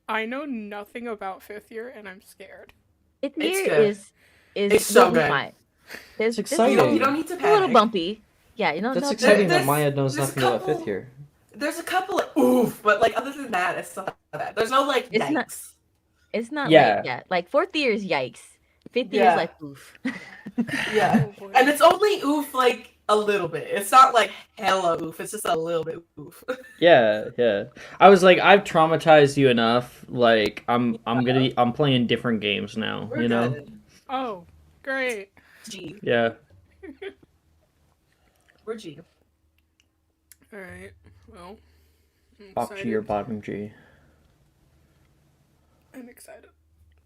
I know nothing about fifth year, and I'm scared. Fifth It's year good. is It's will so be good. fine. It's You exciting. don't need to a little panic. bumpy. Yeah, you know, That's no, There, exciting no. that there's Maya knows there's a nothing about fifth couple year. there's a couple like oof, but like other than that, it's not that bad. There's no like It's not. yikes. It's not like Yeah, yeah, like fourth year is yikes. Fifth year is Yeah, like oof. yeah, Oh boy. and it's only oof like a little bit. It's not like hella oof. It's just a little bit oof. yeah. I was like, I've traumatized you enough. Like, I'm playing different games now. We're You know? good. Oh, great. G. Yeah. We're G. All right. Well, I'm Top G or excited. bottom G. I'm excited.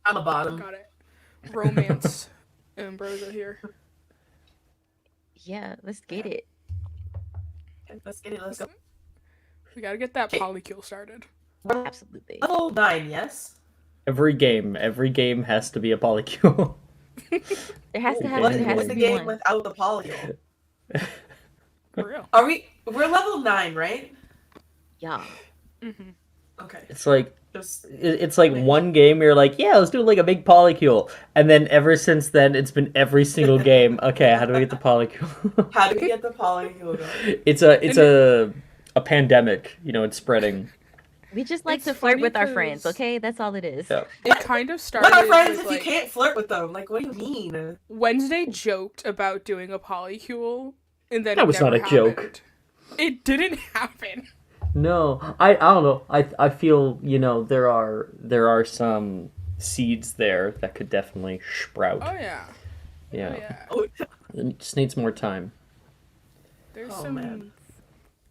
I'm a bottom. Got it. Romance Ambrosia here. Yeah, let's get it. Okay, let's get it. Let's go. We gotta get that Okay, polycule started. we're Absolutely. level 9. Yes. Every game has to be a polycule. There has to Every have. What There damn has what's to the game. be game one. without the polyo? For real. Are we? We're level 9, right? Yeah. Mm-hmm. Okay. It's like Just it's like make one game you're like, yeah, let's do like a big polycule, and then ever since then it's been every single game. Okay, how do we get the polycule? How do we get the polyo going? It's And a pandemic. You know, it's spreading. We just like it's to flirt funny with our friends, because okay? That's all it is. Yeah. it kind of What are started friends with if you like can't flirt with them? Like, what do you mean? Wednesday joked about doing a polycule, and then That it was not never a joke. happened. It didn't happen. No, I don't know. I feel there are some seeds there that could definitely sprout. Oh yeah. Oh Yeah, yeah. Oh, it just needs more time. There's oh man.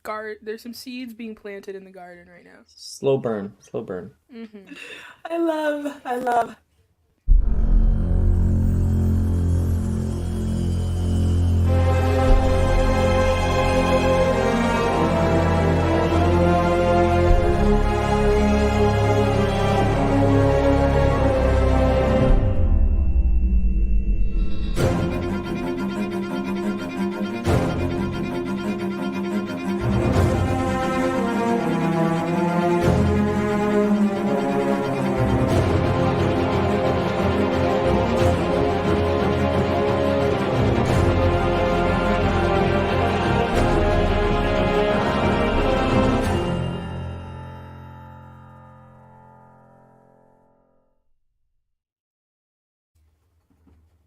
some there's some seeds being planted in the garden right now. Slow burn, slow burn. Mm-hmm. I love.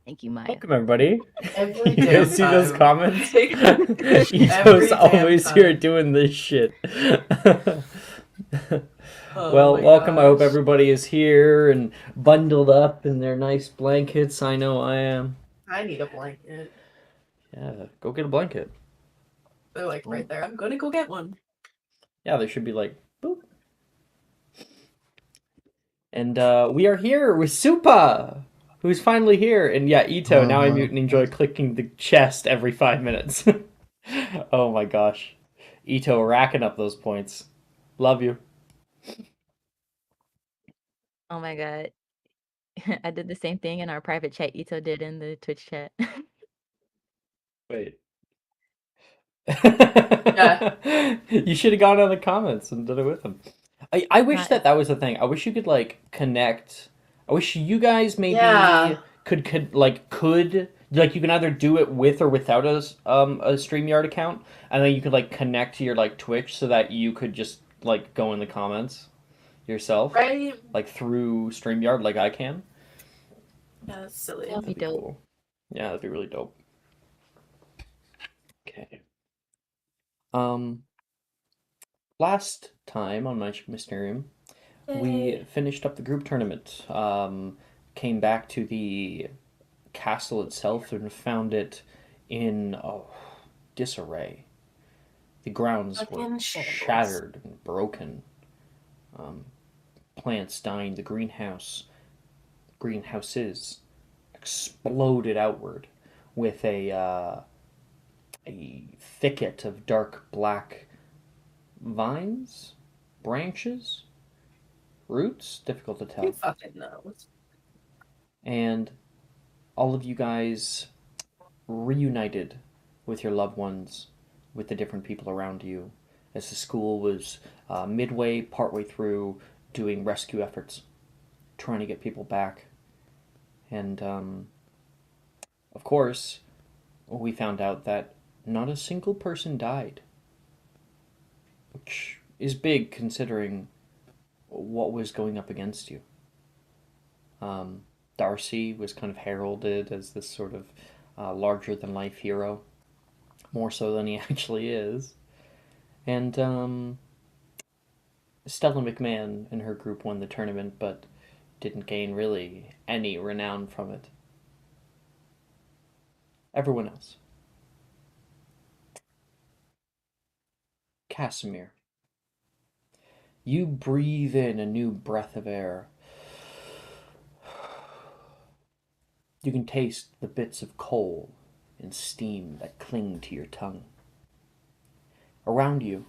Thank you, Maya. Welcome everybody. Every You guys damn see those time. comments? Every Ito's damn always here time. doing this shit. Oh Well, my welcome. I hope gosh. everybody is here and bundled up in their nice blankets. I know I am. I need a blanket. Yeah, go get a blanket. They're like right there. I'm gonna go get one. Yeah, there should be like boop. And we are here with Supa, who's finally here. And yeah, Ito, now I enjoy clicking the chest every 5 minutes. Oh my gosh. Ito racking up those points. Love you. Oh my god. I did the same thing in our private chat Ito did in the Twitch chat. Wait. Yeah. You should have gone on the comments and did it with him. I wish Not that was the thing. I wish you could like connect. I wish you guys maybe Yeah. could like you can either do it with or without a StreamYard account, and then you could like connect to your like Twitch so that you could just like go in the comments yourself, Right? like through StreamYard, like I can. Yeah, that's silly. that'll be That'd be dope. cool. Yeah, that'd be really dope. Okay. Um, last time on Mysterium, we Yay. finished up the group tournament. Came back to the castle itself and found it in disarray. The grounds were Fucking shambles. shattered and broken. Um, Plants dying. The greenhouses exploded outward with a thicket of dark black vines, branches, roots, difficult to Who tell. fucking knows? And all of you guys reunited with your loved ones, with the different people around you, as the school was midway, partway through, doing rescue efforts, trying to get people back. And, of course, we found out that not a single person died, which is big considering what was going up against you. Darcy was kind of heralded as this sort of larger than life hero, more so than he actually is. And Stella McMahon and her group won the tournament, but didn't gain really any renown from it. Everyone else. Casimir. You breathe in a new breath of air. You can taste the bits of coal and steam that cling to your tongue. Around you,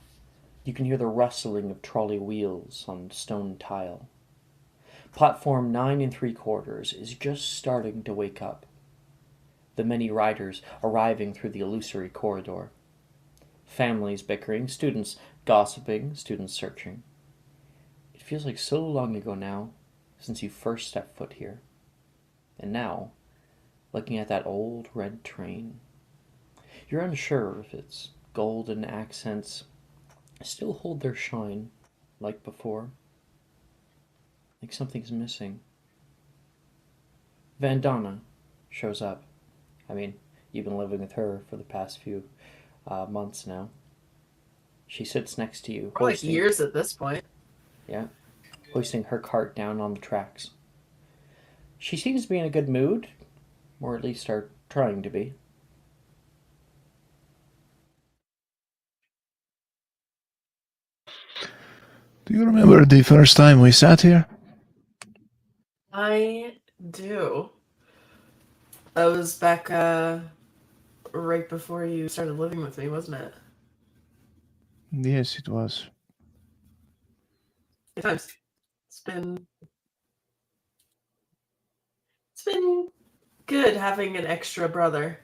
you can hear the rustling of trolley wheels on stone tile. Platform 9 3/4 is just starting to wake up. The many riders arriving through the illusory corridor. Families bickering, students gossiping, students searching. It feels like so long ago now, since you first stepped foot here. And now, looking at that old red train, you're unsure if its golden accents still hold their shine like before. Like something's missing. Vandana shows up. I mean, you've been living with her for the past few months now. She sits next to you, Probably years at this point. Yeah, hoisting her cart down on the tracks. She seems to be in a good mood, or at least are trying to be. Do you remember the first time we sat here? I do. That was back right before you started living with me, wasn't it? Yes, it was. Good times. It's been good having an extra brother.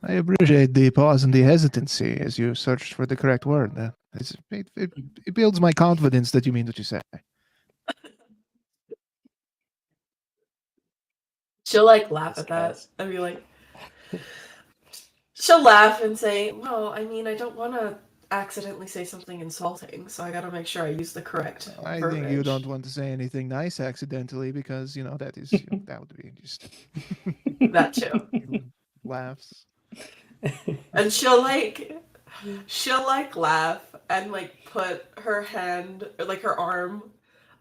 I appreciate the pause and the hesitancy as you searched for the correct word. It builds my confidence that you mean what you say. She'll like laugh at that and be like, she'll laugh and say, well, I mean, I don't want to accidentally say something insulting, so I gotta make sure I use the correct I verbiage. think you don't want to say anything nice accidentally because, that is, that would be just... That too. Laughs. And she'll laugh and like put her hand or like her arm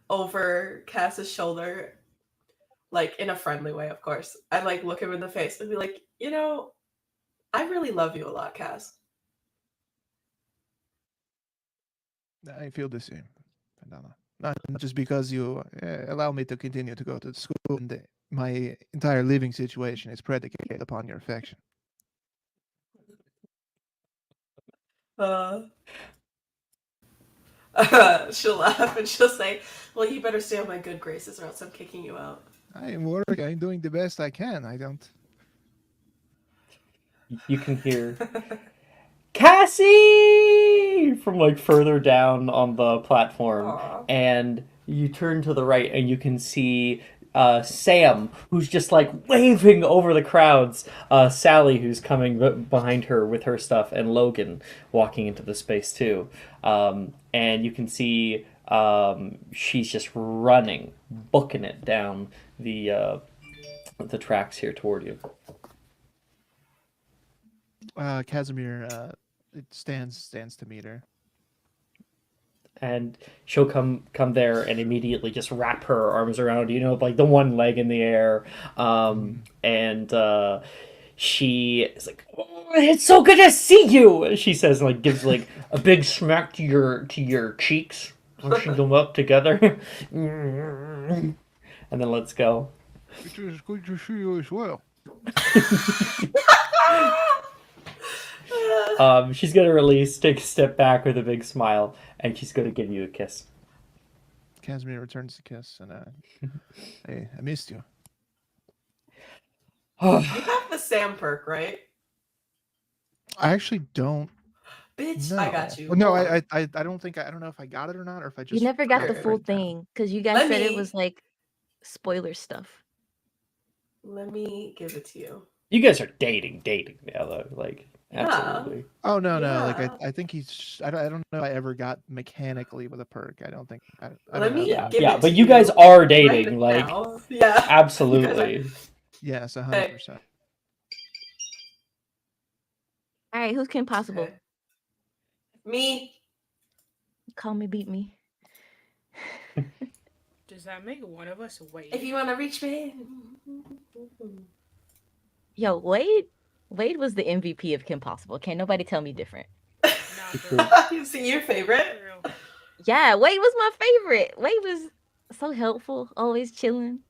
over Cass's shoulder, like in a friendly way, of course, and like look him in the face and be like, I really love you a lot, Cass. I feel the same. Not just because you allow me to continue to go to school and my entire living situation is predicated upon your affection. She'll laugh and she'll say, well, you better stay on my good graces or else I'm kicking you out. I am working. I'm doing the best I can. I don't... You can hear Cassie from like further down on the platform. Aww. And you turn to the right and you can see Sam, who's just like waving over the crowds, Sally, who's coming behind her with her stuff, and Logan walking into the space too. And you can see she's just running, booking it down the tracks here toward you. Casimir it stands to meet her. And she'll come there and immediately just wrap her arms around you, like the one leg in the air. And she is like, oh, it's so good to see you, she says, and like gives like a big smack to your cheeks, pushing them up together. And then let's go. It is good to see you as well. She's gonna take a step back with a big smile, and she's gonna give you a kiss. Casimir returns the kiss, and hey, I missed you. You have the Sam perk, right? I actually don't. Bitch, No. I got you. Well, no, Hold on. I don't think I don't know if I got it or not, or if I You just never got the forgot to full write it down. thing because you guys Let said it me- was like spoiler stuff. Let me give it to you. You guys are dating now, though. Like, Yeah. absolutely. Oh no, like Yeah. I think he's I don't know if I ever got mechanically with a perk. I don't think I Let don't know. me Yeah, give yeah. it But to you guys you are right dating, like, now. Yeah. absolutely. Yes, 100%. All right, who's Kim Possible? Okay. Me. Call me, beat me. Does that make one of us Wade? If you want to reach me. Yo, Wade was the MVP of Kim Possible. Can't nobody tell me different. Nah, for real. You see your favorite? For real. Yeah, Wade was my favorite. Wade was so helpful, always chilling.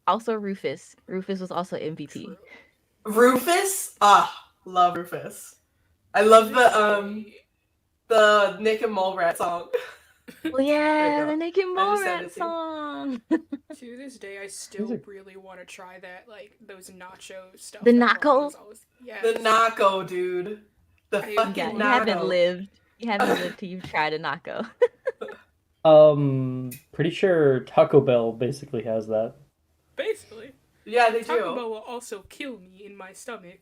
Also Rufus. Rufus was also MVP. True. Rufus? Ah, love Rufus. I love the Nick and Mole song. Oh yeah, go. the Nick and I just sent Morat it to you. song. To this day, I still These are- really want to try that, like those nacho stuff. The that nacho? Ron was always- yes. The Naco, dude. The I- fucking Yeah, Naco. you haven't lived. You haven't lived till you've tried a naco. Pretty sure Taco Bell basically has that. Basically, Yeah, they Taco do. Bell will also kill me in my stomach.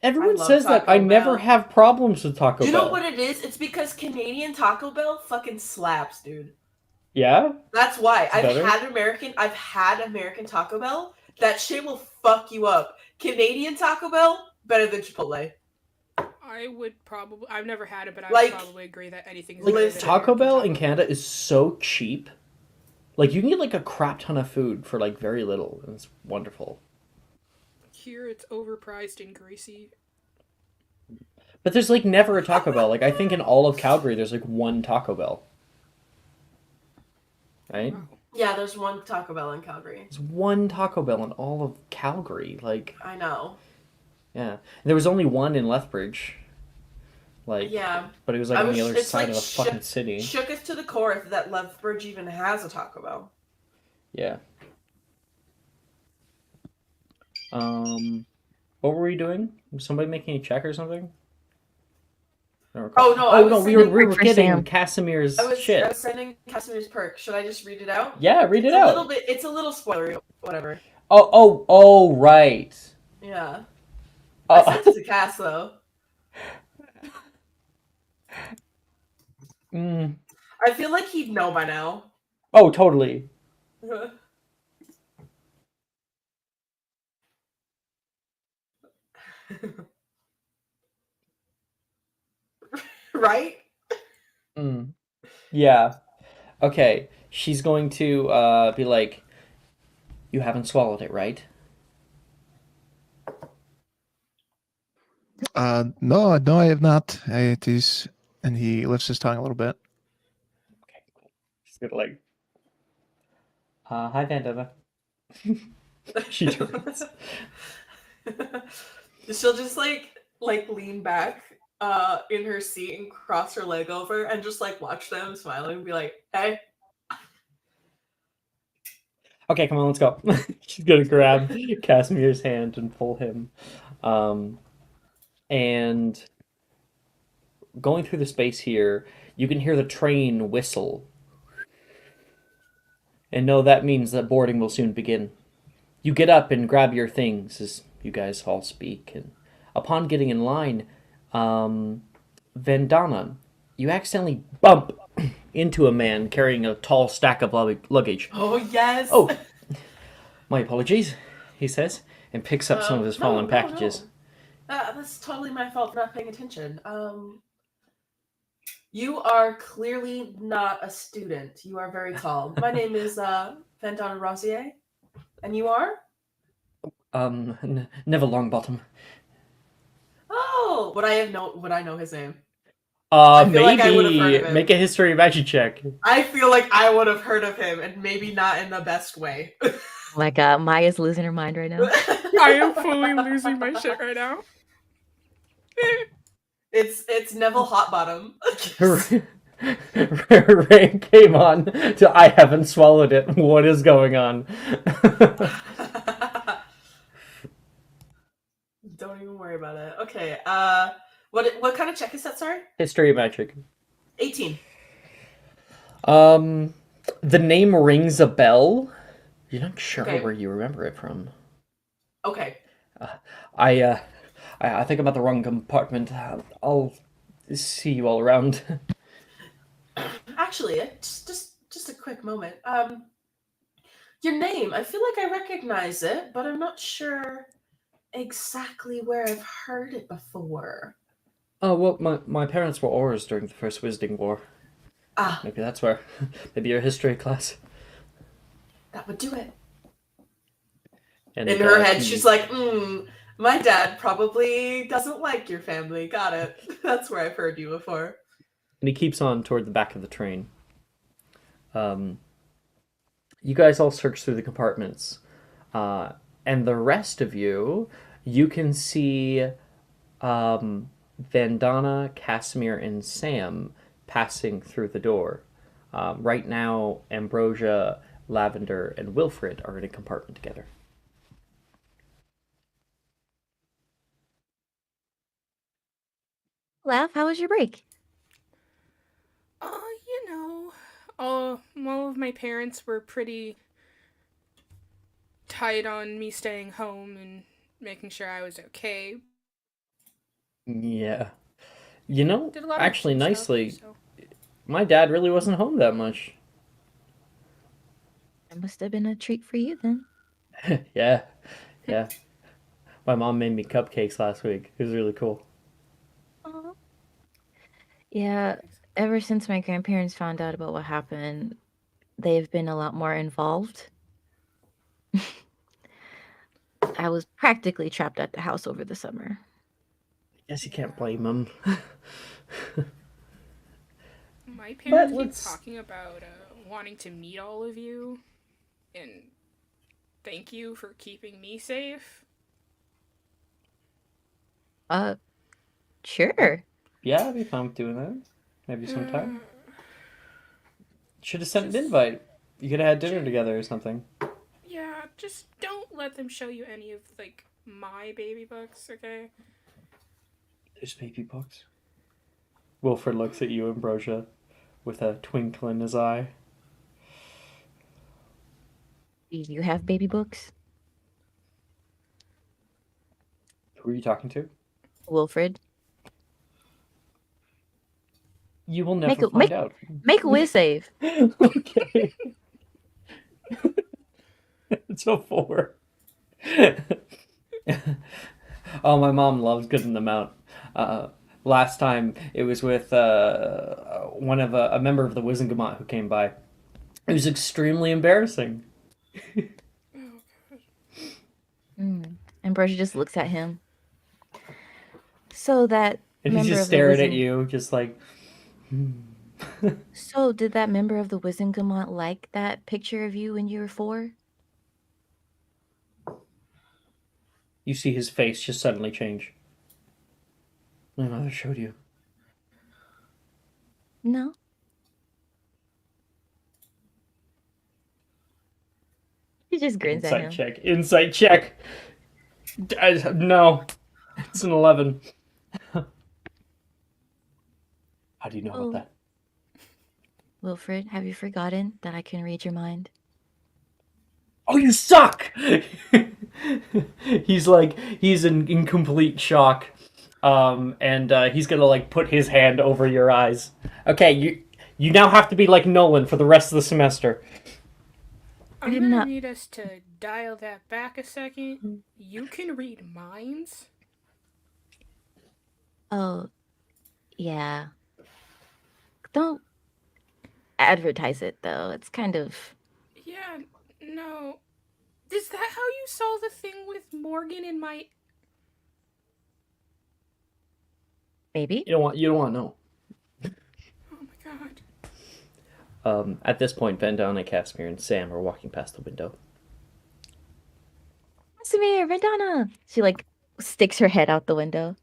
Everyone love says that. Taco I never Bell. have problems with Taco You Bell. know what it is? It's because Canadian Taco Bell fucking slaps, dude. Yeah? That's why. It's I've better? had American Taco Bell. That shit will fuck you up. Canadian Taco Bell, better than Chipotle. I would probably. I've never had it, but I Like- would probably agree that anything. Like, better than Taco American Bell Taco in Canada is so cheap. Like, you can get like a crap ton of food for like very little, and it's wonderful. Here, it's overpriced and greasy. But there's like never a Taco Bell. Like, I think in all of Calgary, there's like one Taco Bell. Right? Wow. Yeah, there's one Taco Bell in Calgary. There's one Taco Bell in all of Calgary. Like, I know. yeah. And there was only one in Lethbridge. Like, Yeah. but it was like I on was- the other it's side like of the fucking city. Shook us to the core that Lethbridge even has a Taco Bell. Yeah. What were we doing? Was somebody making a check or something? I don't recall. Oh, no, I was we were sending- For getting Sam. Casimir's I was shit. sending Casimir's perk. Should I just read it out? Yeah, read it It's out. a little bit. It's a little spoilery. Whatever. Oh, right. Yeah. I sent it to Cass though. I feel like he'd know by now. Oh, totally. Right? Yeah. Okay. She's going to be like, you haven't swallowed it, right? No, I have not. It is, and he lifts his tongue a little bit. Okay, cool. She's gonna like, hi, Vandana. She turns. She'll just like lean back in her seat and cross her leg over and just like watch them smiling and be like, hey. Okay, come on, let's go. She's gonna grab Casimir's hand and pull him. And going through the space here, you can hear the train whistle. And know that means that boarding will soon begin. You get up and grab your things as you guys all speak, and upon getting in line, Vandana, you accidentally bump into a man carrying a tall stack of luggage. Oh yes. Oh, my apologies, he says, and picks up some of his fallen packages. No. That's totally my fault for not paying attention. You are clearly not a student. You are very tall. My name is Vandana Rosier. And you are? Neville Longbottom. Oh, would I know his name? feel like I would've heard of Maybe him. make a history magic check. I feel like I would have heard of him, and maybe not in the best way. Oh my god, Maya's losing her mind right now. I am fully losing my shit right now. It's Neville Hotbottom. Ray came on to I haven't swallowed it. What is going on? Don't even worry about it. Okay. What kind of check is that? Sorry. History of magic. 18. The name rings a bell. You're not sure Okay. where you remember it from. Okay. I think I'm at the wrong compartment. I'll see you all around. Actually, just a quick moment. Your name. I feel like I recognize it, but I'm not sure exactly where I've heard it before. Oh, well, my parents were Aurors during the First Wizarding War. Ah, Maybe that's where. Maybe your history class. that would do it. And In her head, she's like, my dad probably doesn't like your family. Got it. That's where I've heard you before. And he keeps on toward the back of the train. You guys all search through the compartments. And the rest of you can see Vandana, Casimir, and Sam passing through the door. Right now, Ambrosia, Lavender, and Wilfred are in a compartment together. Laugh, how was your break? You know, all of my parents were pretty tight on me staying home and making sure I was okay. Yeah. You know, Did a lot actually, of stuff, nicely, so. my dad really wasn't home that much. That must have been a treat for you then. Yeah. My mom made me cupcakes last week. It was really cool. Aw. Yeah, ever since my grandparents found out about what happened, they've been a lot more involved. I was practically trapped at the house over the summer. Guess you can't blame them. My parents keep let's- talking about wanting to meet all of you, and thank you for keeping me safe. Sure. Yeah, I'd be fine with doing that. Maybe sometime. Should have sent an invite. You could have had dinner together or something. Yeah, just don't let them show you any of, like, my baby books, okay? There's baby books. Wilfred looks at you, Ambrosia, with a twinkle in his eye. Do you have baby books? Who are you talking to? Wilfred? You will never find out. Make a whiz save. Okay. It's a 4. Oh, my mom loves getting them out. Last time it was with one of a member of the Wizengamot who came by. It was extremely embarrassing. Ambrosia just looks at him. So that And he's member just of the staring at you, just like. So did that member of the Wizengamot like that picture of you when you were 4? You see his face just suddenly change. My mother showed you. No. He just grins at him. Insight check. No. It's an 11. How do you know about that? Wilfred, have you forgotten that I can read your mind? Oh, you suck! He's in complete shock. And he's gonna like put his hand over your eyes. Okay, you now have to be like Nolan for the rest of the semester. I'm gonna need us to dial that back a second. You can read minds? Oh, yeah. Don't advertise it, though. It's kind of... Yeah, no. Is that how you saw the thing with Morgan and my... Maybe? You don't want to know. Oh my god. At this point, Vandana, Casimir, and Sam are walking past the window. Casimir, Vandana! She, sticks her head out the window.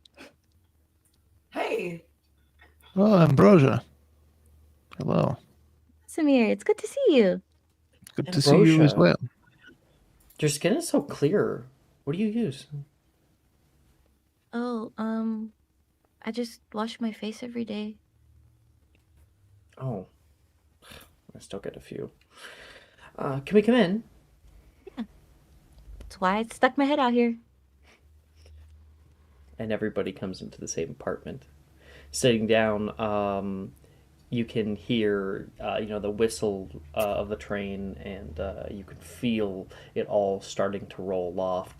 Hey. Oh, Ambrosia. Hello. Casimir, it's good to see you. Good to see you as well. Your skin is so clear. What do you use? Oh, I just wash my face every day. Oh, I still get a few. Can we come in? That's why I stuck my head out here. And everybody comes into the same apartment. Sitting down, you can hear, the whistle of the train, and you can feel it all starting to roll off.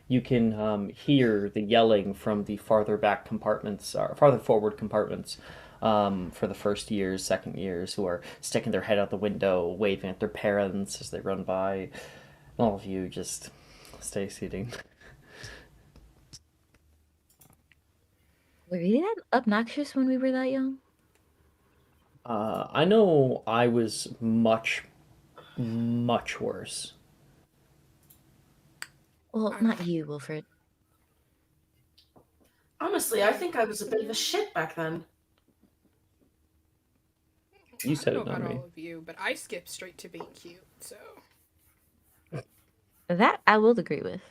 You can hear the yelling from the farther back compartments, or farther forward compartments, for the first years, second years, who are sticking their head out the window, waving at their parents as they run by. All of you just stay seating. Were we that obnoxious when we were that young? I know I was much, much worse. Well, not you, Wilfred. Honestly, I think I was a bit of a shit back then. You said I it, don't know not about me. all of you, but I skipped straight to being cute, so That I will agree with.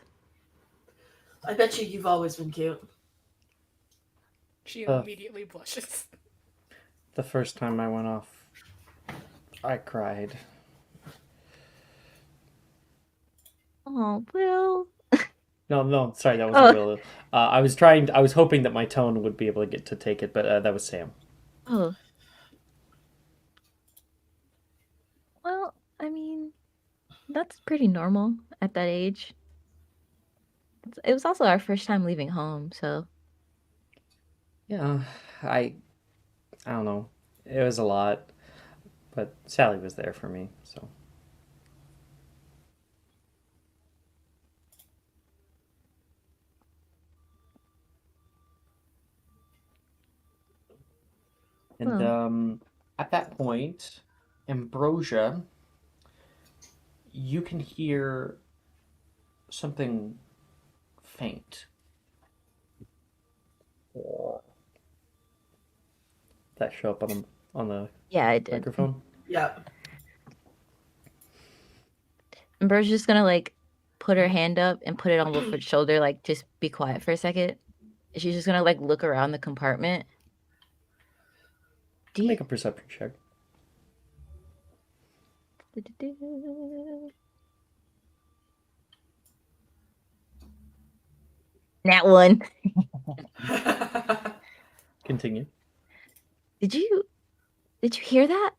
I bet you've always been cute. she Uh. immediately blushes. The first time I went off, I cried. Oh, Will. No, sorry, that wasn't Will. I was hoping that my tone would be able to get to take it, but that was Sam. Oh. Well, I mean, that's pretty normal at that age. It was also our first time leaving home, so. Yeah, I don't know. It was a lot, but Sally was there for me, so. And at that point, Ambrosia, you can hear something faint. That show up on the Yeah, I did. microphone? Yeah. Amber's just gonna put her hand up and put it on Wilfred's shoulder, just be quiet for a second. She's just gonna look around the compartment. Do you... Make a perception check. Nat one. Continue. Did you hear that?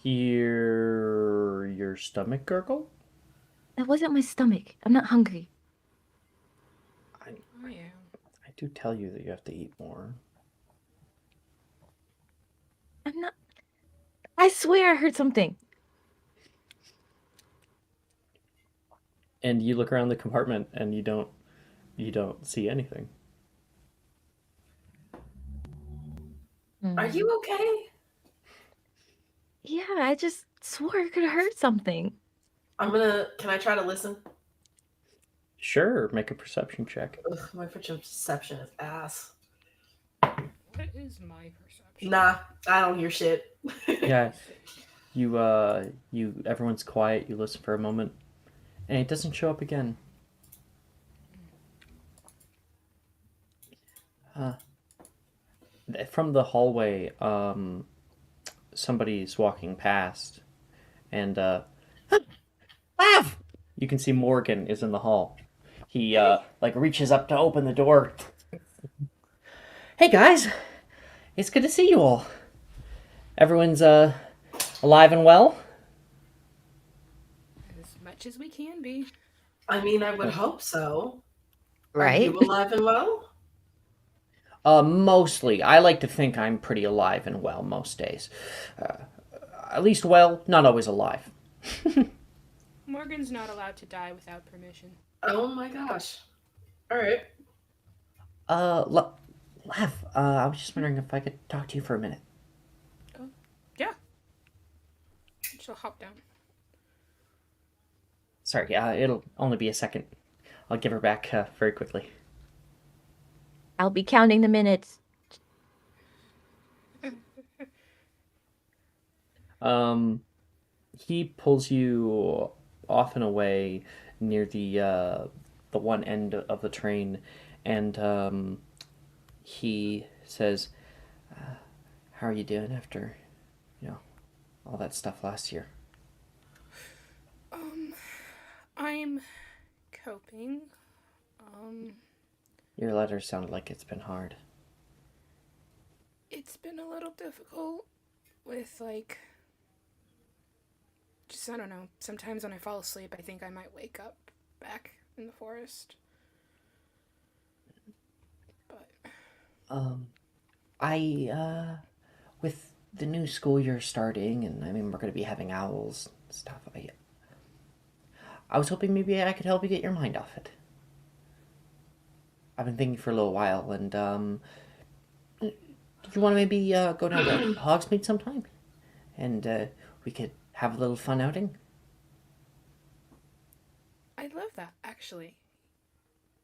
Hear your stomach gurgle? That wasn't my stomach. I'm not hungry. I am. I do tell you that you have to eat more. I'm not. I swear I heard something. And you look around the compartment and you don't see anything. Are you okay? Yeah, I just swore I could have heard something. Can I try to listen? Sure, make a perception check. Ugh, my perception is ass. What is my perception? Nah, I don't hear shit. Yeah. Everyone's quiet, you listen for a moment, and it doesn't show up again. From the hallway, somebody's walking past, and laugh! You can see Morgan is in the hall. He reaches up to open the door. Hey guys, it's good to see you all. Everyone's alive and well? As much as we can be. I mean, I would hope so. Right? Are you alive and well? Mostly. I like to think I'm pretty alive and well most days. At least well, not always alive. Morgan's not allowed to die without permission. Oh my gosh. Alright. Laugh. I was just wondering if I could talk to you for a minute. Yeah. She'll hop down. Sorry, it'll only be a second. I'll give her back very quickly. I'll be counting the minutes. He pulls you off and away near the one end of the train, and he says, "How are you doing after, all that stuff last year?" I'm coping. Your letter sounded like it's been hard. It's been a little difficult with, just, I don't know. Sometimes when I fall asleep, I think I might wake up back in the forest. But With the new school year starting, and I mean, we're going to be having owls and stuff, I was hoping maybe I could help you get your mind off it. I've been thinking for a little while, and, do you want to maybe go down to Hogsmeade sometime? And we could have a little fun outing? I love that, actually.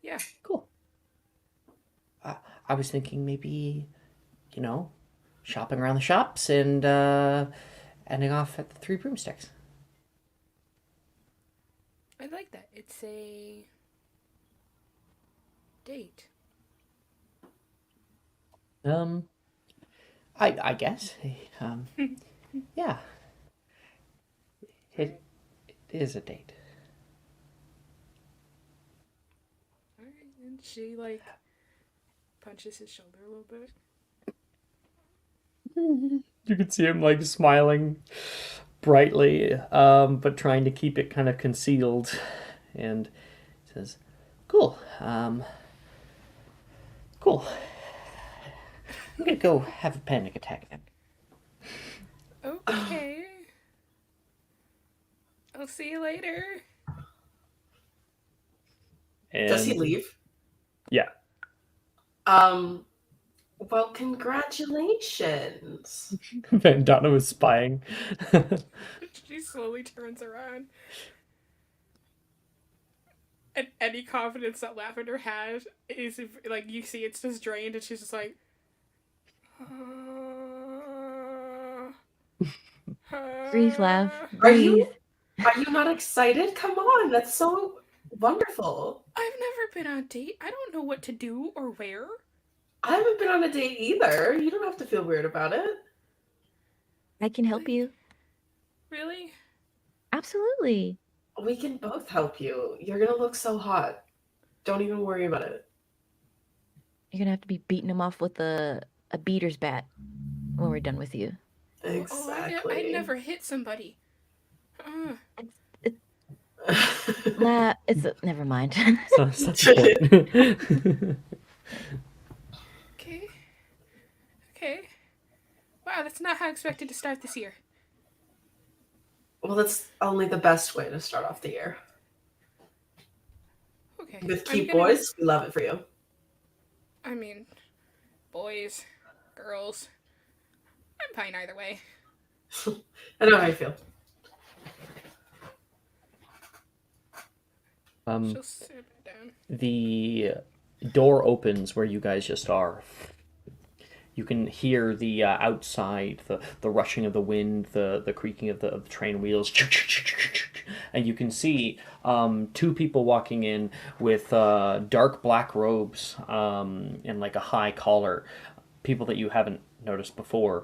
Yeah. Cool. I was thinking maybe, shopping around the shops and ending off at the Three Broomsticks. I like that. It's a date. I guess. Yeah. It is a date. Alright, and she, punches his shoulder a little bit. You could see him smiling brightly, but trying to keep it kind of concealed, and says, "Cool. Cool. I'm gonna go have a panic attack now." Okay. I'll see you later. And, Does he leave? Yeah. Well, congratulations. Vandana was spying. She slowly turns around. And any confidence that Lavender had is, you see it's just drained, and she's just like... Breathe, Lav. Are you Breathe. not excited? Come on, that's so wonderful. I've never been on a date. I don't know what to do or where. I haven't been on a date either. You don't have to feel weird about it. I can help you. Really? Absolutely. We can both help you. You're gonna look so hot. Don't even worry about it. You're gonna have to be beating him off with a beater's bat when we're done with you. Exactly. I never hit somebody. Never mind. So, such a point. Okay. Wow, that's not how I expected to start this year. Well, that's only the best way to start off the year. Okay. With cute boys, we love it for you. I mean, boys, girls. I'm fine either way. I know how you feel. She'll sit it down. The door opens where you guys just are. You can hear the outside, the rushing of the wind, the creaking of the train wheels, and you can see two people walking in with dark black robes and a high collar, people that you haven't noticed before.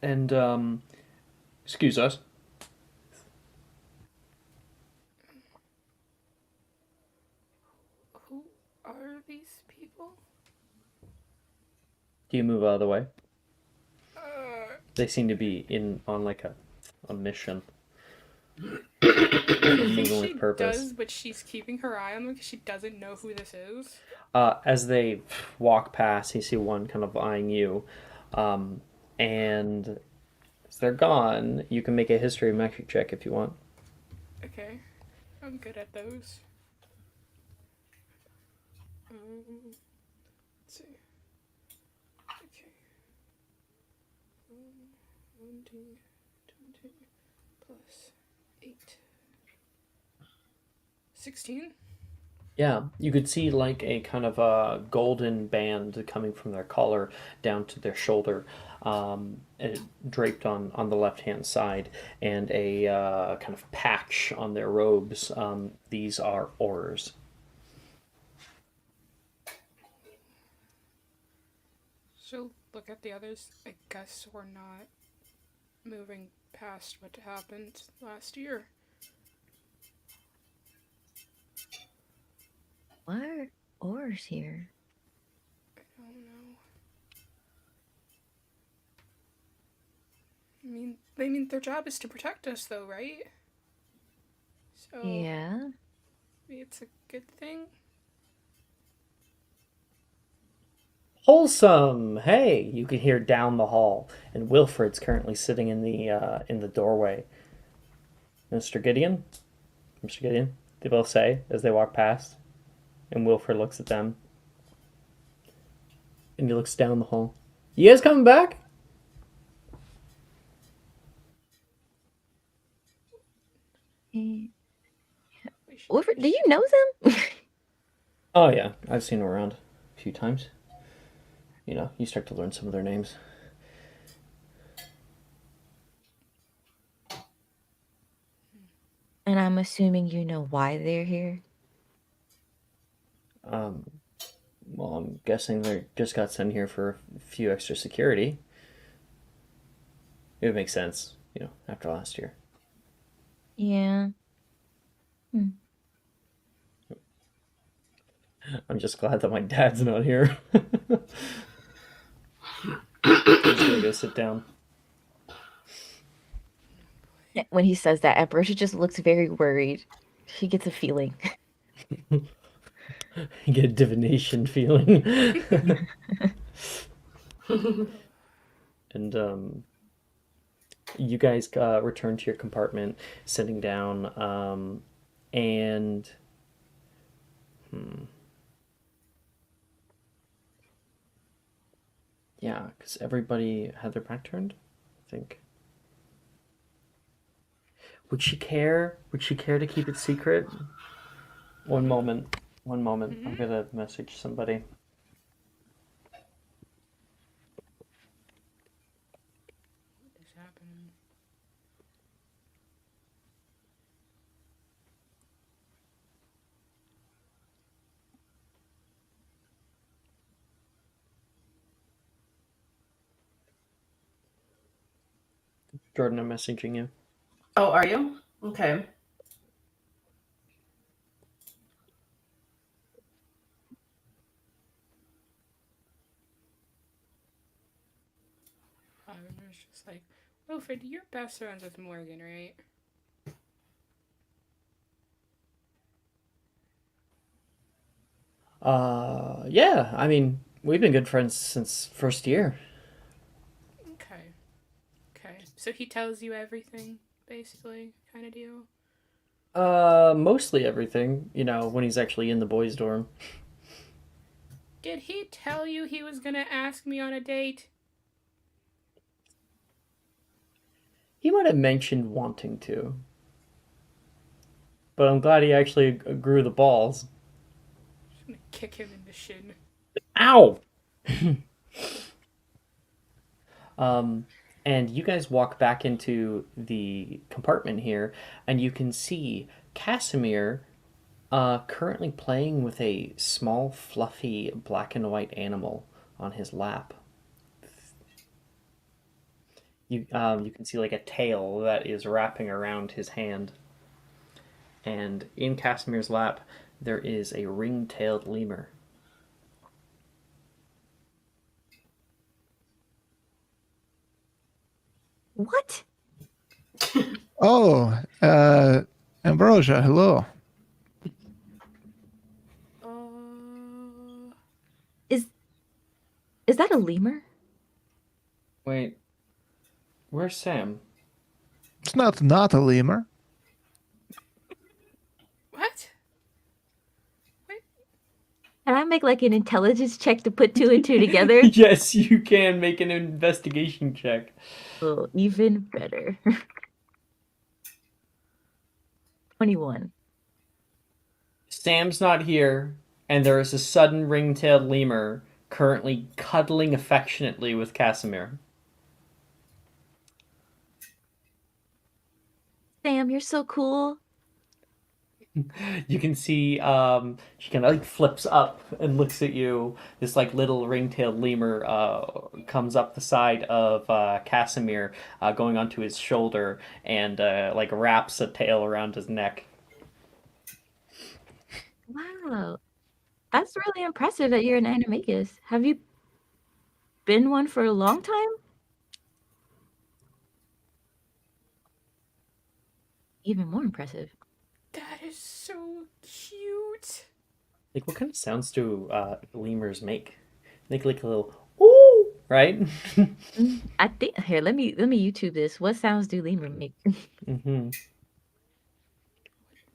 And excuse us. Who are these people? Do you move out of the way? They seem to be on a mission. I think Moving she with purpose. does, but she's keeping her eye on them because she doesn't know who this is. As they walk past, you see one kind of eyeing you, and as they're gone, you can make a history magic check if you want. Okay. I'm good at those. Let's see. Okay. 1d20 plus 8. 16? Yeah, you could see a kind of a golden band coming from their collar down to their shoulder, draped on the left-hand side, and a kind of patch on their robes. These are oars. She'll look at the others. I guess we're not moving past what happened last year. Why are oars here? I don't know. I mean, their job is to protect us, though, right? So Yeah. maybe it's a good thing. Wholesome! Hey, you can hear down the hall, and Wilfred's currently sitting in the doorway. Mr. Gideon, Mr. Gideon, they both say as they walk past, and Wilfred looks at them, and he looks down the hall. You guys coming back? Wilfred, do you know them? Oh yeah, I've seen them around a few times. You know, you start to learn some of their names. And I'm assuming you know why they're here. Well, I'm guessing they just got sent here for a few extra security. It would make sense, you know, after last year. Yeah. I'm just glad that my dad's not here. He's gonna go sit down. When he says that, Ambrosia just looks very worried. She gets a feeling. You get a divination feeling. And you guys return to your compartment, sitting down, and yeah, because everybody had their back turned, I think. Would she care? Would she care to keep it secret? One moment. One moment. I'm gonna message somebody. What is happening? Jordan, I'm messaging you. Oh, are you? Okay. Lavender's just like, Wilfred, you're best friends with Morgan, right? Yeah, I mean, we've been good friends since first year. Okay. Okay. So he tells you everything, basically, kind of deal? Mostly everything, you know, when he's actually in the boys' dorm. Did he tell you he was gonna ask me on a date? He might have mentioned wanting to. But I'm glad he actually grew the balls. I'm gonna kick him in the shin. Ow! And you guys walk back into the compartment here, and you can see Casimir currently playing with a small, fluffy, black and white animal on his lap. You can see like a tail that is wrapping around his hand. And in Casimir's lap, there is a ring-tailed lemur. What? Oh, Ambrosia, hello. Is that a lemur? Wait, where's Sam? It's not a lemur. What? Can I make like an intelligence check to put two and two together? Yes, you can make an investigation check. Oh, even better. 21. Sam's not here, and there is a sudden ring-tailed lemur currently cuddling affectionately with Casimir. Sam, you're so cool. You can see she kind of like flips up and looks at you. This like little ring-tailed lemur comes up the side of Casimir, going onto his shoulder and like wraps a tail around his neck. Wow. That's really impressive that you're an animagus. Have you been one for a long time? Even more impressive. That is so cute. Like, what kind of sounds do lemurs make? Make like a little ooh, right? I think here, let me YouTube this. What sounds do lemur make? Mm-hmm.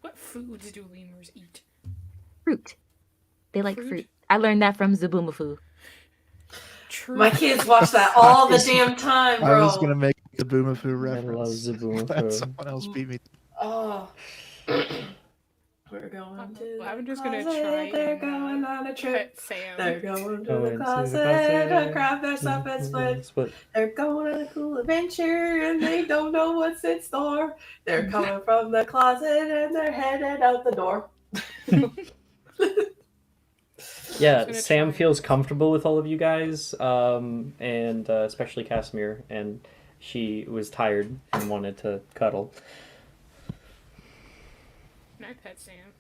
What foods do lemurs eat? Fruit. They like fruit. I learned that from Zaboomafoo. True. My kids watch that all the damn time, bro. I was gonna make the Boomafoo I reference. love Zaboomafoo. Glad someone else beat me. Oh. We're going to the I'm just gonna closet, try they're and, going on a trip. Pet Sam. They're going to Going the to the closet closet, to grab their stuff and split. Split. They're going on a cool adventure and they don't know what's in store. They're coming from the closet and they're headed out the door. Yeah, Sam feels comfortable with all of you guys, and especially Casimir, and she was tired and wanted to cuddle. Can I pet Sam?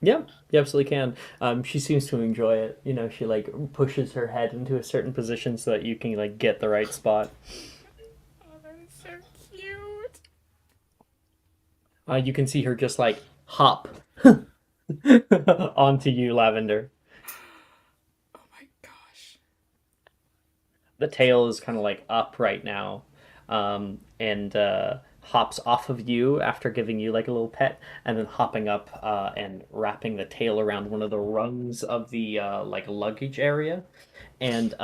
Yeah, you absolutely can. She seems to enjoy it. You know, she like pushes her head into a certain position so that you can like get the right spot. Oh, that is so cute. You can see her just like hop onto you, Lavender. Oh my gosh. The tail is kind of like up right now, and hops off of you after giving you like a little pet, and then hopping up and wrapping the tail around one of the rungs of the like luggage area. And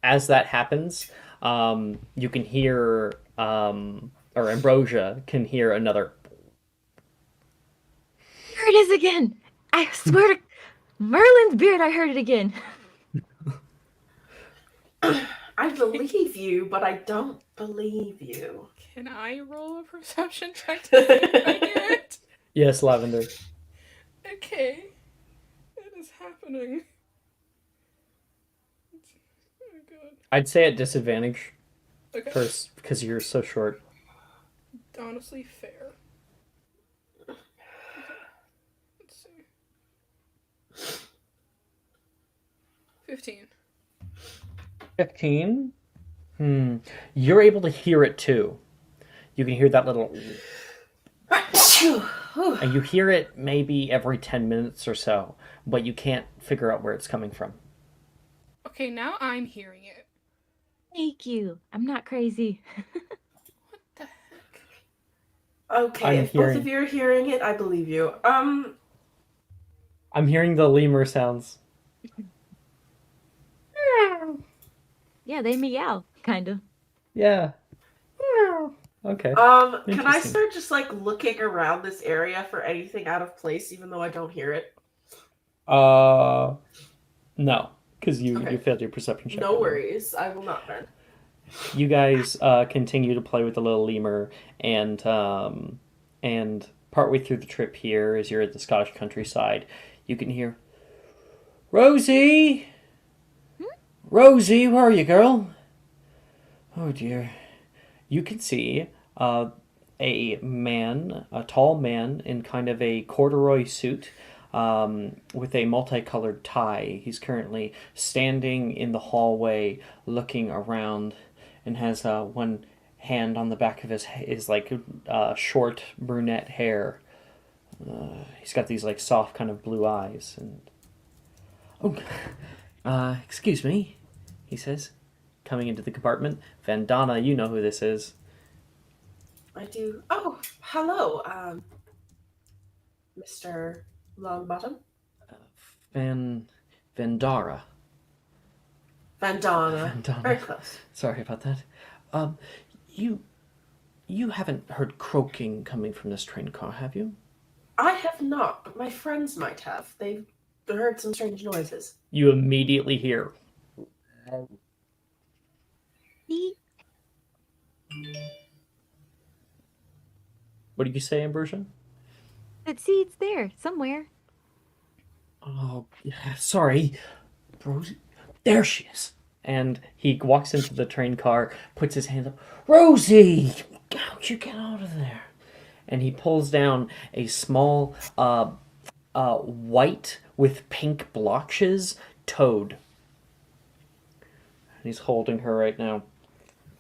as that happens, you can hear, or Ambrosia can hear another. Here it is again. I swear to Merlin's beard, I heard it again. I believe you, but I don't believe you. Can I roll a perception check to see if I hear it? Yes, Lavender. Okay. It is happening. Oh god. I'd say at disadvantage Okay. first because you're so short. Honestly, fair. Okay. Let's see. 15. 15? You're able to hear it too. You can hear that little... And you hear it maybe every 10 minutes or so, but you can't figure out where it's coming from. Okay, now I'm hearing it. Thank you. I'm not crazy. What the heck? Okay, if both of you are hearing it, I believe you. I'm hearing the lemur sounds. Yeah, they meow, kind of. Yeah. Okay. Can I start just like looking around this area for anything out of place, even though I don't hear it? No, because you failed your perception check. No worries, I will not then. You guys continue to play with the little lemur, and partway through the trip here, as you're at the Scottish countryside, you can hear, Rosie! Rosie, where are you, girl? Oh dear. You can see a tall man in kind of a corduroy suit, with a multicolored tie. He's currently standing in the hallway looking around and has one hand on the back of his like short brunette hair. He's got these like soft kind of blue eyes and excuse me, he says, coming into the compartment. Vandana, you know who this is. I do. Oh, hello, Mr. Longbottom. Vandara. Vandana. Vandana. Very close. Sorry about that. You haven't heard croaking coming from this train car, have you? I have not, but my friends might have. They've heard some strange noises. You immediately hear. What did you say, Ambrosia? But see, it's there somewhere. Oh, sorry. Rosie, there she is. And he walks into the train car, puts his hands up. Rosie, how'd you get out of there? And he pulls down a small, white with pink blotches toad. And he's holding her right now.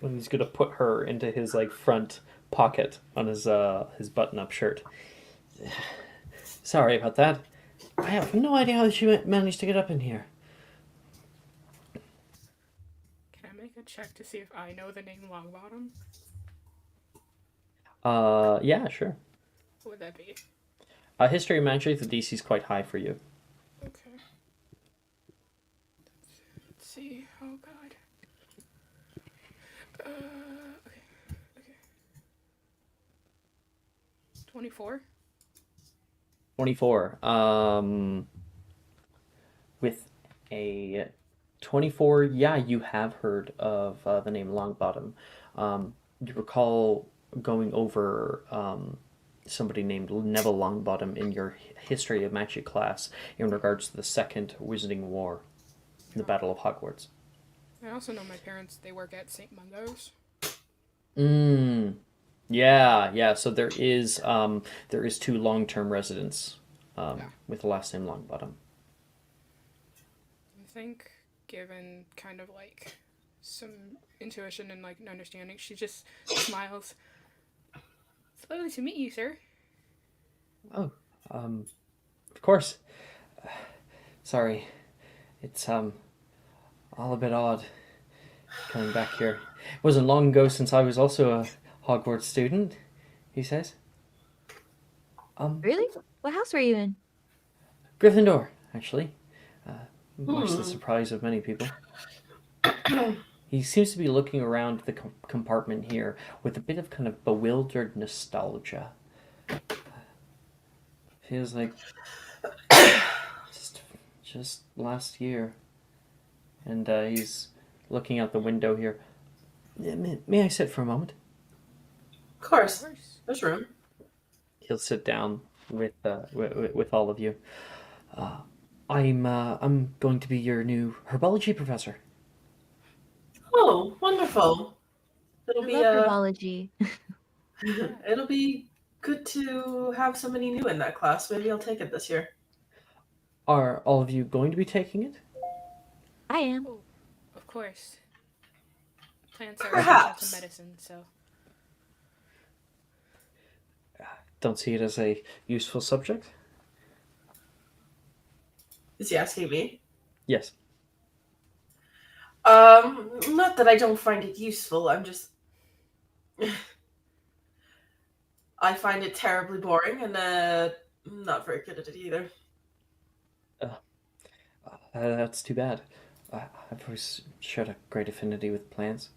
And he's gonna put her into his front pocket on his button-up shirt. Sorry about that. I have no idea how she managed to get up in here. Can I make a check to see if I know the name Longbottom? Yeah, sure. What would that be? History of magic, the DC's quite high for you. Okay. Let's see. Oh god. Okay. 24? 24. With a 24, yeah, you have heard of the name Longbottom. You recall going over somebody named Neville Longbottom in your History of Magic class in regards to the Second Wizarding War, the Battle of Hogwarts. I also know my parents, they work at St. Mungo's. Yeah. So there is 2 long-term residents with the last name Longbottom. I think, given kind of some intuition and an understanding, she just smiles. It's lovely to meet you, sir. Oh, of course. Sorry, it's all a bit odd coming back here. It wasn't long ago since I was also a Hogwarts student, he says. Really? What house were you in? Gryffindor, actually. Much to the surprise of many people. He seems to be looking around the compartment here with a bit of kind of bewildered nostalgia. Feels like just last year. And he's looking out the window here. May I sit for a moment? Of course. There's room. He'll sit down with all of you. I'm going to be your new herbology professor. Oh, wonderful. It'll I be love herbology. it'll be good to have somebody new in that class. Maybe I'll take it this year. Are all of you going to be taking it? I am. Oh, of course. Plants are Perhaps. essential medicine, so. Don't see it as a useful subject? Is he asking me? Yes. Not that I don't find it useful. I'm just I find it terribly boring and not very good at it either. That's too bad. I've always shared a great affinity with plants.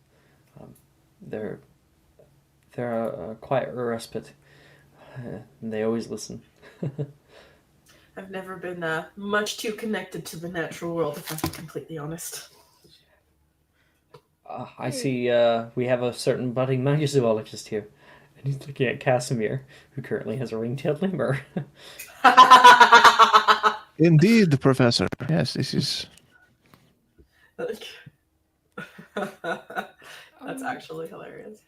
They're a quiet respite. And they always listen. I've never been much too connected to the natural world, if I'm completely honest. I see we have a certain budding magizoologist here. And he's looking at Casimir, who currently has a ring-tailed lemur. Indeed, Professor. Yes, this is. That's actually hilarious.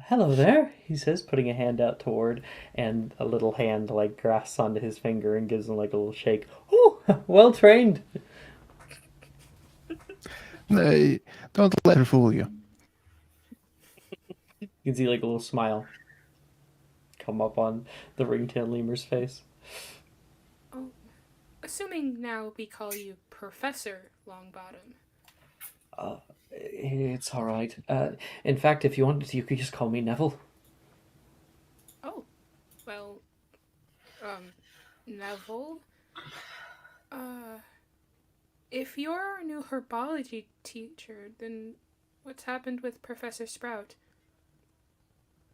Hello there, he says, putting a hand out toward, and a little hand grasps onto his finger and gives him a little shake. Oh, well trained. Don't let her fool you. You can see a little smile come up on the ring-tailed lemur's face. Oh, assuming now we call you Professor Longbottom. It's all right. In fact, if you wanted to, you could just call me Neville. Oh, well, Neville? If you're our new herbology teacher, then what's happened with Professor Sprout?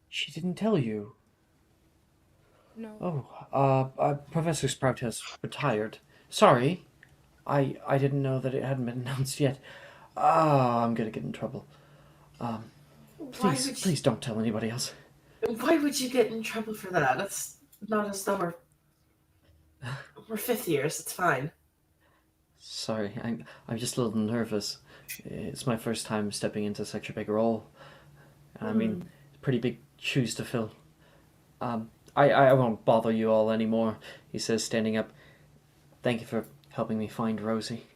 She didn't tell you. No. Oh, Professor Sprout has retired. Sorry. I didn't know that it hadn't been announced yet. I'm gonna get in trouble. Please don't tell anybody else. Why would you get in trouble for that? Not as though we're fifth years. It's fine. Sorry, I'm just a little nervous. It's my first time stepping into such a big role. I mean, pretty big shoes to fill. I won't bother you all anymore, he says, standing up. Thank you for helping me find Rosie.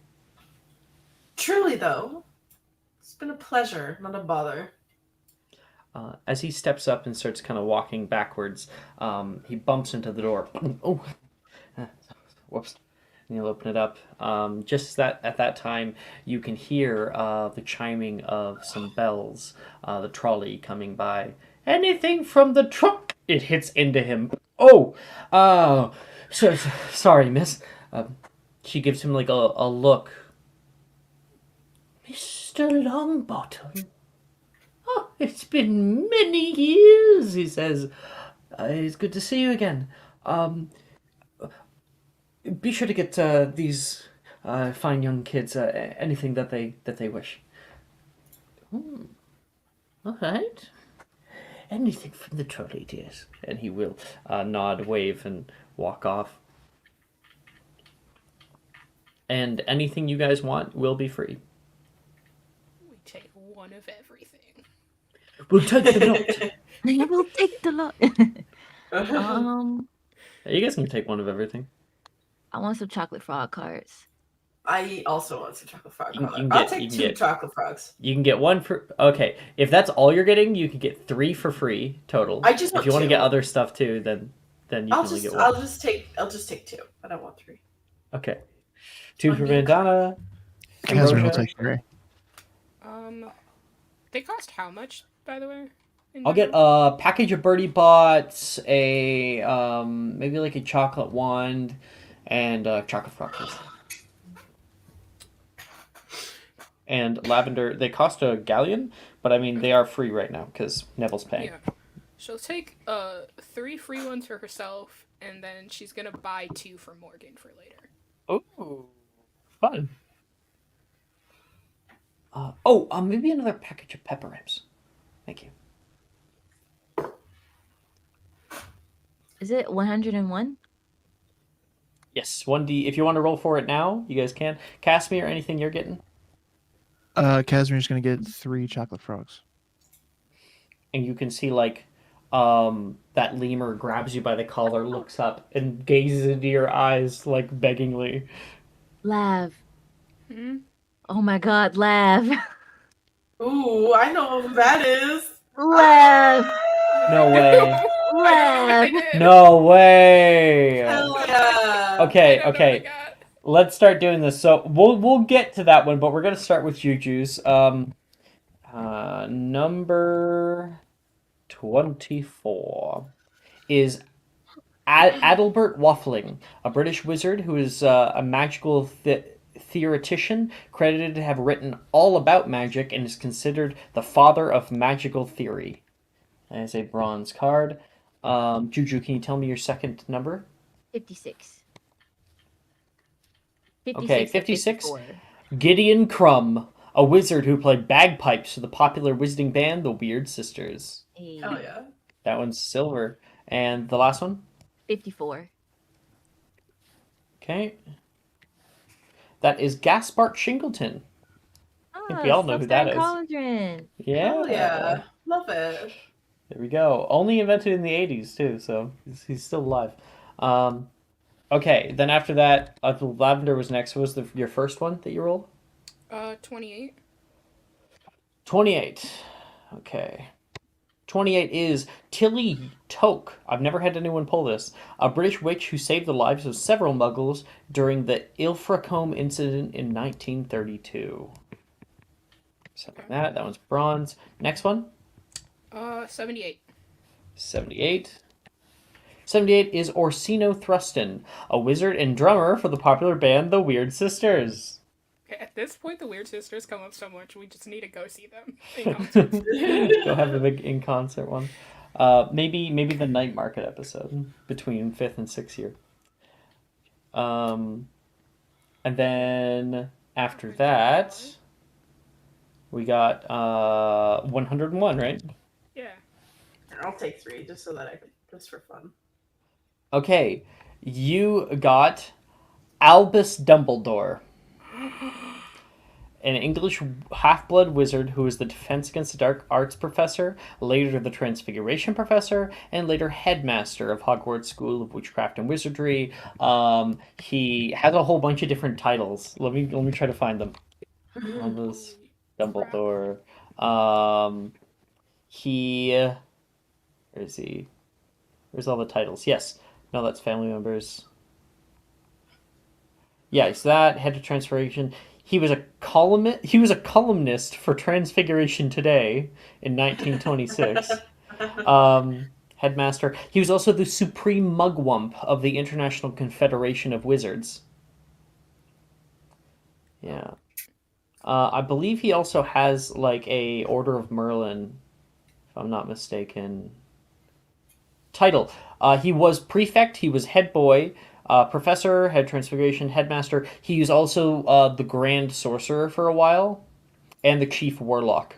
Truly, though, it's been a pleasure, not a bother. As he steps up and starts kind of walking backwards, he bumps into the door. Oh, whoops. And he'll open it up. Just at that time, you can hear the chiming of some bells, the trolley coming by. Anything from the truck? It hits into him. Oh, sorry, miss. She gives him like a look. Mr. Longbottom. Oh, it's been many years, he says. It's good to see you again. Be sure to get these fine young kids anything that they wish. All right. Anything from the trolley, dears. And he will nod, wave, and walk off. And anything you guys want will be free. We take one of everything. We'll take the lot. We'll take the lot. You guys can take one of everything. I want some chocolate frog cards. I also want some chocolate frog. I'll take two chocolate frogs. You can get one for... Okay, if that's all you're getting, you can get 3 for free total. I just if you want to get other stuff too, then you can only get one. I'll just take 2. I don't want 3. Okay. 2 for Vandana. Kazrin will take 3. They cost how much, by the way? I'll get a package of Birdie Bots, a maybe like a chocolate wand, and chocolate frosties. And lavender, they cost a galleon, but I mean they are free right now because Neville's paying. Yeah. She'll take 3 free ones for herself, and then she's gonna buy 2 for Morgan for later. Oh, fun. Maybe another package of pepper rips. Thank you. Is it 101? Yes, 1D. If you want to roll for it now, you guys can. Casimir, anything you're getting? Kazmir's going to get 3 chocolate frogs. And you can see, like, that lemur grabs you by the collar, looks up, and gazes into your eyes, like, beggingly. Lav. Oh my god, Lav. Ooh, I know who that is. Lav. No way. Lav. No way. Hell yeah. Okay. Let's start doing this. So we'll get to that one, but we're gonna start with Juju's. Number 24 is Adalbert Waffling, a British wizard who is a magical theoretician, credited to have written all about magic and is considered the father of magical theory. That is a bronze card. Juju, can you tell me your second number? 56. Okay, 56. Gideon Crumb, a wizard who played bagpipes for the popular wizarding band, the Weird Sisters. Hey. Hell yeah. That one's silver. And the last one? 54. Okay. That is Gaspart Shingleton. Oh, think we all know who that is. Cauldron. Yeah. Hell yeah. Love it. There we go. Only invented in the 80s, too, so he's still alive. Okay, then after that, Lavender was next. What was your first one that you rolled? 28. 28. Okay. 28 is Tilly Toke. I've never had anyone pull this. A British witch who saved the lives of several muggles during the Ilfracombe incident in 1932. Something like that. That one's bronze. Next one? 78. 78. 78 is Orsino Thruston, a wizard and drummer for the popular band The Weird Sisters. Okay, at this point, the Weird Sisters come up so much, we just need to go see them in concert. Go have a big in-concert one. Maybe the night market episode between 5th and 6th year. And then after that, we got 101, right? Yeah. I'll take 3 just so that I can, just for fun. Okay, you got Albus Dumbledore, an English half-blood wizard who was the Defense Against the Dark Arts professor, later the Transfiguration professor, and later headmaster of Hogwarts School of Witchcraft and Wizardry. He has a whole bunch of different titles. Let me try to find them. Albus Dumbledore. Where is he? Where's all the titles? Yes. No, that's family members. Yeah, it's that head of Transfiguration. He was a columnist for Transfiguration Today in 1926. Headmaster. He was also the supreme mugwump of the International Confederation of Wizards. Yeah. I believe he also has like a Order of Merlin, if I'm not mistaken. Title. He was prefect, he was head boy, professor, head transfiguration, headmaster. He was also the grand sorcerer for a while, and the chief warlock.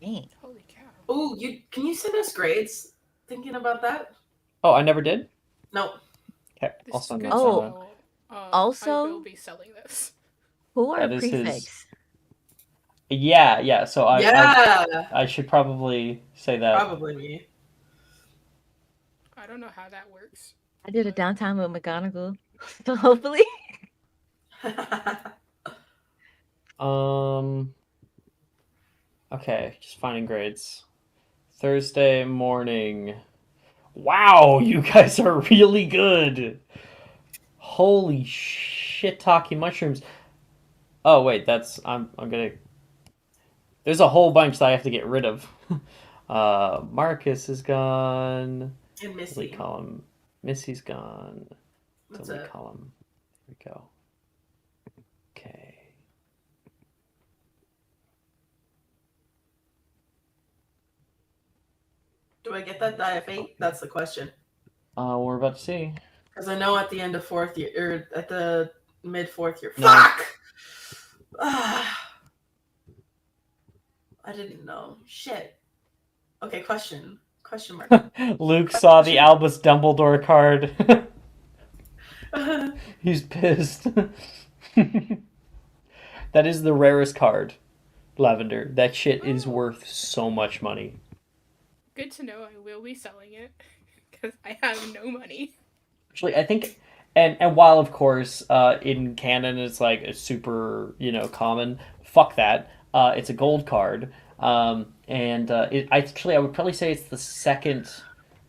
Dang. Holy cow. Oh, can you send us grades? Thinking about that? Oh, I never did? Nope. Okay, This I'll is send good that to Oh. someone. know. I Also- will be selling this. Who are That is his- prefects? Yeah, so I should probably say that. Probably me. I don't know how that works. I did a downtime with McGonagall, so hopefully. Okay, just finding grades. Thursday morning. Wow, you guys are really good. Holy shit, talking mushrooms. Oh wait, I'm gonna. There's a whole bunch that I have to get rid of. Marcus is gone. And Missy. Delete column. Missy's gone. What's Delete up? column. There we go. Okay. Do I get that die of 8? That's the question. We're about to see. Because I know at the end of 4th year, or at the mid 4th year. No. Fuck! I didn't know. Shit. Okay, question. Question mark. Luke saw the Albus Dumbledore card. He's pissed. That is the rarest card, Lavender. That shit is worth so much money. Good to know I will be selling it because I have no money. Actually, I think, and while of course in canon it's like a super common. Fuck that. It's a gold card. I would probably say it's the second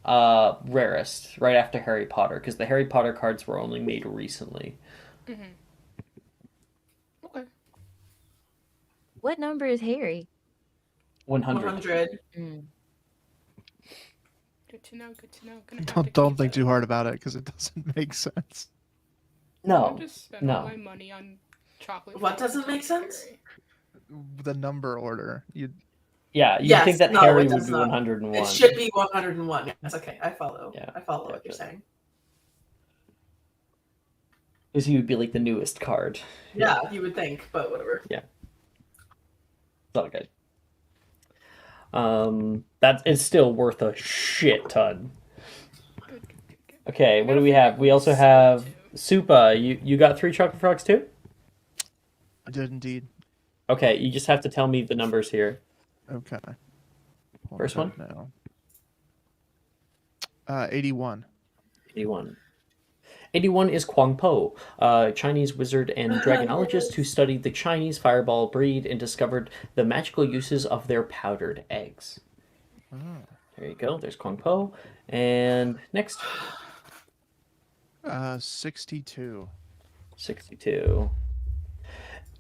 rarest, right after Harry Potter, because the Harry Potter cards were only made recently. Mm-hmm. Okay. What number is Harry? 100. 100. Mm. Good to know. Good to know. Gonna have to Don't keep think that. too hard about it because it doesn't make sense. I'll No, just spend all no. my money on chocolate. What flowers doesn't make sense? Harry. The number order. You Yeah, you Yes, think that no, Harry it would does be not. 101. It should be 101. Yes, okay. I follow. Yeah, I follow yeah, what you're good. saying. Because he would be like the newest card. Yeah, you would think, but whatever. It's all good. That is still worth a shit ton. Good. Okay, I what gotta do we figure have? out We who also to have sell to. Supa. You got 3 chocolate frogs too? I did indeed. Okay, you just have to tell me the numbers here. Okay. First one? Now. 81. 81. 81 is Kuang Po, a Chinese wizard and dragonologist who studied the Chinese fireball breed and discovered the magical uses of their powdered eggs. Oh. There you go. There's Kuang Po. And next, 62. 62.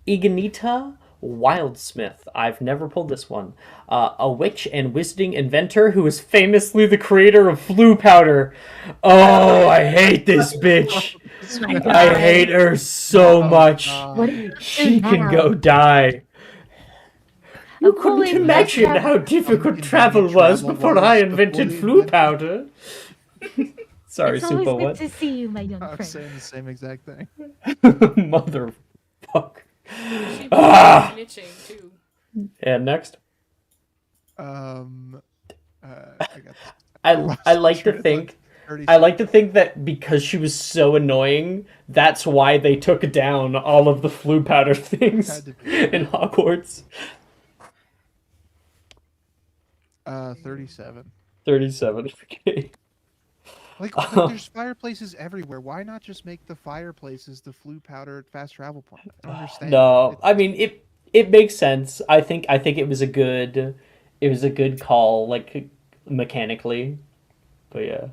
Ignita Wildsmith. I've never pulled this one. A witch and wizarding inventor who is famously the creator of Floo powder. Oh, I hate this bitch. Oh my I God. hate her so much. What is up She to can now? go die. You couldn't Holy imagine crap. how difficult Inconvenient travel was travel before was I before invented you Floo invented- powder. Sorry, It's always Supa, good what? to see you, my young I was friend. saying the same exact thing. Motherfucker. She Ah! was snitching too. And next. I got I like to Lost think I like to think that because she was so annoying, that's why they took down all of the flu powder things Had to be. in Hogwarts. 37. 37. Okay. Like there's fireplaces everywhere. Why not just make the fireplaces the flu powder fast travel point? I don't understand. No, I mean it makes sense. I think it was a good call, like mechanically. But yeah.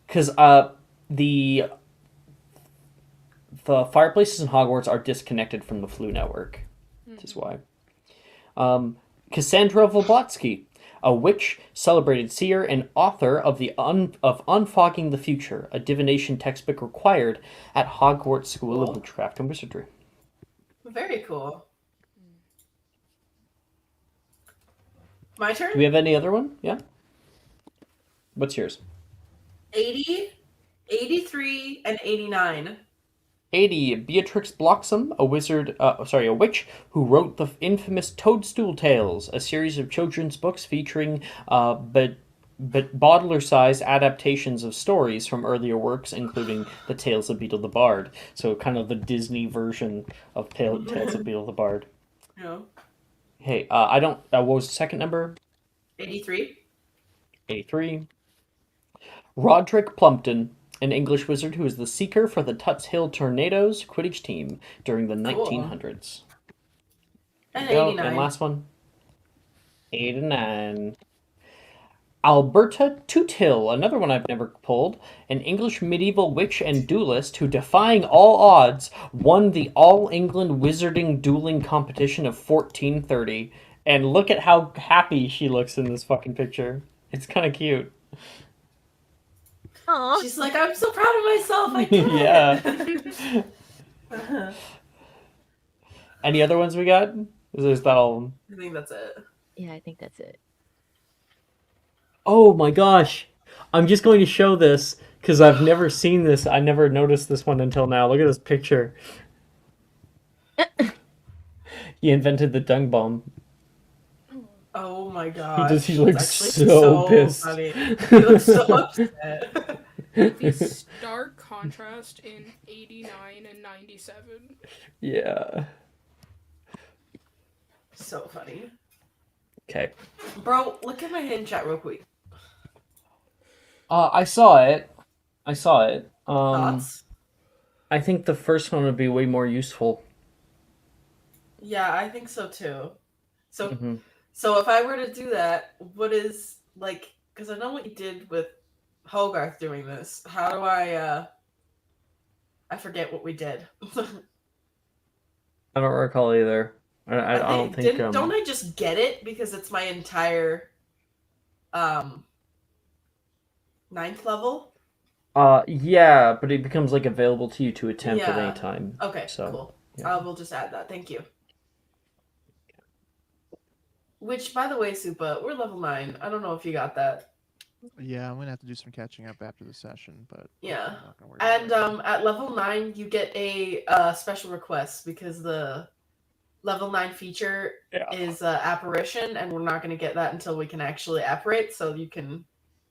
Because the fireplaces in Hogwarts are disconnected from the flu network, which is why. Cassandra Volbotsky, a witch, celebrated seer, and author of of Unfogging the Future, a divination textbook required at Hogwarts School of Witchcraft and Wizardry. Very cool. My turn? Do we have any other one? Yeah? What's yours? 80, 83, and 89. 80. Beatrix Bloxam, a witch who wrote the infamous Toadstool Tales, a series of children's books featuring but bottler-sized adaptations of stories from earlier works, including the Tales of Beetle the Bard. So kind of the Disney version of Tales of Beetle the Bard. Yeah. Hey, I don't. What was the second number? 83. 83. Roderick Plumpton, an English wizard who is the seeker for the Tuts Hill Tornadoes Quidditch team during the 1900s. And Go. 89. And last one. 89. Alberta Toothill, another one I've never pulled, an English medieval witch and duelist who, defying all odds, won the All England Wizarding Dueling Competition of 1430. And look at how happy she looks in this fucking picture. It's kind of cute. Aw. She's like, I'm so proud of myself. I did it. Yeah. Any other ones we got? Is that all of them? I think that's it. Yeah, I think that's it. Oh my gosh. I'm just going to show this because I've never seen this. I never noticed this one until now. Look at this picture. He invented the dung bomb. Oh my god. He looks so pissed. Funny. He looks so upset. The stark contrast in 89 and 97. Yeah. So funny. Okay. Bro, look at my hidden chat real quick. I saw it. Thoughts? I think the first one would be way more useful. Yeah, I think so too. So, Mhm. so if I were to do that, what is like? Because I know what you did with Hogarth doing this. How do I forget what we did. I don't recall either. I don't think. Don't I just get it because it's my entire 9th level? Yeah, but it becomes like available to you to attempt at Yeah. any time. Okay, So, cool. yeah. We'll just add that. Thank you. Which, by the way, Supa, we're level 9. I don't know if you got that. Yeah, I'm gonna have to do some catching up after the session, but Yeah. I'm not gonna worry about And it. at level 9, you get a special request because the level 9 feature is apparition, and we're not going to get that until we can actually apparate. So you can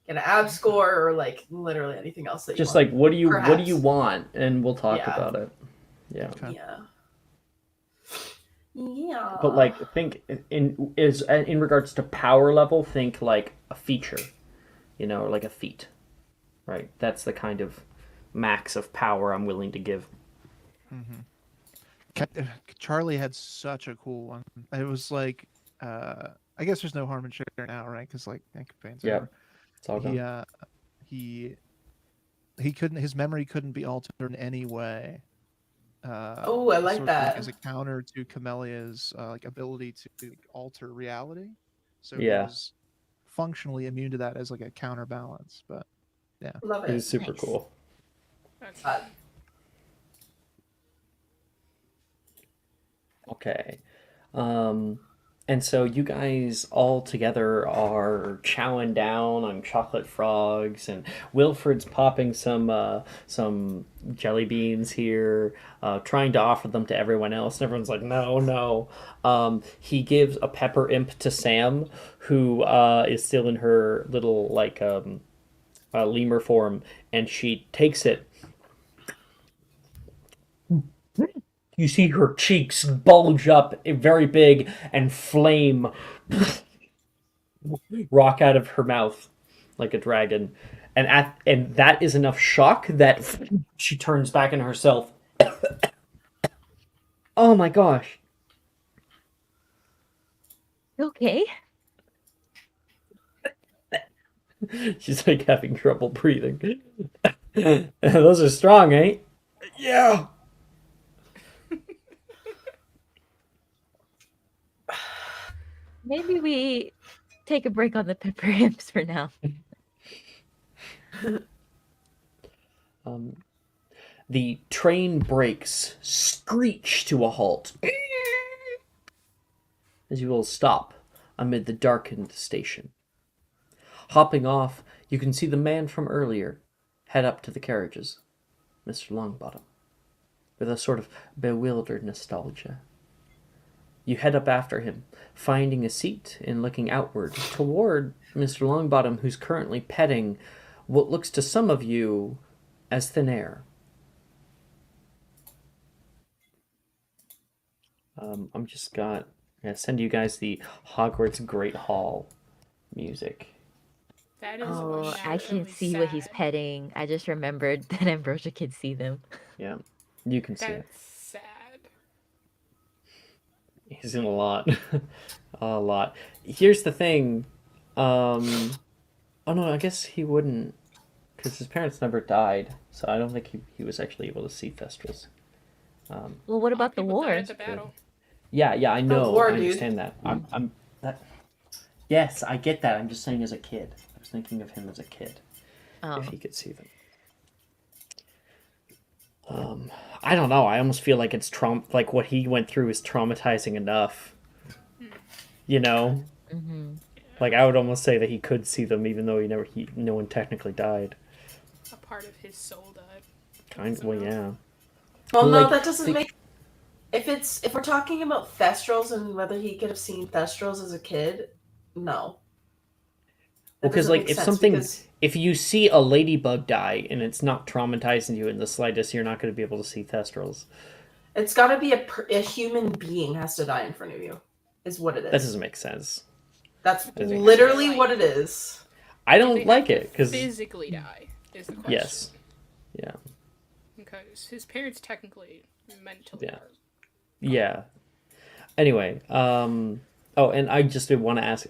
get an ab score or like literally anything else that you Just want. like what do you Perhaps. want, and we'll talk Yeah. about it. Yeah. Okay. Yeah. But like think in regards to power level, think like a feature, or like a feat, right? That's the kind of max of power I'm willing to give. Charlie had such a cool one. It was like, I guess there's no harm in sharing now, right? Because like, campaign's Yeah, over. it's all gone. He couldn't. His memory couldn't be altered in any way. I like sort of that. as a counter to Camelia's like ability to alter reality. So he Yeah. was functionally immune to that as like a counterbalance. But yeah, Love It it. was super Nice. cool. That's Okay. And so you guys all together are chowing down on chocolate frogs, and Wilfred's popping some jelly beans here, trying to offer them to everyone else, and everyone's like, no, no. He gives a pepper imp to Sam, who is still in her little like lemur form, and she takes it. You see her cheeks bulge up very big, and flame rock out of her mouth like a dragon. And that is enough shock that she turns back into herself. Oh my gosh. Okay. She's like having trouble breathing. Those are strong, eh? Yeah. Maybe we take a break on the pepper hips for now. The train brakes screech to a halt as you will stop amid the darkened station. Hopping off, you can see the man from earlier head up to the carriages, Mr. Longbottom, with a sort of bewildered nostalgia. You head up after him, finding a seat and looking outward toward Mr. Longbottom, who's currently petting what looks to some of you as thin air. I'm just gonna send you guys the Hogwarts Great Hall music. That is Oh, I naturally can't see what he's sad. petting. I just remembered that Ambrosia can see them. Yeah, you can see it. That's sad. He's in a lot. A lot. Here's the thing. Oh no, I guess he wouldn't, because his parents never died, so I don't think he was actually able to see Thestrals. Well, what about the People died war? at the battle. Yeah, I know. war, I dude. understand that. I'm that. Yes, I get that. I'm just saying as a kid. I was thinking of him as a kid, Oh, if he could see them. I don't know. I almost feel like it's like what he went through is traumatizing enough. You know? mm-hmm. Like I would almost say that he could see them even though no one technically died. A part of his soul died. Kind of, well, yeah. Well, no, like, that doesn't the- make. If we're talking about Thestrals and whether he could have seen Thestrals as a kid, no. That Because doesn't like make if sense, something because if you see a ladybug die and it's not traumatizing you in the slightest, you're not going to be able to see Thestrals. it's got to be a human being has to die in front of you, is what it is. That doesn't make sense. That's doesn't make literally sense. what it is. I They don't have like to it because physically die is the question. yes, yeah, Because his parents technically mentally Yeah. are. yeah. Anyway, oh, and I just did want to ask,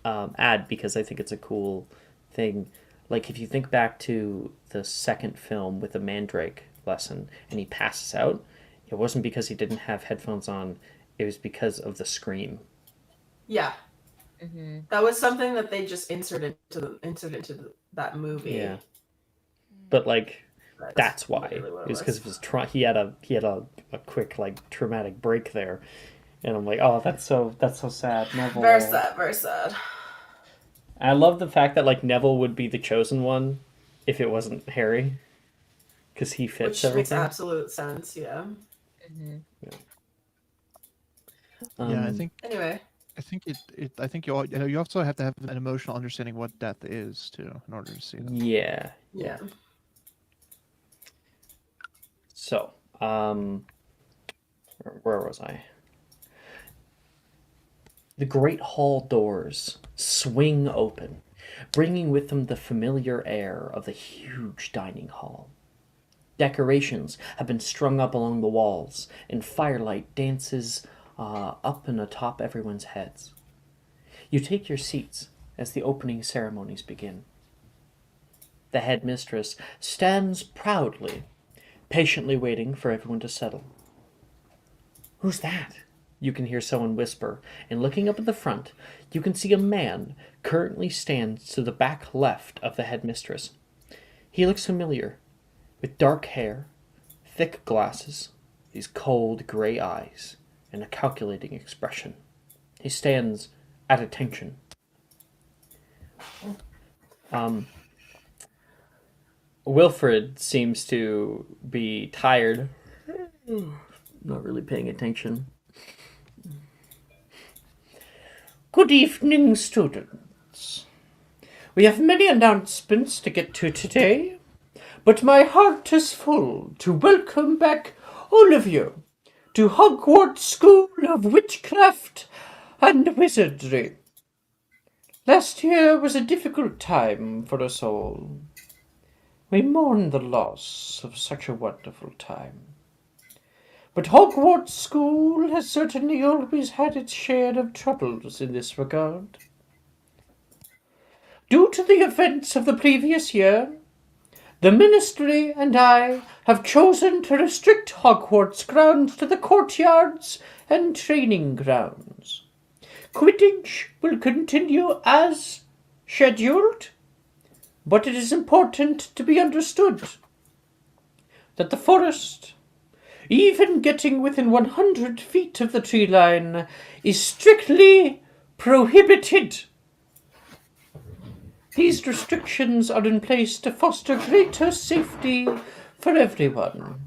add because I think it's a cool thing. Like if you think back to the second film with the Mandrake lesson, and he passes out, it wasn't because he didn't have headphones on; it was because of the scream. Yeah, Mm-hmm. that was something that they just inserted into that movie. Yeah, but like that's why literally what it was because of his he had a quick like traumatic break there, and I'm like, oh, that's so sad. Neville. Very sad, very sad. I love the fact that like Neville would be the chosen one if it wasn't Harry, because he fits Which makes everything. absolute sense, yeah. Mm-hmm. Yeah, I think Anyway, I think you also have to have an emotional understanding what death is too in order to see them. Yeah. yeah. So, where was I? The great hall doors swing open, bringing with them the familiar air of the huge dining hall. Decorations have been strung up along the walls, and firelight dances up and atop everyone's heads. You take your seats as the opening ceremonies begin. The headmistress stands proudly, patiently waiting for everyone to settle. "Who's that?" you can hear someone whisper, and looking up at the front, you can see a man currently stands to the back left of the headmistress. He looks familiar, with dark hair, thick glasses, these cold grey eyes, and a calculating expression. He stands at attention. Wilfred seems to be tired. Not really paying attention. Good evening, students. We have many announcements to get to today, but my heart is full to welcome back all of you to Hogwarts School of Witchcraft and Wizardry. Last year was a difficult time for us all. We mourn the loss of such a wonderful time. But Hogwarts School has certainly always had its share of troubles in this regard. Due to the events of the previous year, the Ministry and I have chosen to restrict Hogwarts grounds to the courtyards and training grounds. Quidditch will continue as scheduled, but it is important to be understood that the forest, even getting within 100 feet of the tree line, is strictly prohibited. These restrictions are in place to foster greater safety for everyone.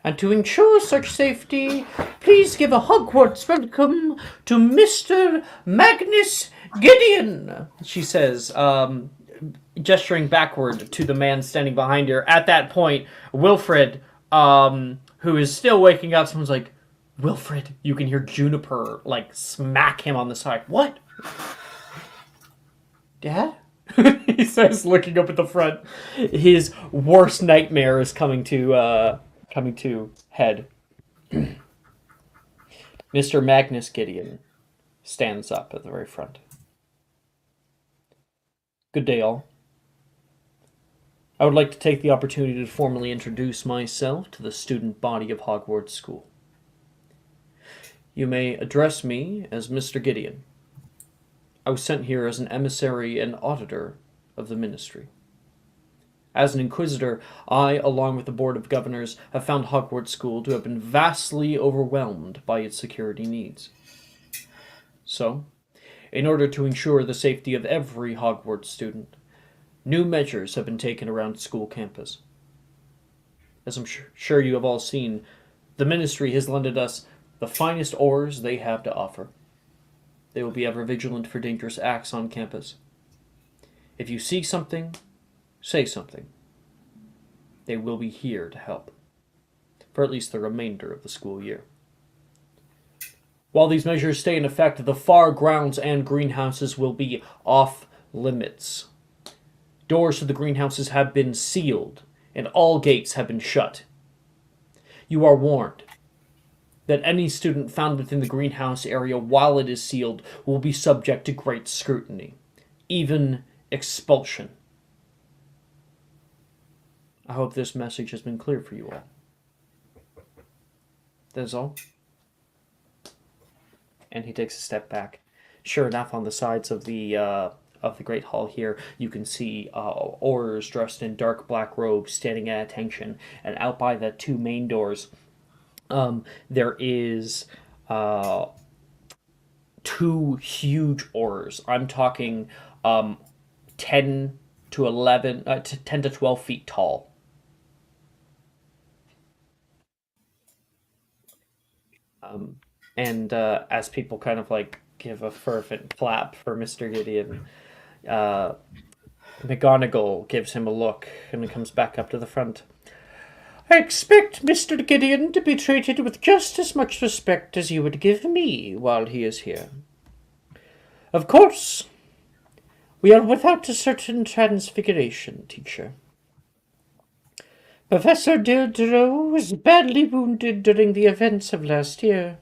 And to ensure such safety, please give a Hogwarts welcome to Mr. Magnus Gideon, she says, gesturing backward to the man standing behind her. At that point, Wilfred, who is still waking up, someone's like, Wilfred, you can hear Juniper, like, smack him on the side. What? Dad? He says, looking up at the front. His worst nightmare is coming to head. Mr. Magnus Gideon stands up at the very front. Good day, all. I would like to take the opportunity to formally introduce myself to the student body of Hogwarts School. You may address me as Mr. Gideon. I was sent here as an emissary and auditor of the Ministry. As an Inquisitor, I, along with the Board of Governors, have found Hogwarts School to have been vastly overwhelmed by its security needs. So, in order to ensure the safety of every Hogwarts student, new measures have been taken around school campus. As I'm sure you have all seen, the Ministry has lended us the finest ores they have to offer. They will be ever vigilant for dangerous acts on campus. If you see something, say something. They will be here to help, for at least the remainder of the school year. While these measures stay in effect, the far grounds and greenhouses will be off limits. Doors to the greenhouses have been sealed, and all gates have been shut. You are warned that any student found within the greenhouse area while it is sealed will be subject to great scrutiny, even expulsion. I hope this message has been clear for you all. That is all. And he takes a step back. Sure enough, on the sides of the Great Hall here, you can see Aurors dressed in dark black robes standing at attention, and out by the two main doors, there is two huge Aurors. I'm talking 10 to 12 feet tall. And as people kind of like give a fervent clap for Mr. Gideon, McGonagall gives him a look and comes back up to the front. I expect Mr. Gideon to be treated with just as much respect as you would give me while he is here. Of course, we are without a certain transfiguration, teacher. Professor Deirdre was badly wounded during the events of last year,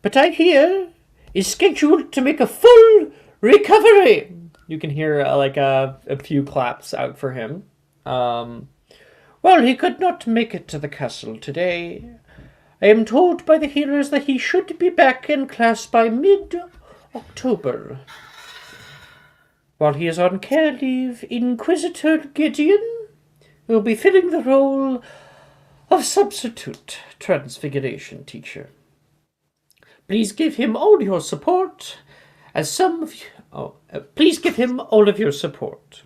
but I hear is scheduled to make a full recovery. You can hear a few claps out for him. Well, he could not make it to the castle today. I am told by the healers that he should be back in class by mid-October. While he is on care leave, Inquisitor Gideon will be filling the role of substitute transfiguration teacher. Please give him all your support, as some of you... please give him all of your support.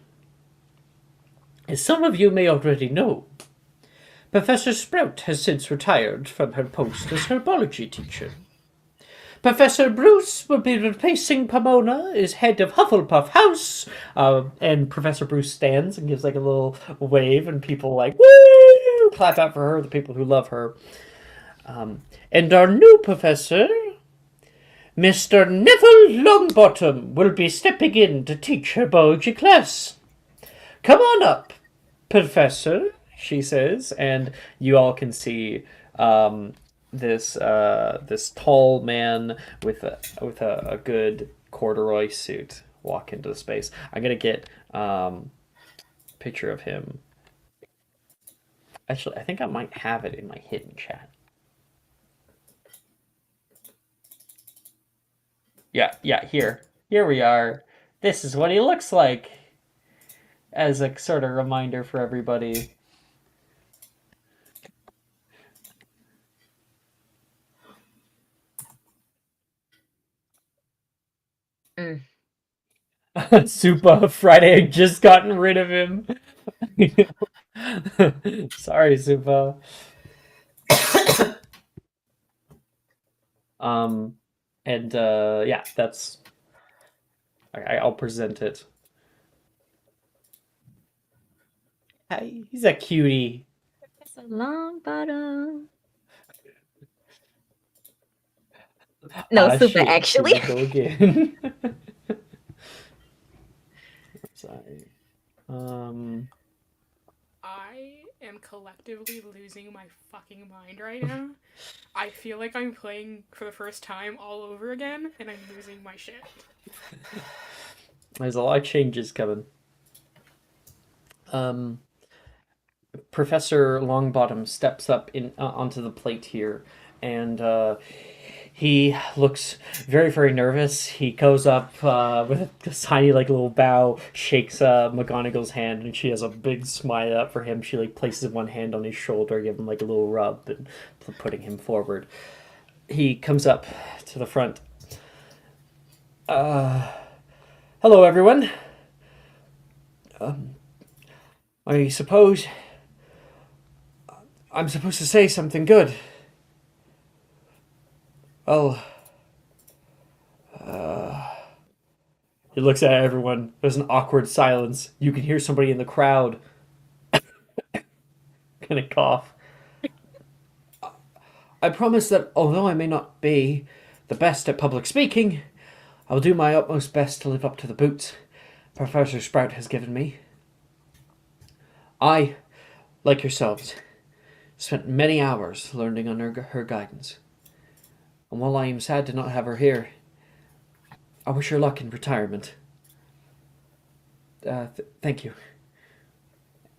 As some of you may already know, Professor Sprout has since retired from her post as herbology teacher. Professor Bruce will be replacing Pomona as head of Hufflepuff House. And Professor Bruce stands and gives like a little wave, and people like, woo! Clap out for her, the people who love her. And our new professor, Mr. Neville Longbottom, will be stepping in to teach herbology class. Come on up, Professor, she says, and you all can see this tall man with a good corduroy suit walk into the space. I'm gonna get a picture of him. Actually, I think I might have it in my hidden chat. Yeah, here we are. This is what he looks like, as a sort of reminder for everybody. Supa, Friday had just gotten rid of him. Sorry, Supa. Yeah, that's... I'll present it. He's a cutie. It's a long bottom. No, Super, shit, actually. Supa, go again. Sorry. I am collectively losing my fucking mind right now. I feel like I'm playing for the first time all over again, and I'm losing my shit. There's a lot of changes coming. Professor Longbottom steps up onto the plate here, and he looks very, very nervous. He goes up with a tiny, like, little bow, shakes McGonagall's hand, and she has a big smile up for him. She, like, places one hand on his shoulder, give him, like, a little rub, and putting him forward. He comes up to the front. Hello, everyone. I suppose I'm supposed to say something good. Well, he looks at everyone. There's an awkward silence. You can hear somebody in the crowd kind of cough. I promise that although I may not be the best at public speaking, I will do my utmost best to live up to the boots Professor Sprout has given me. I, like yourselves, spent many hours learning under her guidance. And while I am sad to not have her here, I wish her luck in retirement. Thank you.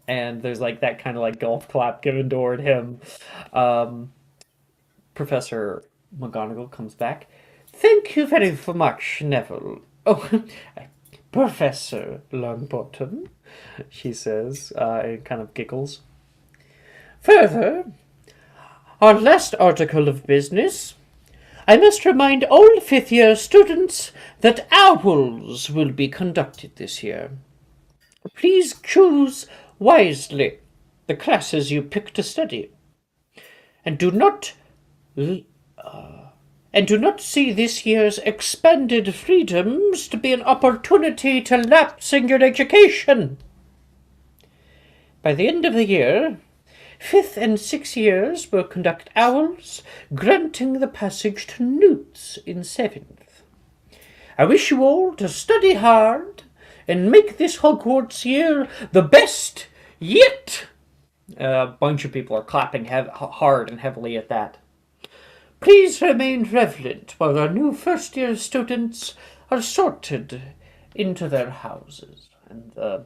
And there's like that kind of like golf clap given toward him. Professor McGonagall comes back. Thank you very much, Neville. Oh, Professor Longbottom, she says, and kind of giggles. Further, our last article of business. I must remind all 5th year students that owls will be conducted this year. Please choose wisely the classes you pick to study, and do not see this year's expanded freedoms to be an opportunity to lapse in your education. By the end of the year, 5th and 6th years will conduct owls, granting the passage to newts in 7th. I wish you all to study hard and make this Hogwarts year the best yet. A bunch of people are clapping hard and heavily at that. Please remain reverent while our new first-year students are sorted into their houses. And the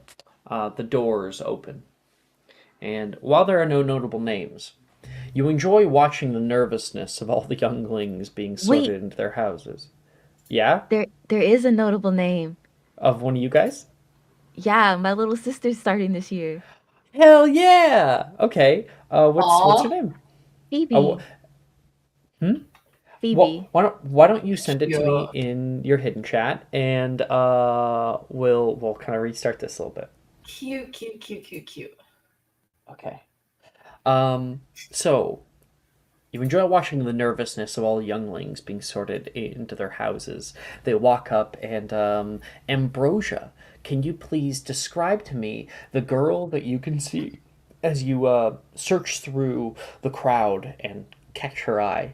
doors open. And while there are no notable names, you enjoy watching the nervousness of all the younglings being sorted into their houses. Yeah? There is a notable name. Of one of you guys? Yeah, my little sister's starting this year. Hell yeah! Okay. What's her name? Phoebe. Phoebe. Why don't you send it to me Yeah. in your hidden chat, and we'll kind of restart this a little bit. Cute, cute, cute, cute, cute. Okay. So you enjoy watching the nervousness of all the younglings being sorted into their houses. They walk up, and Ambrosia, can you please describe to me the girl that you can see as you search through the crowd and catch her eye?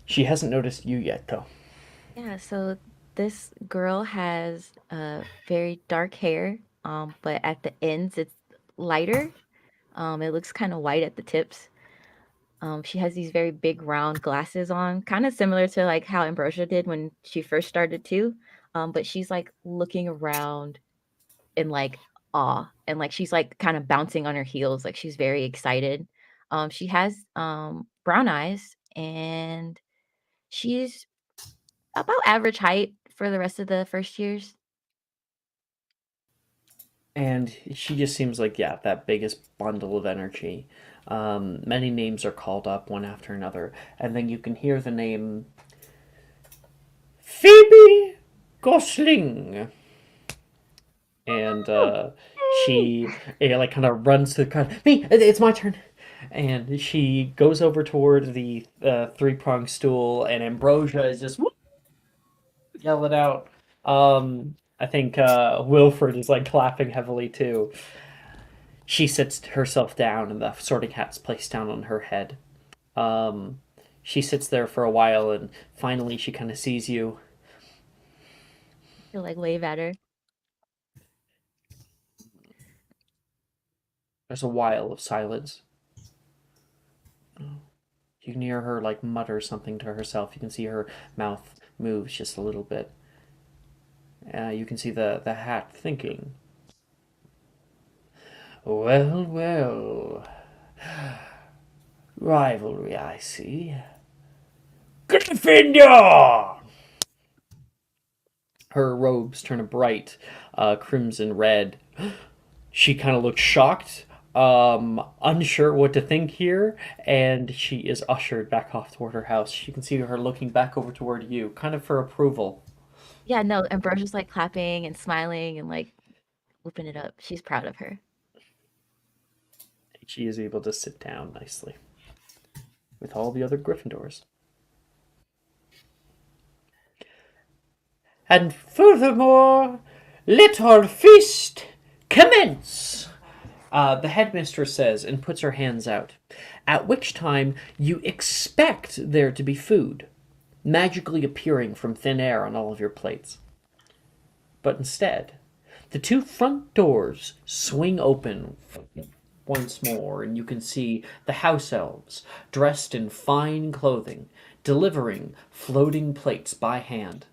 She hasn't noticed you yet, though. Yeah, so this girl has very dark hair, but at the ends it's lighter. It looks kind of white at the tips. She has these very big round glasses on, kind of similar to like how Ambrosia did when she first started too. But she's like looking around in like awe, and like she's like kind of bouncing on her heels, like she's very excited. She has brown eyes, and she's about average height for the rest of the first years. And she just seems like, yeah, that biggest bundle of energy. Many names are called up one after another, and then you can hear the name Phoebe Gosling. And Hey! she like kind of runs to the crowd. Me, it's my turn. And she goes over toward the three-pronged stool, and Ambrosia is just yelling out. I think Wilfred is like clapping heavily too. She sits herself down, and the sorting hat's placed down on her head. Um, she sits there for a while, and finally she kind of sees you. You like wave at her. There's a while of silence. You can hear her like mutter something to herself. You can see her mouth moves just a little bit. You can see the hat thinking. Well, well. Rivalry, I see. Gryffindor! Her robes turn a bright crimson red. She kind of looks shocked, unsure what to think here, and she is ushered back off toward her house. You can see her looking back over toward you, kind of for approval. Yeah, no, Ambrosia's like clapping and smiling and like whooping it up. She's proud of her. She is able to sit down nicely with all the other Gryffindors. And furthermore, let our feast commence. The headmistress says and puts her hands out, at which time you expect there to be food, magically appearing from thin air on all of your plates. But instead, the two front doors swing open once more, and you can see the house elves, dressed in fine clothing, delivering floating plates by hand.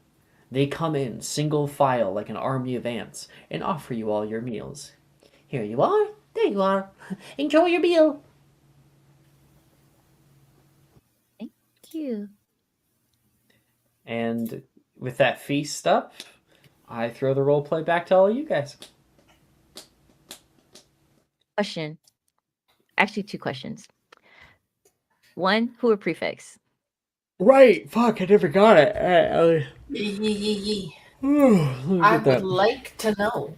They come in single file like an army of ants and offer you all your meals. Here you are. There you are. Enjoy your meal. Thank you. And with that feast up, I throw the role play back to all you guys. Question. Actually, two questions. One, who are prefects? Right. Fuck, I never got it. I would like to know.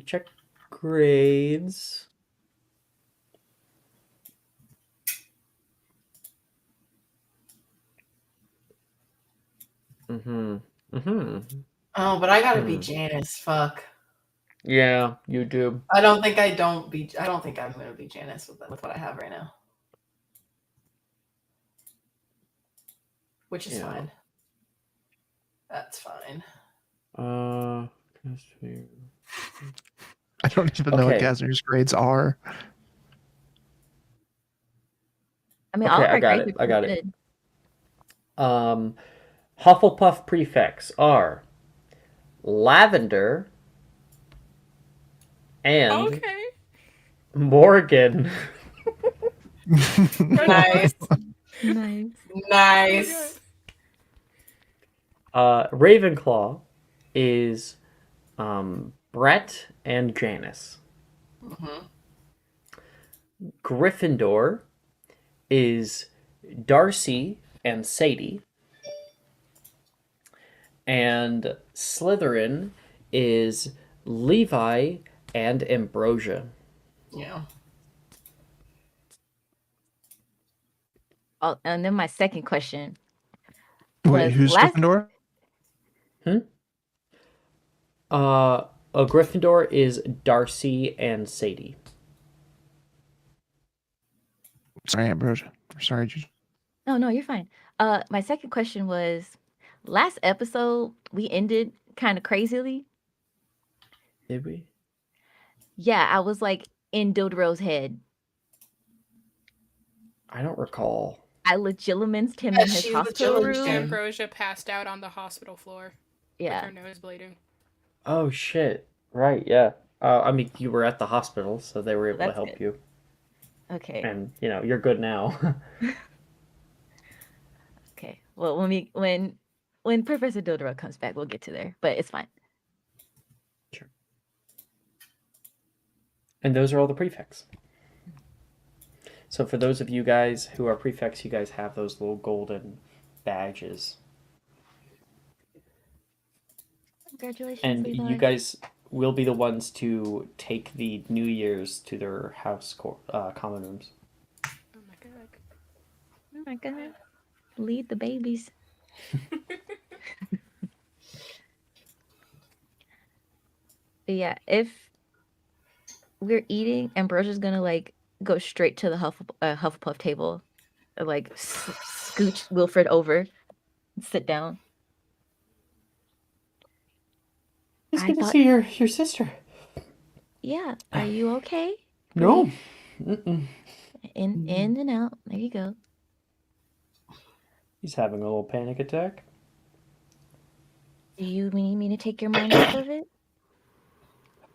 Check grades. Mm-hmm. Mm-hmm. Oh, but I gotta be Janice. Fuck. Yeah, you do. I don't think I'm gonna be Janice with what I have right now. Which is fine. That's fine. I don't even know what Casimir's grades are. I mean, all of our grades are I got good. it. Hufflepuff prefects are Lavender and Morgan. Nice. Nice. Nice. Ravenclaw is Brett and Janice. Mm-hmm. Gryffindor is Darcy and Sadie. And Slytherin is Levi and Ambrosia. Yeah. Oh, and then my second question Wait, was who's last. Gryffindor? A Gryffindor is Darcy and Sadie. Sorry, Ambrosia. Sorry, Oh no, you're fine. My second question was last episode we ended kind of crazily. Did we? Yeah, I was like in Dildero's head. I don't recall. I legitimanced him Yeah, in his she hospital legilimented room. him. Ambrosia passed out on the hospital floor with Yeah, her nose bleeding. Oh shit! Right, yeah. I mean, you were at the hospital, so they were able to that's help good. you, Okay. and you're good now. Okay. Well, when Professor Dildero comes back, we'll get to there, but it's fine. Sure. And those are all the prefects. So for those of you guys who are prefects, you guys have those little golden badges. Congratulations, And Levi. you guys will be the ones to take the New Year's to their house common rooms. Oh my god. Oh my god. Lead the babies. But yeah, if we're eating, Ambrosia's gonna like go straight to the Hufflepuff table, like scooch Wilfred over, and sit down. It's I good to thought, see your sister. yeah. Are you okay? No. Breathe. Mm-mm. In and out. There you go. He's having a little panic attack. Do you need me to take your mind off of it?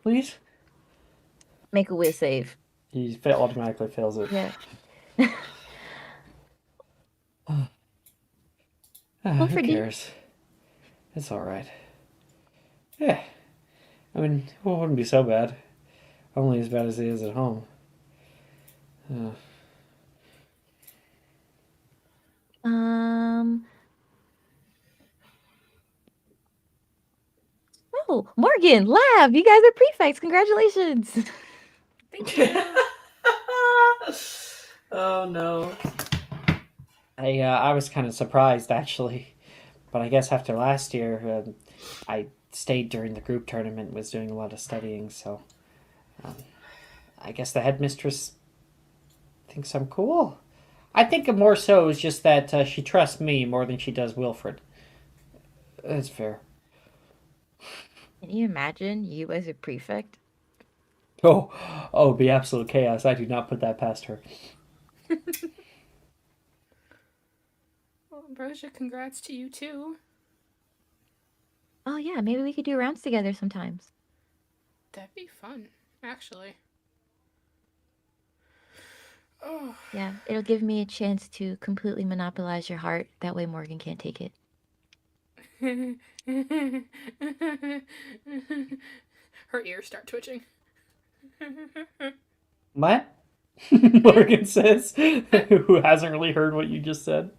Please? Make a will save. He automatically fails it. Yeah. Who Wilfred, cares? It's alright. Yeah. I mean, it wouldn't be so bad. Only as bad as he is at home. Oh, Morgan, Lab, you guys are prefects. Congratulations. Thank you. Oh no. I was kind of surprised, actually. But I guess after last year, I stayed during the group tournament, was doing a lot of studying, so I guess the headmistress thinks I'm cool. I think more so is just that she trusts me more than she does Wilfred. That's fair. Can you imagine you as a prefect? Oh, it'd be absolute chaos. I do not put that past her. Well, Ambrosia, congrats to you too. Oh yeah, maybe we could do rounds together sometimes. That'd be fun, actually. Oh. Yeah, it'll give me a chance to completely monopolize your heart. That way Morgan can't take it. Her ears start twitching. What? Morgan says, who hasn't really heard what you just said.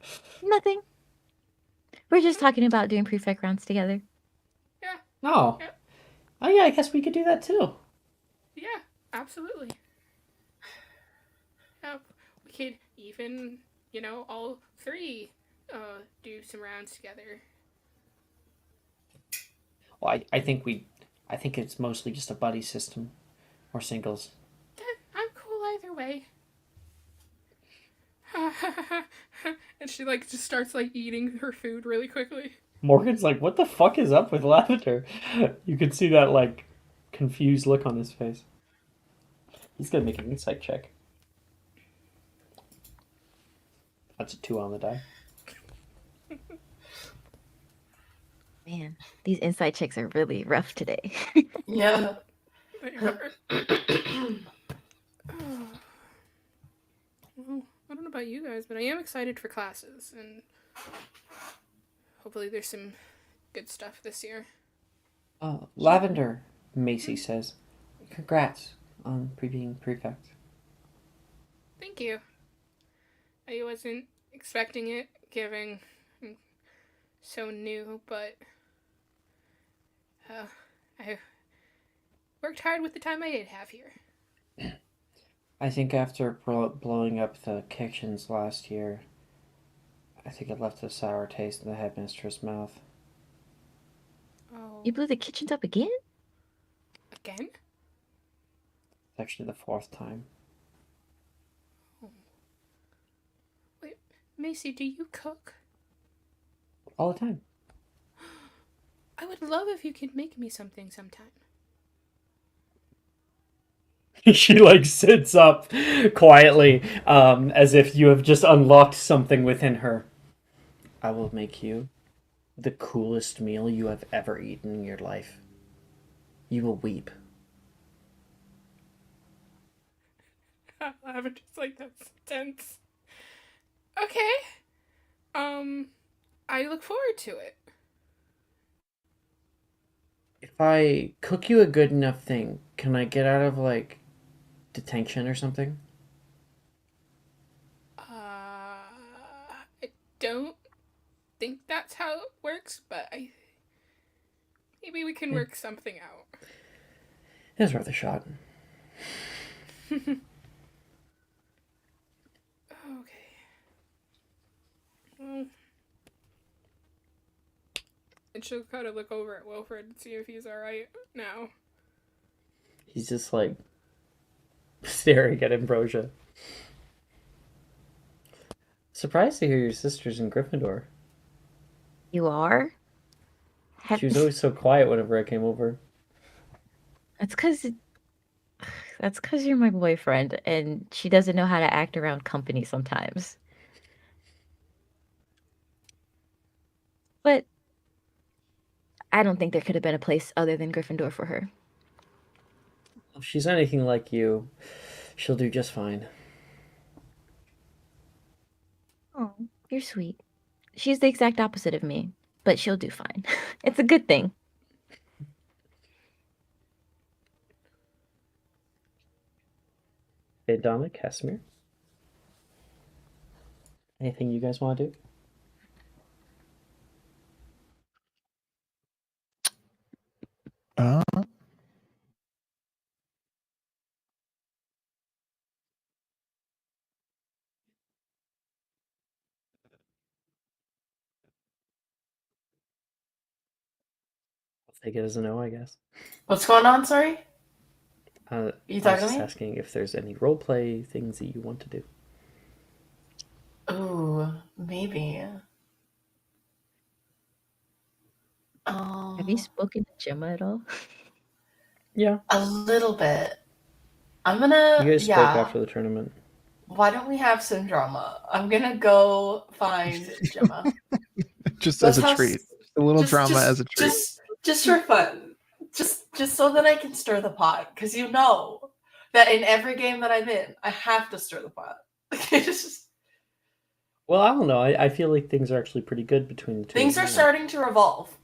Nothing. We're just talking about doing prefect rounds together. Yeah. Oh. Yeah. Oh yeah, I guess we could do that too. Yeah, absolutely. Yeah, we could even, all three do some rounds together. Well, I think it's mostly just a buddy system or singles. I'm cool either way. And she just starts eating her food really quickly. Morgan's like, what the fuck is up with Lavender? You could see that confused look on his face. He's gonna make an insight check. That's a 2 on the die. Man, these insight checks are really rough today. Yeah. Well, I don't know about you guys, but I am excited for classes, and hopefully there's some good stuff this year. Lavender, Macy says, congrats on being prefect. Thank you. I wasn't expecting it, given I'm so new, but I worked hard with the time I did have here. I think after blowing up the kitchens last year, I think it left a sour taste in the headmistress' mouth. Oh, You blew the kitchens up again? again? It's actually the fourth time. Oh. Wait, Macy, do you cook? All the time. I would love if you could make me something sometime. She like sits up quietly, as if you have just unlocked something within her. I will make you the coolest meal you have ever eaten in your life. You will weep. I would just like that's tense. Okay. I look forward to it. If I cook you a good enough thing, can I get out of like detention or something? I don't think that's how it works, but maybe we can Yeah. work something out. It was worth a shot. Okay. Well, and she'll kind of look over at Wilfred and see if he's alright now. He's just like staring at Ambrosia. Surprised to hear your sister's in Gryffindor. You are? She was always so quiet whenever I came over. That's because you're my boyfriend, and she doesn't know how to act around company sometimes. But I don't think there could have been a place other than Gryffindor for her. If she's anything like you, she'll do just fine. Oh, you're sweet. She's the exact opposite of me, but she'll do fine. It's a good thing. Hey, Donna, Casimir. Anything you guys want to do? Uh, I'll take it as a no, I guess. What's going on? Sorry? You You I was talking to just me? asking if there's any roleplay things that you want to do. Ooh, maybe. Have you spoken to Gemma at all? Yeah. A little bit. I'm You gonna, guys spoke after the tournament. Why don't we have some drama? I'm gonna go find Gemma. just Let's as a have treat. A little just, drama just, as a treat. just for fun. Just so that I can stir the pot, because you know that in every game that I'm in, I have to stir the pot. It's just Well, I don't know. I feel like things are actually pretty good between the two. things are starting to revolve.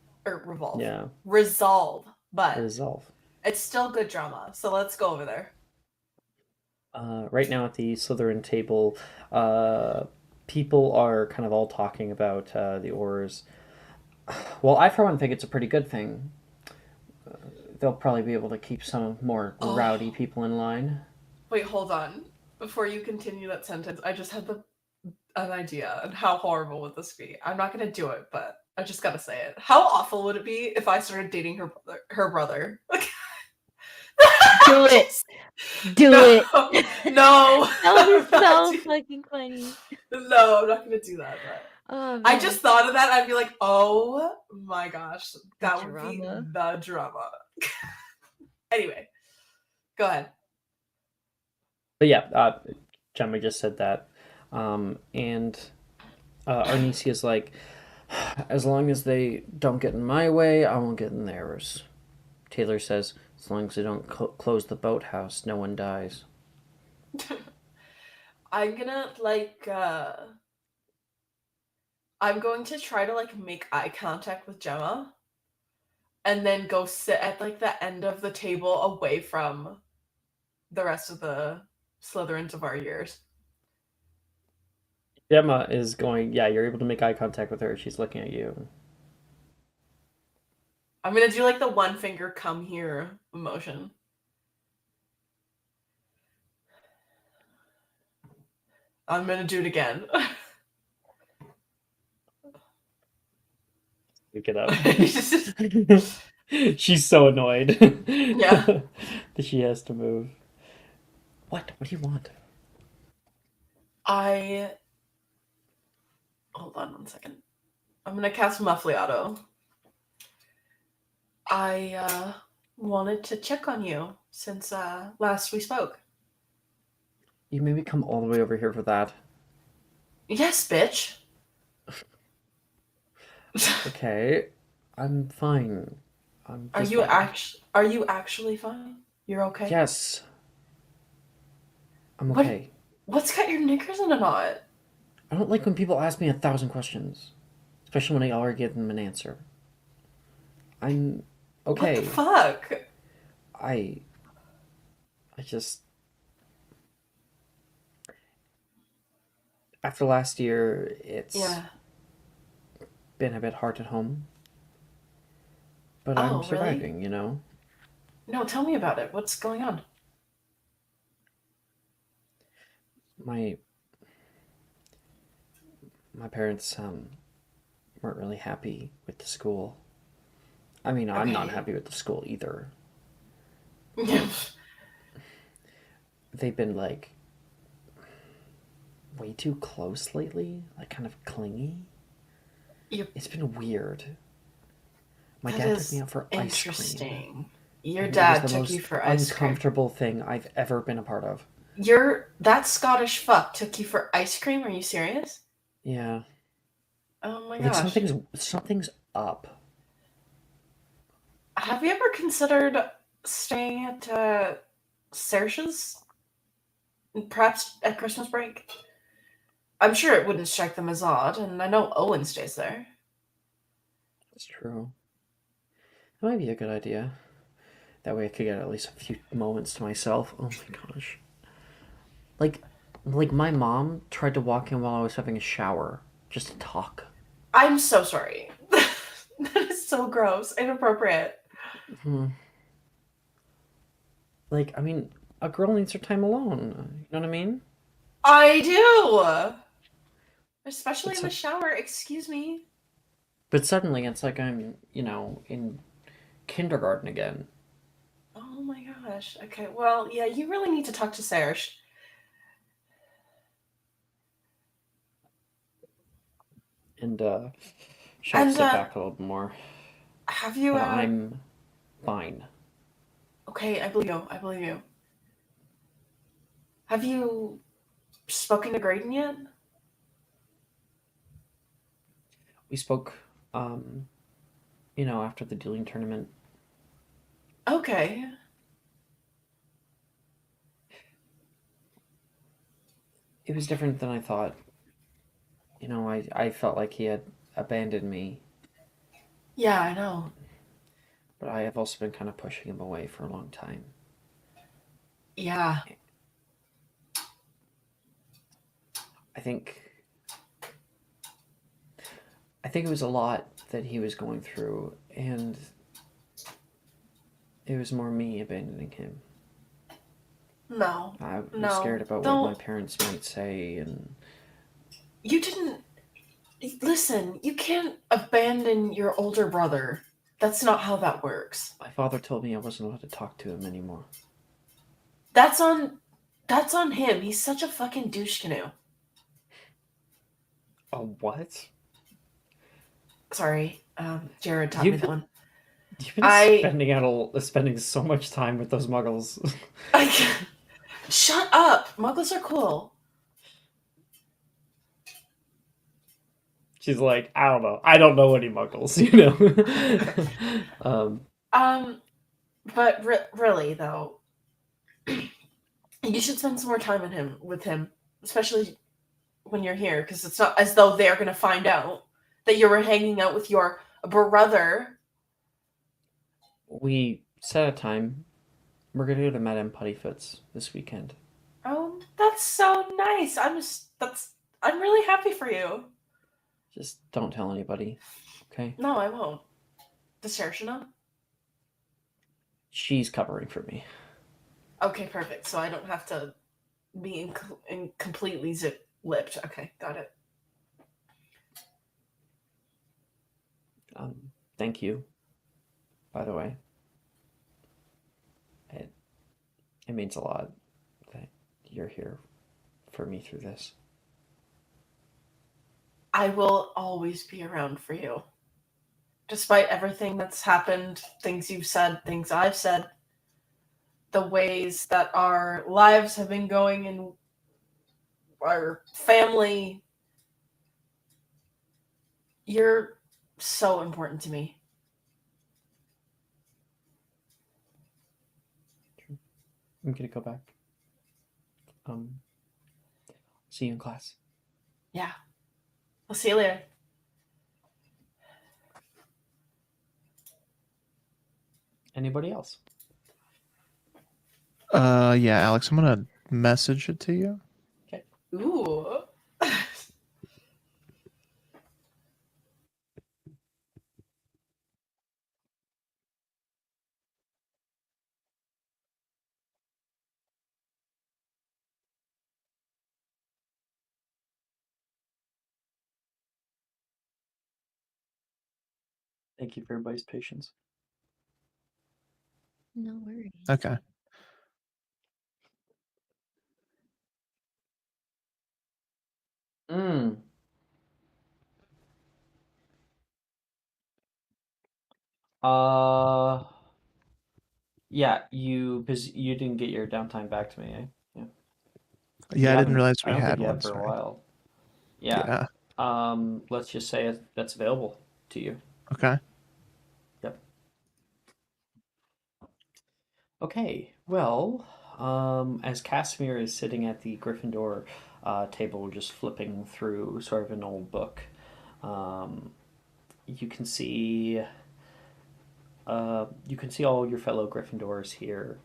Yeah. Resolve, but Resolve. it's still good drama. So let's go over there. Right now at the Slytherin table, people are kind of all talking about the Aurors. Well, I for one think it's a pretty good thing. They'll probably be able to keep some more rowdy people in line. Wait, hold on. Before you continue that sentence, I just had an idea on how horrible would this be. I'm not gonna do it, but I just gotta say it. How awful would it be if I started dating her brother? Do it. Do it. No. That was so fucking funny. No, I'm not gonna do that. But Oh, I man. just thought of that. I'd be like, oh my gosh, that would be drama. the drama. Anyway, go ahead. But yeah, Gemma just said that. And Arnesia's like, as long as they don't get in my way, I won't get in theirs. Taylor says, as long as they don't close the boathouse, no one dies. I'm gonna I'm going to try to make eye contact with Gemma and then go sit at the end of the table away from the rest of the Slytherins of our years. Gemma is going. Yeah, you're able to make eye contact with her. She's looking at you. I'm gonna do like the one finger come here emotion. I'm gonna do it again. Pick it up. She's so annoyed. Yeah. That she has to move. What? What do you want? Hold on one second. I'm gonna cast Muffliato. I wanted to check on you since last we spoke. You made me come all the way over here for that. Yes, bitch. Okay, I'm fine. Are just you fine. actually fine? You're okay? Yes, I'm What okay. what's got your knickers in a knot? I don't like when people ask me 1,000 questions, especially when I already give them an answer. I'm What the okay. fuck? I just after last year, it's Yeah. been a bit hard at home, but I'm Oh, really? surviving, you know? No, tell me about it. What's going on? My my parents weren't really happy with the school. I mean, I'm not Okay. happy with the school either. They've been like way too close lately, like kind of clingy. You It's been weird. My That dad took is me out for ice cream, interesting. Your and it was dad the took you most for ice cream. uncomfortable thing I've ever been a part of. That Scottish fuck took you for ice cream? Are you serious? Yeah, Oh my like gosh. something's up. Have you ever considered staying at Saoirse's? Perhaps at Christmas break? I'm sure it wouldn't strike them as odd, and I know Owen stays there. It's true. That might be a good idea. That way I could get at least a few moments to myself. Oh my gosh. Like, like my mom tried to walk in while I was having a shower just to talk. I'm so sorry. That is so gross. Inappropriate. Hmm. Like, I mean, a girl needs her time alone. You know what I mean? I do! Especially But in the so, shower, excuse me. but suddenly it's like I'm, in kindergarten again. Oh my gosh. Okay, well, yeah, you really need to talk to Saoirse. And she'll And sit back a little more. have you But I'm fine. okay, I believe you. I believe you. Have you spoken to Graydon yet? We spoke, um, after the dueling tournament. Okay. It was different than I thought. I felt like he had abandoned me, Yeah, I know. but I have also been kind of pushing him away for a long time. Yeah. I think it was a lot that he was going through, and it was more me abandoning him. No. I was No. scared about what my Don't. parents might say, and You didn't. Listen, you can't abandon your older brother. That's not how that works. my father told me I wasn't allowed to talk to him anymore. That's on. That's on him. He's such a fucking douche canoe. A what? Sorry, Jared taught me You've that one. you've been I. spending so much time with those muggles. I. Shut up. Muggles are cool. She's like, I don't know. I don't know any muggles, you know. But really though, you should spend some more time with him, especially when you're here, because it's not as though they're gonna find out that you were hanging out with your brother. We set a time. We're gonna go to Madame Puttyfoot's this weekend. Oh, that's so nice. That's I'm really happy for you. Just don't tell anybody, okay? No, I won't. Does Saoirse know? She's covering for me. Okay, perfect. So I don't have to be completely zip-lipped. Okay, got it. Thank you, by the way. It means a lot that you're here for me through this. I will always be around for you. Despite everything that's happened, things you've said, things I've said, the ways that our lives have been going in our family, you're so important to me. I'm gonna go back. See you in class. Yeah. I'll see you later. Anybody else? Yeah, Alex, I'm gonna message it to you. Ooh. Thank you for everybody's patience. No worries. Okay. Mm. Yeah, because you didn't get your downtime back to me, eh? Yeah. Yeah, I didn't realize I we don't think had you one. have for a Sorry. while. Yeah. Yeah. Let's just say that's available to you. Okay. Yep. Okay. Well, as Casimir is sitting at the Gryffindor table, just flipping through sort of an old book, you can see all your fellow Gryffindors here,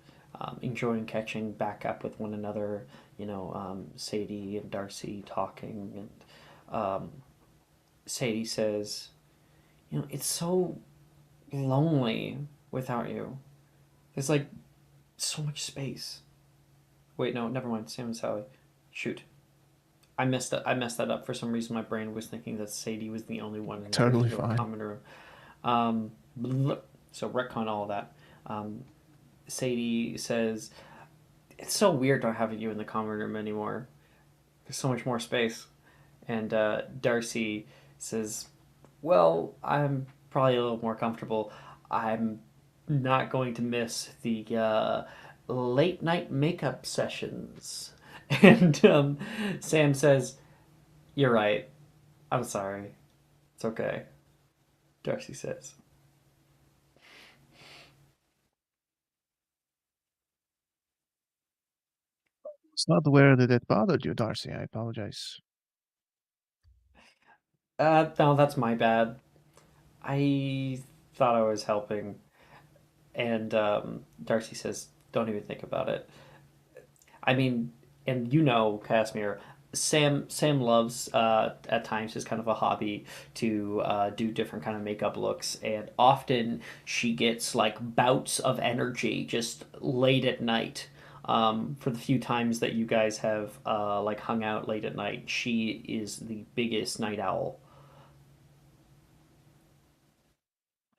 enjoying catching back up with one another. Sadie and Darcy talking, and Sadie says, it's so lonely without you. There's like so much space. Wait, no, never mind. Sam and Sally. Shoot. I messed that up. For some reason, my brain was thinking that Sadie was the only one in the Totally Gryffindor fine. common room. So retcon all of that. Sadie says, "It's so weird not having you in the common room anymore. There's so much more space." And Darcy says, "Well, I'm probably a little more comfortable. I'm not going to miss the late night makeup sessions." And Sam says, "You're right. I'm sorry. It's okay." Darcy says. It's not aware that it bothered you, Darcy. I apologize. No, that's my bad. I thought I was helping. And Darcy says, "Don't even think about it." I mean, and Casimir, Sam loves at times as kind of a hobby to do different kind of makeup looks, and often she gets like bouts of energy just late at night. For the few times that you guys have like hung out late at night, she is the biggest night owl,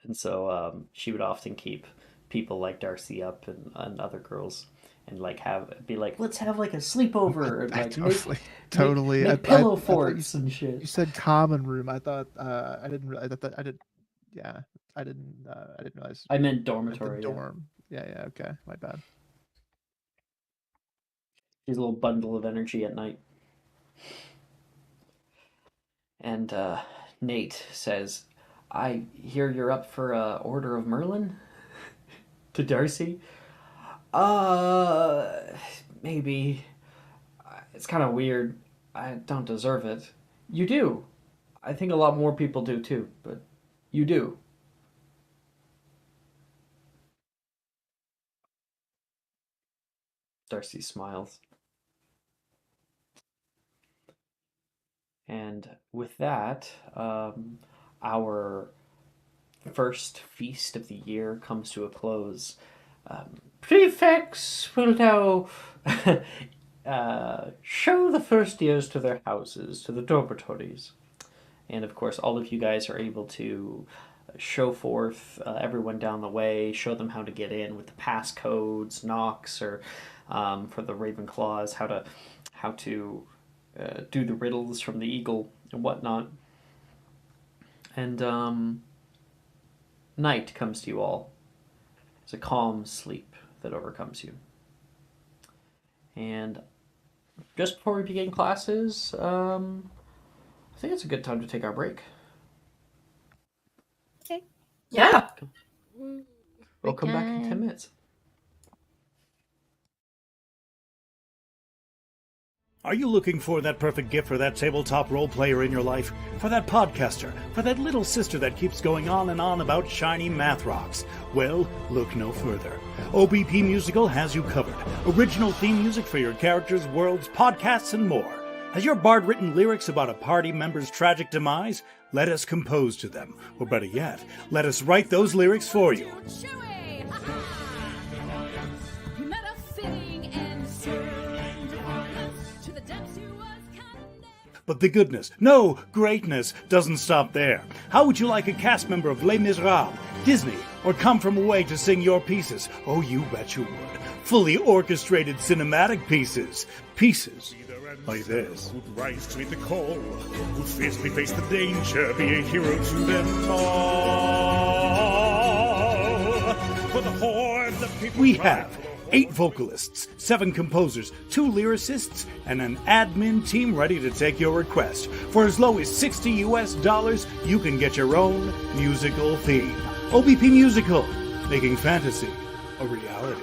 and so she would often keep people like Darcy up and other girls, and like be like, let's have like a sleepover and I like totally, make totally. make I pillow thought forts and you shit. said common room. I thought I didn't realize. I did. Yeah, I didn't. I didn't realize. I meant You meant the dormitory. Yeah, dorm. Yeah. Yeah. Okay. My bad. she's a little bundle of energy at night. And Nate says, "I hear you're up for Order of Merlin." To Darcy, uh, maybe. It's kind of weird. I don't deserve it. You do. I think a lot more people do too, but you do. Darcy smiles. And with that, our first feast of the year comes to a close. Prefects will now show the first years to their houses, to the dormitories. And of course, all of you guys are able to show forth everyone down the way, show them how to get in with the passcodes, knocks, or for the Ravenclaws, how to do the riddles from the Eagle and whatnot. And night comes to you all. It's a calm sleep that overcomes you. And just before we begin classes, I think it's a good time to take our break. Okay. Yeah. We'll come back in 10 minutes. Are you looking for that perfect gift for that tabletop role player in your life? For that podcaster? For that little sister that keeps going on and on about shiny math rocks? Well, look no further. OBP Musical has you covered. Original theme music for your characters, worlds, podcasts, and more. Has your bard written lyrics about a party member's tragic demise? Let us compose to them. Or better yet, let us write those lyrics for you. But the goodness, no, greatness, doesn't stop there. How would you like a cast member of Les Miserables, Disney, or Come From Away to sing your pieces? Oh, you bet you would. Fully orchestrated cinematic pieces. Pieces like this. Who'd rise to meet the call, who'd fiercely face the danger, be a hero to them all. For the horde of people We have 8 vocalists, 7 composers, 2 lyricists, and an admin team ready to take your request. For as low as $60 US, you can get your own musical theme. OBP Musical, making fantasy a reality.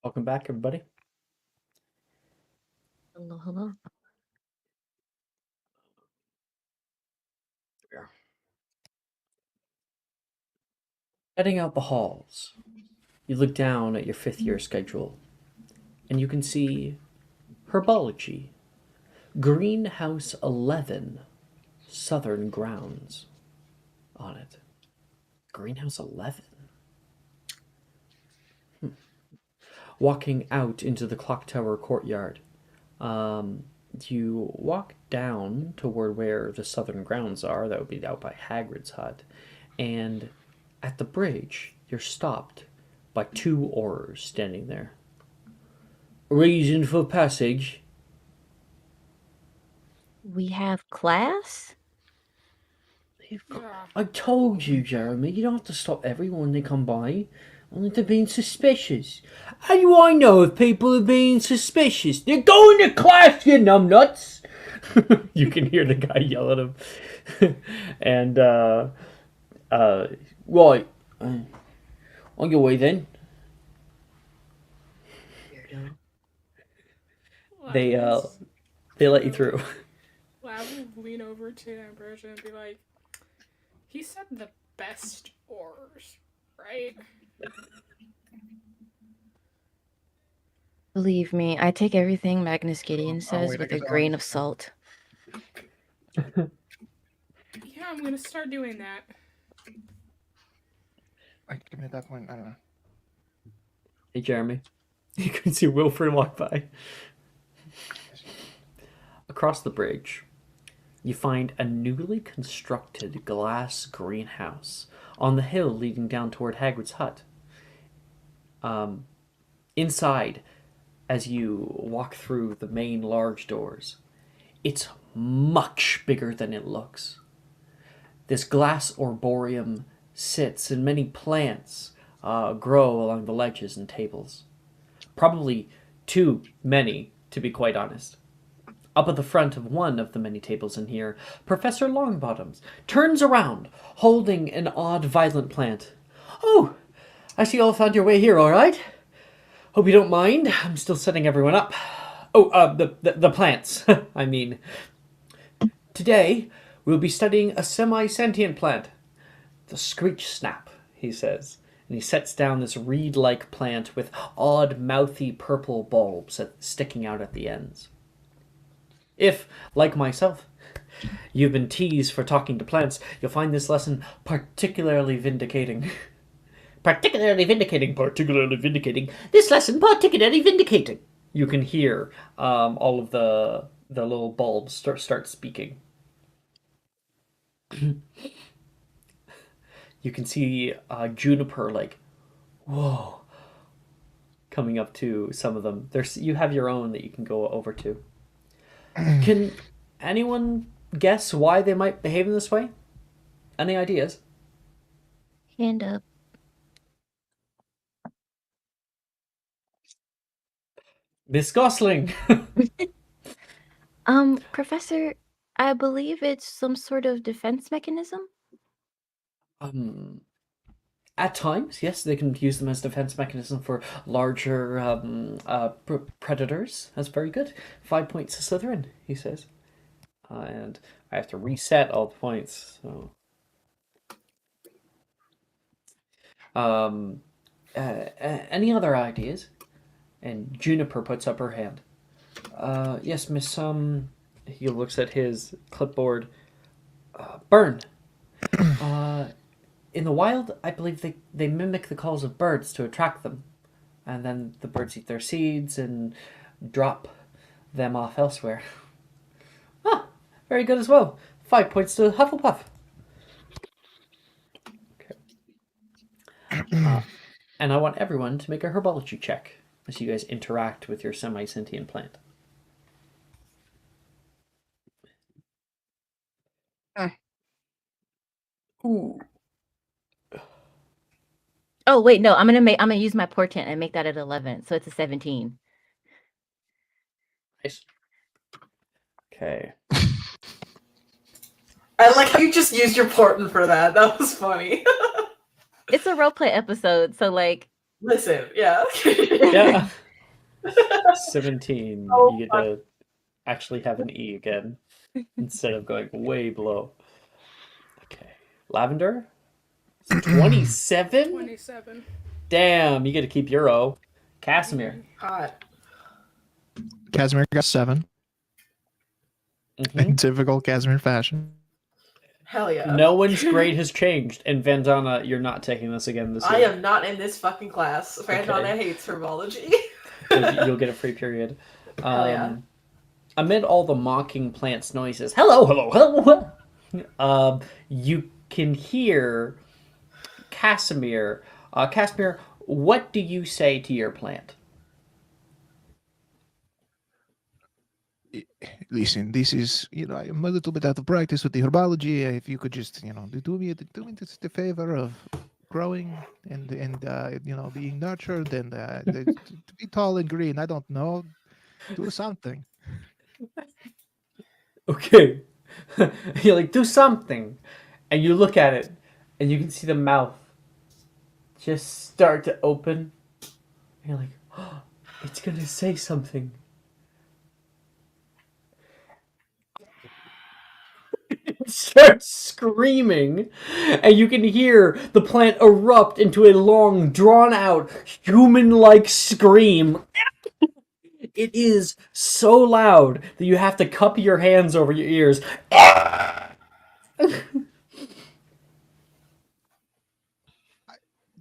Welcome back, everybody. Hello, hello. Heading out the halls, you look down at your 5th year schedule, and you can see herbology, Greenhouse 11, Southern Grounds on it. Greenhouse 11? Walking out into the clock tower courtyard, you walk down toward where the Southern Grounds are. That would be out by Hagrid's hut. And at the bridge, you're stopped by 2 Aurors standing there. Reason for passage? We have class? Yeah. I told you, Jeremy, you don't have to stop everyone they come by. Only they're being suspicious. How do I know if people are being suspicious? They're going to class, you numbnuts! You can hear the guy yell at him. And, right. On your way then. Weirdo. They let you through. Lab will lean over to Ambrosia and be like, he said the best ores, right? Believe me, I take everything Magnus Gideon says wait, I with a guess grain of salt. Yeah, I'm gonna start doing that. Like, give me that point. I don't know. Hey, Jeremy. You can see Wilfred walk by. Across the bridge, you find a newly constructed glass greenhouse on the hill leading down toward Hagrid's hut. Inside, as you walk through the main large doors, it's much bigger than it looks. This glass arboreum sits, and many plants grow along the ledges and tables. Probably too many, to be quite honest. Up at the front of one of the many tables in here, Professor Longbottoms turns around, holding an odd violent plant. Oh, I see you all found your way here, all right? Hope you don't mind. I'm still setting everyone up. Oh, the plants, I mean. Today, we'll be studying a semi-sentient plant. The screech snap, he says. And he sets down this reed-like plant with odd, mouthy purple bulbs sticking out at the ends. If, like myself, you've been teased for talking to plants, you'll find this lesson particularly vindicating. Particularly vindicating. This lesson particularly vindicating. You can hear all of the little bulbs start speaking. You can see Juniper like, whoa, coming up to some of them. You have your own that you can go over to. Can anyone guess why they might behave in this way? Any ideas? Hand up. Miss Gosling! Professor, I believe it's some sort of defense mechanism? At times, yes, they can use them as defense mechanism for larger predators. That's very good. 5 points to Slytherin, he says. And I have to reset all the points. So, any other ideas? And Juniper puts up her hand. Yes, Miss. He looks at his clipboard. Burn. In the wild, I believe they mimic the calls of birds to attract them. And then the birds eat their seeds and drop them off elsewhere. Ah, very good as well. 5 points to Hufflepuff. Okay. And I want everyone to make a herbology check as you guys interact with your semi-sentient plant. Ooh. Oh wait, no, I'm gonna use my portent and make that at 11, so it's a 17. Nice. Okay. I like how you just used your portent for that. That was funny. It's a roleplay episode, so like Listen, yeah. Yeah. 17. Oh, You get to actually have an E again instead of going way below. Okay. Lavender? 27? 27. Damn, you get to keep your O. Casimir. hot. Casimir got 7 Mhm. in typical Casimir fashion. Hell yeah. No one's grade has changed. And Vandana, you're not taking this again this year. I am not in this fucking class. Vandana Okay. hates herbology. You'll get a free period. Hell yeah. Amid all the mocking plants' noises, hello, hello, hello. You can hear Casimir. Casimir, what do you say to your plant? Listen, this is, I'm a little bit out of practice with the herbology. If you could just, do me the favor of growing and being nurtured and to be tall and green. I don't know, do something. Okay. You're like, do something. And you look at it, and you can see the mouth just start to open. And you're like, oh, it's going to say something. It starts screaming, and you can hear the plant erupt into a long, drawn-out, human-like scream. It is so loud that you have to cup your hands over your ears.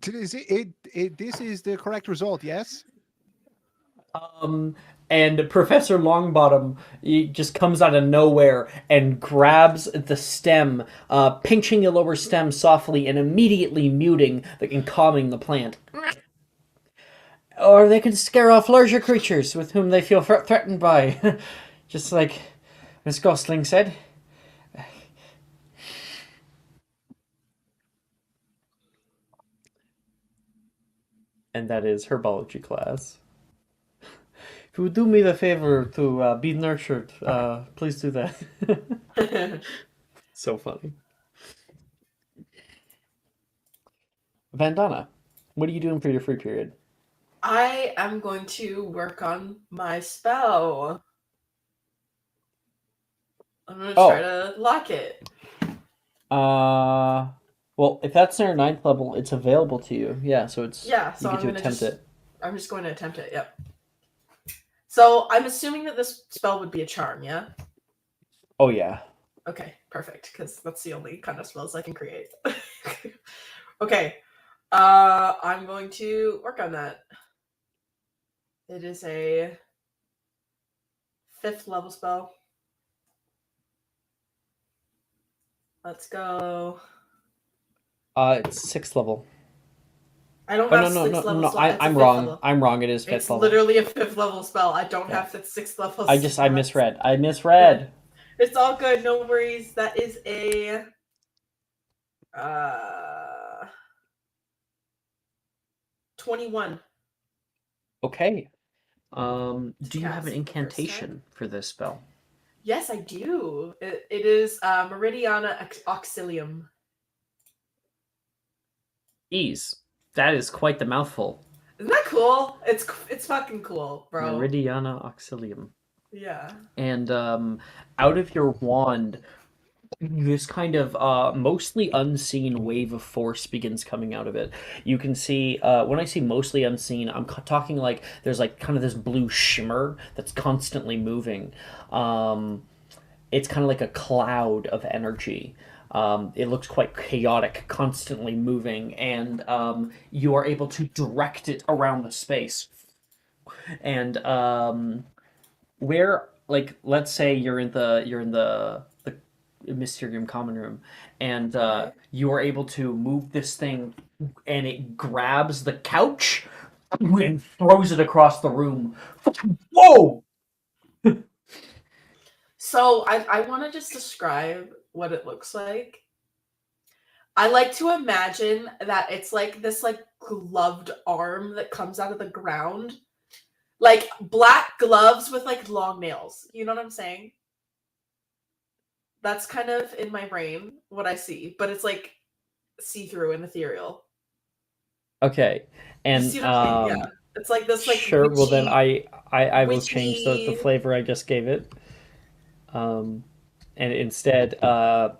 This is the correct result, yes? And Professor Longbottom he just comes out of nowhere and grabs the stem, pinching the lower stem softly and immediately muting and calming the plant. Or they can scare off larger creatures with whom they feel threatened by. Just like Miss Gosling said. And that is herbology class. If you would do me the favor to be nurtured, please do that. So funny. Vandana, what are you doing for your free period? I am going to work on my spell. I'm going to try to lock it. Well, if that's in your 9th level, it's available to you. Yeah, so it's so you get to attempt it. I'm just going to attempt it. Yep. So I'm assuming that this spell would be a charm, yeah? Oh yeah. Okay, perfect, because that's the only kind of spells I can create. Okay. I'm going to work on that. It is a 5th level spell. Let's go. It's 6th level. I don't have no, 6th level spell. I'm wrong. Level. I'm wrong. It is 5th level. It's literally a 5th level spell. I don't have the 6th level spell. I misread. I misread. It's all good. No worries. That is a 21. Okay. Do you have an incantation for this spell? Yes, I do. It is Meridiana Auxilium. Ease. That is quite the mouthful. Isn't that cool? It's fucking cool, bro. Meridiana Auxilium. Yeah. And out of your wand, this kind of mostly unseen wave of force begins coming out of it. You can see, when I say mostly unseen, I'm talking like there's like kind of this blue shimmer that's constantly moving. It's kind of like a cloud of energy. It looks quite chaotic, constantly moving, and you are able to direct it around the space. And where, like, let's say you're in the Mysterium common room, and you are able to move this thing, and it grabs the couch and throws it across the room. Whoa! So I want to just describe what it looks like. I like to imagine that it's like this like gloved arm that comes out of the ground. Like black gloves with like long nails. You know what I'm saying? That's kind of in my brain what I see, but it's like see-through and ethereal. Okay, You and see what I mean? Yeah. It's like this like sure. Well, then witchy, I will change the witchy. flavor I just gave it. And instead,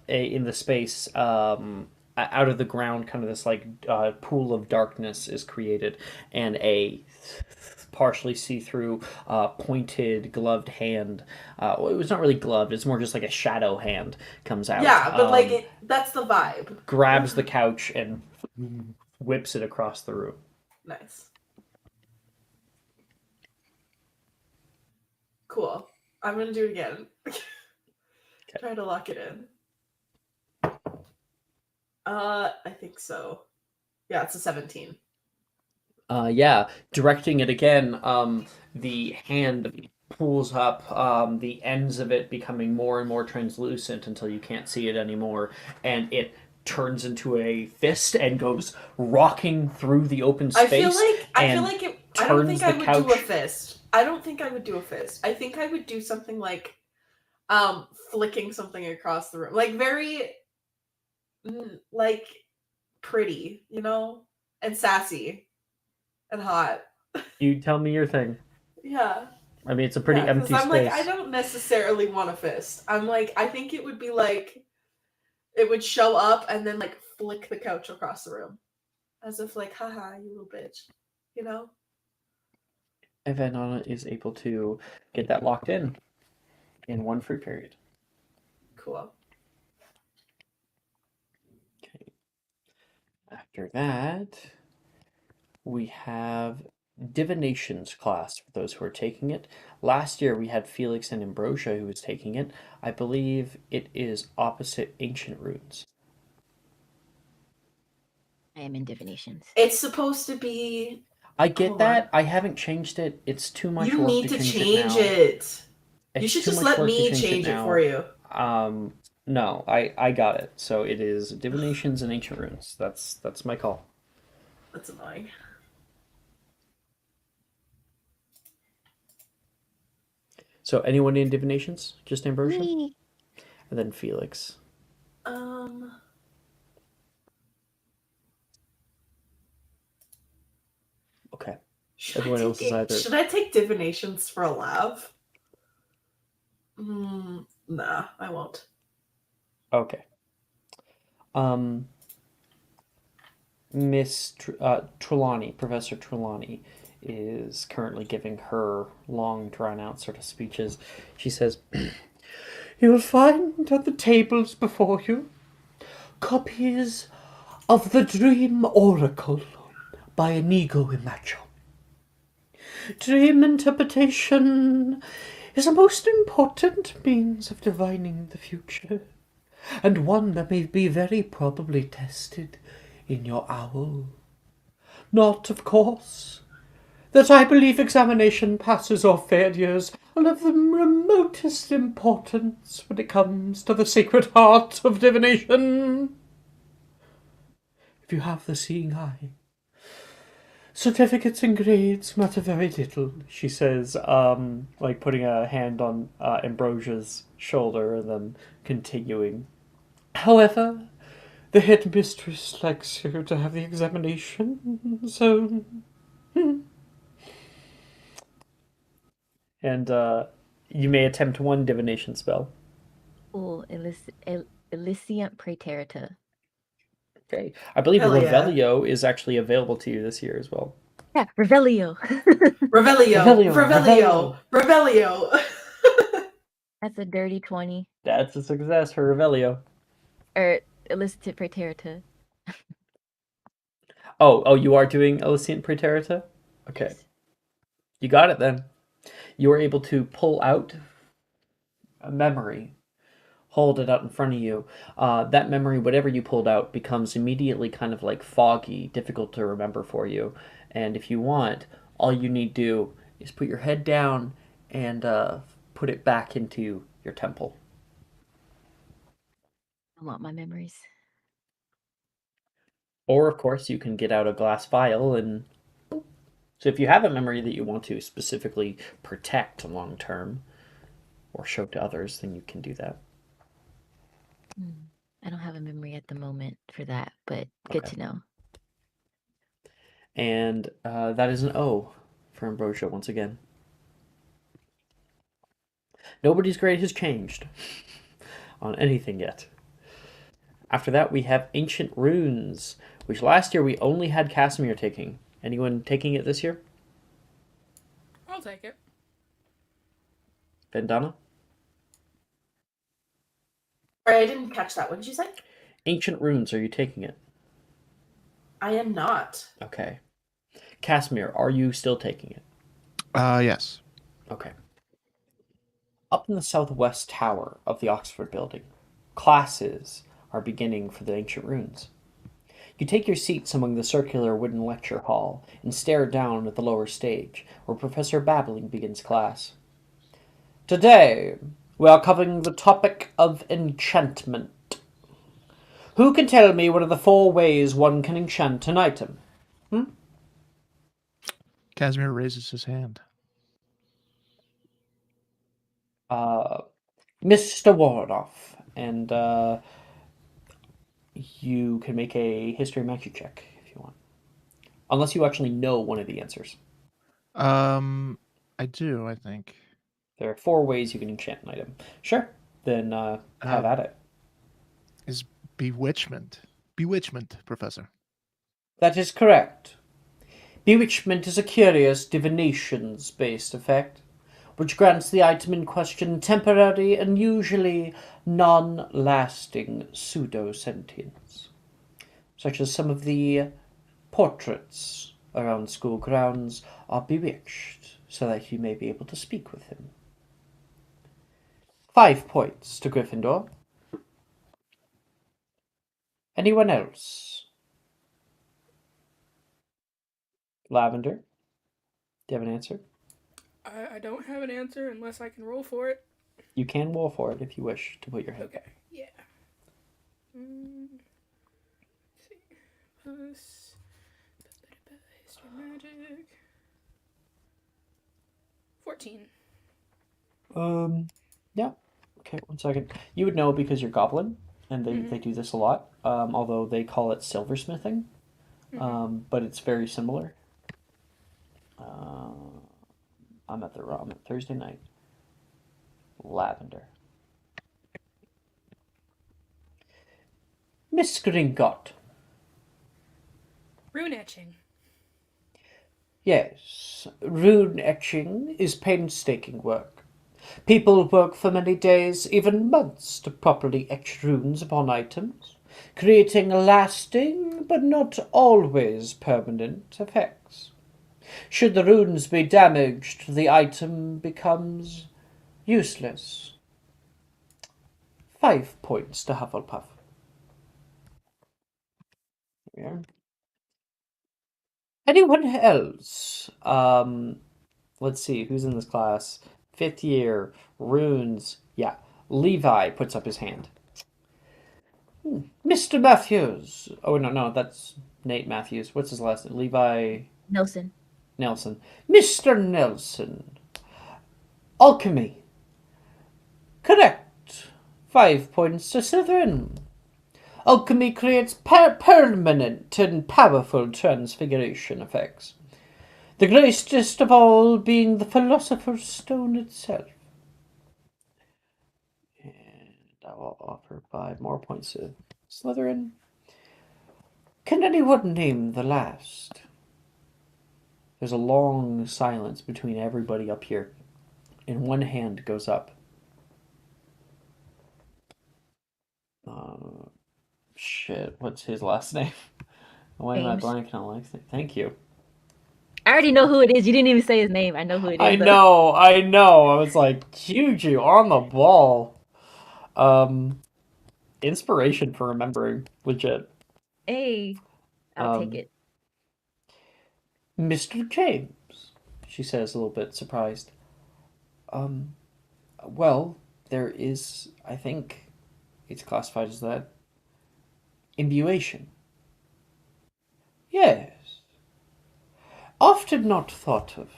in the space, out of the ground, kind of this like pool of darkness is created, and a partially see-through, pointed, gloved hand. Well, it was not really gloved; it's more just like a shadow hand comes out. Yeah, but like that's the vibe. Grabs the couch and whips it across the room. Nice. Cool. I'm gonna do it again. Try to lock it in. I think so. Yeah, it's a 17. Yeah, directing it again, the hand pulls up, the ends of it becoming more and more translucent until you can't see it anymore, and it turns into a fist and goes rocking through the open space. I feel like it. I don't think I would couch. do a fist. I don't think I would do a fist. I think I would do something like, flicking something across the room, like very, like, pretty, you know, and sassy, and hot. You tell me your thing. Yeah. I mean, it's a pretty empty I'm space. like, I don't necessarily want a fist. I'm like, I think it would be like, it would show up and then like flick the couch across the room, as if like, haha, you little bitch, you know. Evanana is able to get that locked in one free period. Cool. Okay. After that, we have divinations class for those who are taking it. Last year we had Felix and Ambrosia who was taking it. I believe it is opposite ancient runes. I am in divinations. It's supposed to be. I get that. I haven't changed it. It's too much You work need to change it. It's you should too just much let work to me change change it now. for you. No, I got it. So it is divinations and ancient runes. That's my call. That's annoying. So anyone in divinations? Just Ambrosia? Me. And then Felix. Okay. Everyone else is either. Should I take divinations for a laugh? Nah, I won't. Okay. Miss Trelawney, Professor Trelawney, is currently giving her long, drawn-out sort of speeches. She says, "You'll find on the tables before you copies of the Dream Oracle by Inigo Imacho. Dream interpretation is a most important means of divining the future, and one that may be very probably tested in your owl. Not, of course, that I believe examination passes or failures are of the remotest importance when it comes to the sacred art of divination. If you have the seeing eye, certificates and grades matter very little," she says, like putting a hand on Ambrosia's shoulder and then continuing. "However, the headmistress likes you to have the examination, so..." And you may attempt one divination spell. Oh, Elysiant Praeterita. Okay. I believe Hell yeah. Revelio is actually available to you this year as well. Yeah, Revelio. Revelio. That's a dirty 20. That's a success for Revelio. Or Elysiant Praeterita. Oh, you are doing Elysiant Praeterita? Okay. Yes. You got it then. You are able to pull out a memory, hold it out in front of you. That memory, whatever you pulled out, becomes immediately kind of like foggy, difficult to remember for you. And if you want, all you need to do is put your head down and put it back into your temple. I want my memories. Or, of course, you can get out a glass vial and... So if you have a memory that you want to specifically protect long term or show to others, then you can do that. I don't have a memory at the moment for that, but good to know. And that is an O for Ambrosia once again. Nobody's grade has changed on anything yet. After that, we have Ancient Runes, which last year we only had Casimir taking. Anyone taking it this year? I'll take it. Vandana? Sorry, I didn't catch that. What did you say? Ancient Runes, are you taking it? I am not. Okay. Casimir, are you still taking it? Yes. Okay. Up in the southwest tower of the Oxford building, classes are beginning for the Ancient Runes. You take your seats among the circular wooden lecture hall and stare down at the lower stage, where Professor Babbling begins class. Today, we are covering the topic of enchantment. Who can tell me what are the 4 ways one can enchant an item? Casimir raises his hand. Mr. Wardoff, and you can make a history magic check if you want. Unless you actually know one of the answers. I do, I think. There are 4 ways you can enchant an item. Sure, then have at it. Is bewitchment. Bewitchment, Professor. That is correct. Bewitchment is a curious divinations-based effect, which grants the item in question temporary and usually non-lasting pseudo-sentience, such as some of the portraits around school grounds are bewitched so that you may be able to speak with him. 5 points to Gryffindor. Anyone else? Lavender, do you have an answer? I don't have an answer unless I can roll for it. You can roll for it if you wish to put your head. Okay, yeah. Let's see. Plus... History magic. 14. Yeah. Okay, 1 second. You would know because you're goblin, and they do this a lot, although they call it silversmithing, but it's very similar. I'm at Thursday night. Lavender. Miss Gringot. Rune etching. Yes, rune etching is painstaking work. People work for many days, even months, to properly etch runes upon items, creating lasting, but not always permanent, effects. Should the runes be damaged, the item becomes useless. 5 points to Hufflepuff. Yeah. Anyone else? Let's see, who's in this class? 5th year, runes. Yeah, Levi puts up his hand. Mr. Matthews. Oh, no, that's Nate Matthews. What's his last name? Levi Nelson. Mr. Nelson. Alchemy. Correct. 5 points to Slytherin. Alchemy creates permanent and powerful transfiguration effects. The greatest of all being the Philosopher's Stone itself. And I will offer 5 more points to Slytherin. Can anyone name the last? There's a long silence between everybody up here, and one hand goes up. Shit, what's his last name? Why am I Ames. blanking on last name? Thank you. I already know who it is. You didn't even say his name. I know who it is. I know. I was like, Juju on the ball. Inspiration for remembering, legit. Hey, I'll take it. Mr. James, she says, a little bit surprised. Well, there is, I think it's classified as that. Imbuation. Yes. Often not thought of.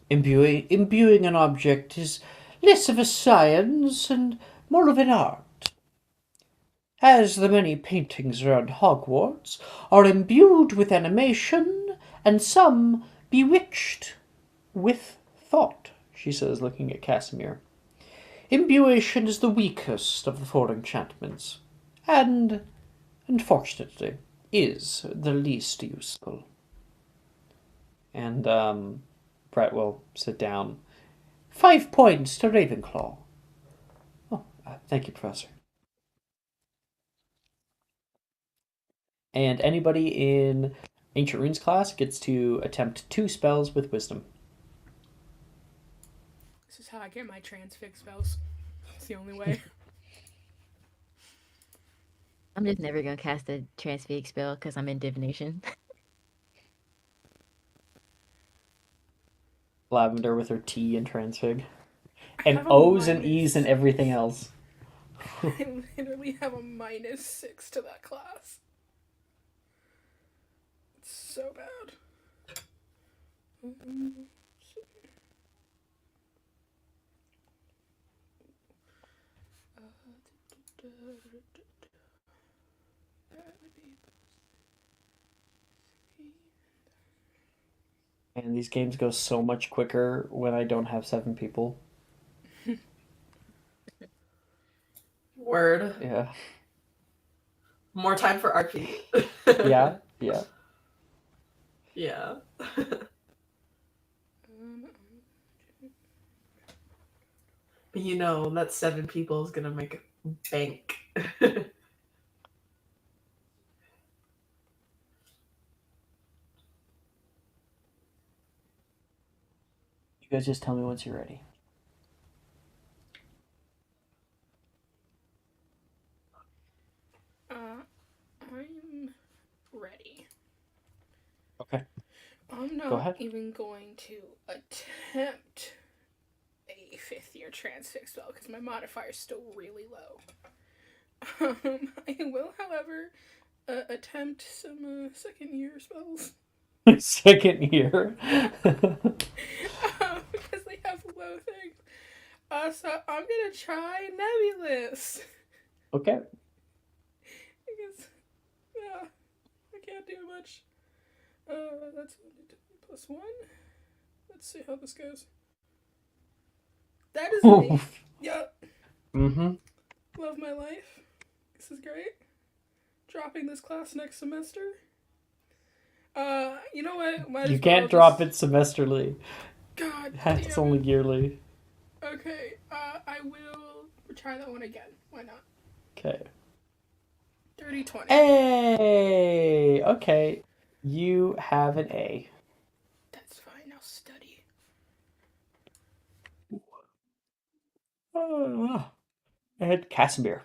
Imbuing an object is less of a science and more of an art. As the many paintings around Hogwarts are imbued with animation and some bewitched with thought, she says, looking at Casimir. Imbuation is the weakest of the four enchantments, and, unfortunately, is the least useful. And Brett will sit down. 5 points to Ravenclaw. Oh, thank you, Professor. And anybody in Ancient Runes class gets to attempt 2 spells with Wisdom. This is how I get my transfix spells. It's the only way. I'm just never gonna cast a transfix spell because I'm in divination. Lavender with her T and Transfig. And have a O's and minus. E's and everything else. I literally have a -6 to that class. It's so bad. And these games go so much quicker when I don't have 7 people. Word. Yeah. More time for RP. Yeah. Yeah. But you know, that 7 people is gonna make bank. You guys just tell me once you're ready. I'm ready. Okay. I'm Go not ahead. even going to attempt a 5th year transfix spell because my modifier is still really low. I will, however, attempt some 2nd year spells. 2nd year. Because they have low things. So I'm gonna try Nebulous. Okay. Because I can't do much. That's +1. Let's see how this goes. That is an 8. Yep. Mm-hmm. Love my life. This is great. Dropping this class next semester. You know what? You can't drop it semesterly. God It's damn only it. yearly. Okay, I will try that one again. Why not? Okay. Dirty 20. Hey! Okay. You have an A. That's fine, I'll study. And Casimir.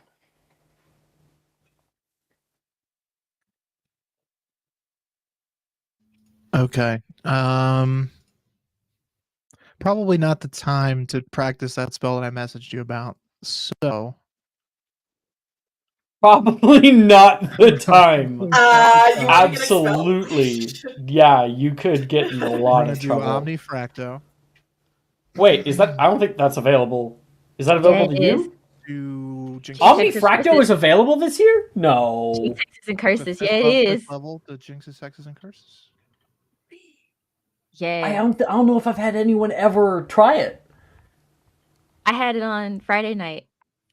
Okay. Probably not the time to practice that spell that I messaged you about. So Probably not the time. You want to get expelled? Absolutely. Yeah, you could get in a we're lot gonna of do trouble. Omnifracto. Wait, is that? I don't think that's available. Is that available Yeah, to it is. you? Do Jinx Omnifracto is available this year? No. Hexes and curses. the Yeah, it fifth is. level, the Jinx's, Hexes, and Curses. Yeah. I don't know if I've had anyone ever try it. I had it on Friday night.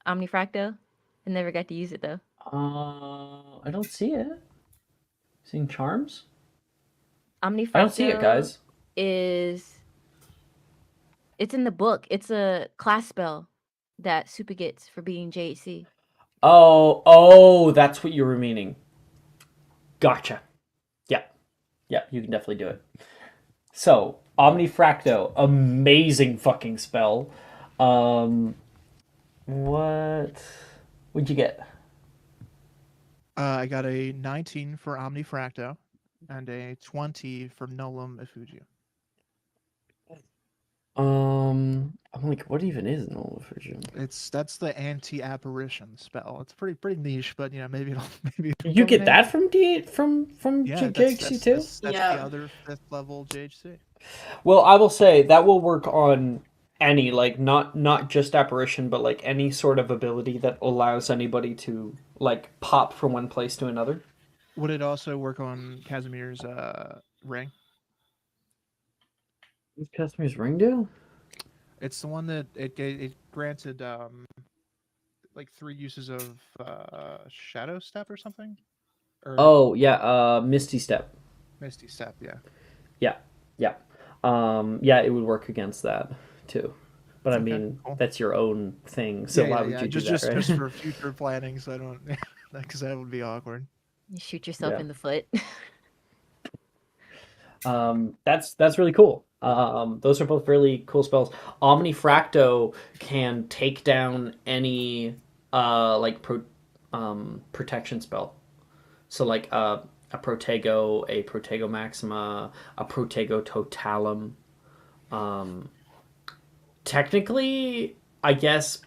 Omnifracto. I never got to use it though. I don't see it. Seeing charms? Omnifracto I don't see it, guys. It's in the book. It's a class spell that Super gets for being JHC. Oh, that's what you were meaning. Gotcha. Yeah, you can definitely do it. So, Omnifracto, amazing fucking spell. What'd you get? I got a 19 for Omnifracto and a 20 for Nolum Effugia. I'm like, what even is Null Effusion? That's the anti-apparition spell. It's pretty niche, but maybe it'll You come get in that handy. from Yeah, JXC too? That's Yeah. the other 5th level JHC. Well, I will say that will work on any, like, not just apparition, but like any sort of ability that allows anybody to like pop from one place to another. Would it also work on Casimir's ring? What's Casimir's ring do? It's the one that it granted like 3 uses of Shadow Step or something, or Oh yeah, Misty Step. Misty Step. Yeah. Yeah, yeah, yeah. It would work against that too. But I Okay, mean, cool. that's your own thing. So why would you do that, right? Just for future planning, so I don't, because that would be awkward. You shoot yourself Yeah. in the foot. That's really cool. Those are both really cool spells. Omnifracto can take down any like protection spell. So like a Protego Maxima, a Protego Totalum. Technically, I guess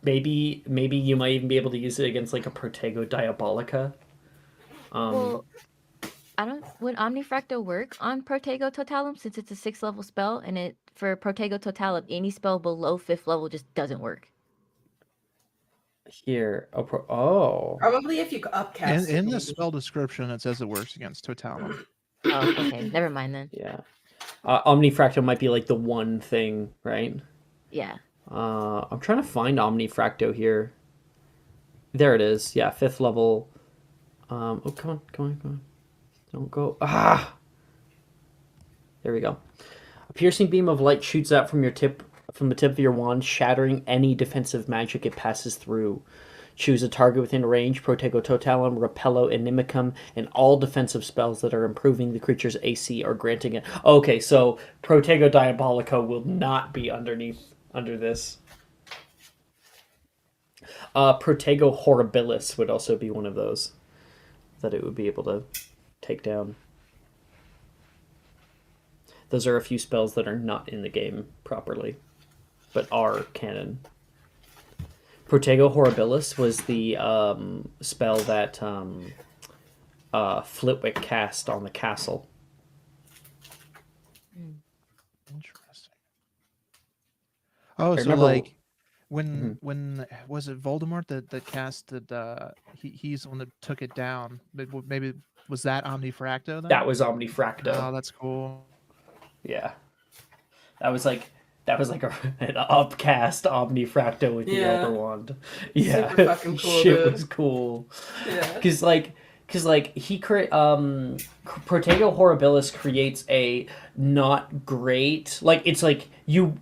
maybe you might even be able to use it against like a Protego Diabolica. Well, would Omnifracto work on Protego Totalum since it's a 6th level spell, and it for Protego Totalum any spell below 5th level just doesn't work. Here, oh, Probably if you upcast it. In the maybe. spell description, it says it works against Totalum. Oh, okay. Never mind then. yeah. Omnifracto might be like the one thing, right? Yeah. I'm trying to find Omnifracto here. There it is. Yeah, 5th level. Oh, come on. Don't go. Ah! There we go. A piercing beam of light shoots out from the tip of your wand, shattering any defensive magic it passes through. Choose a target within range, Protego Totalum, Repello, Inimicum, and all defensive spells that are improving the creature's AC or granting it. Okay, so Protego Diabolica will not be under this. Protego Horribilis would also be one of those that it would be able to take down. Those are a few spells that are not in the game properly, but are canon. Protego Horribilis was the spell that Flitwick cast on the castle. Interesting. Oh, so remember- like when was it Voldemort that casted? He's the one that took it down. Maybe was that Omnifracto then? That was Omnifracto. Oh, that's cool. Yeah, that was like an upcast Omnifracto with the Yeah. Elder Wand. Yeah, Super fucking cool, shit dude. was cool. Yeah. Because he Protego Horribilis creates a not great, like it's like you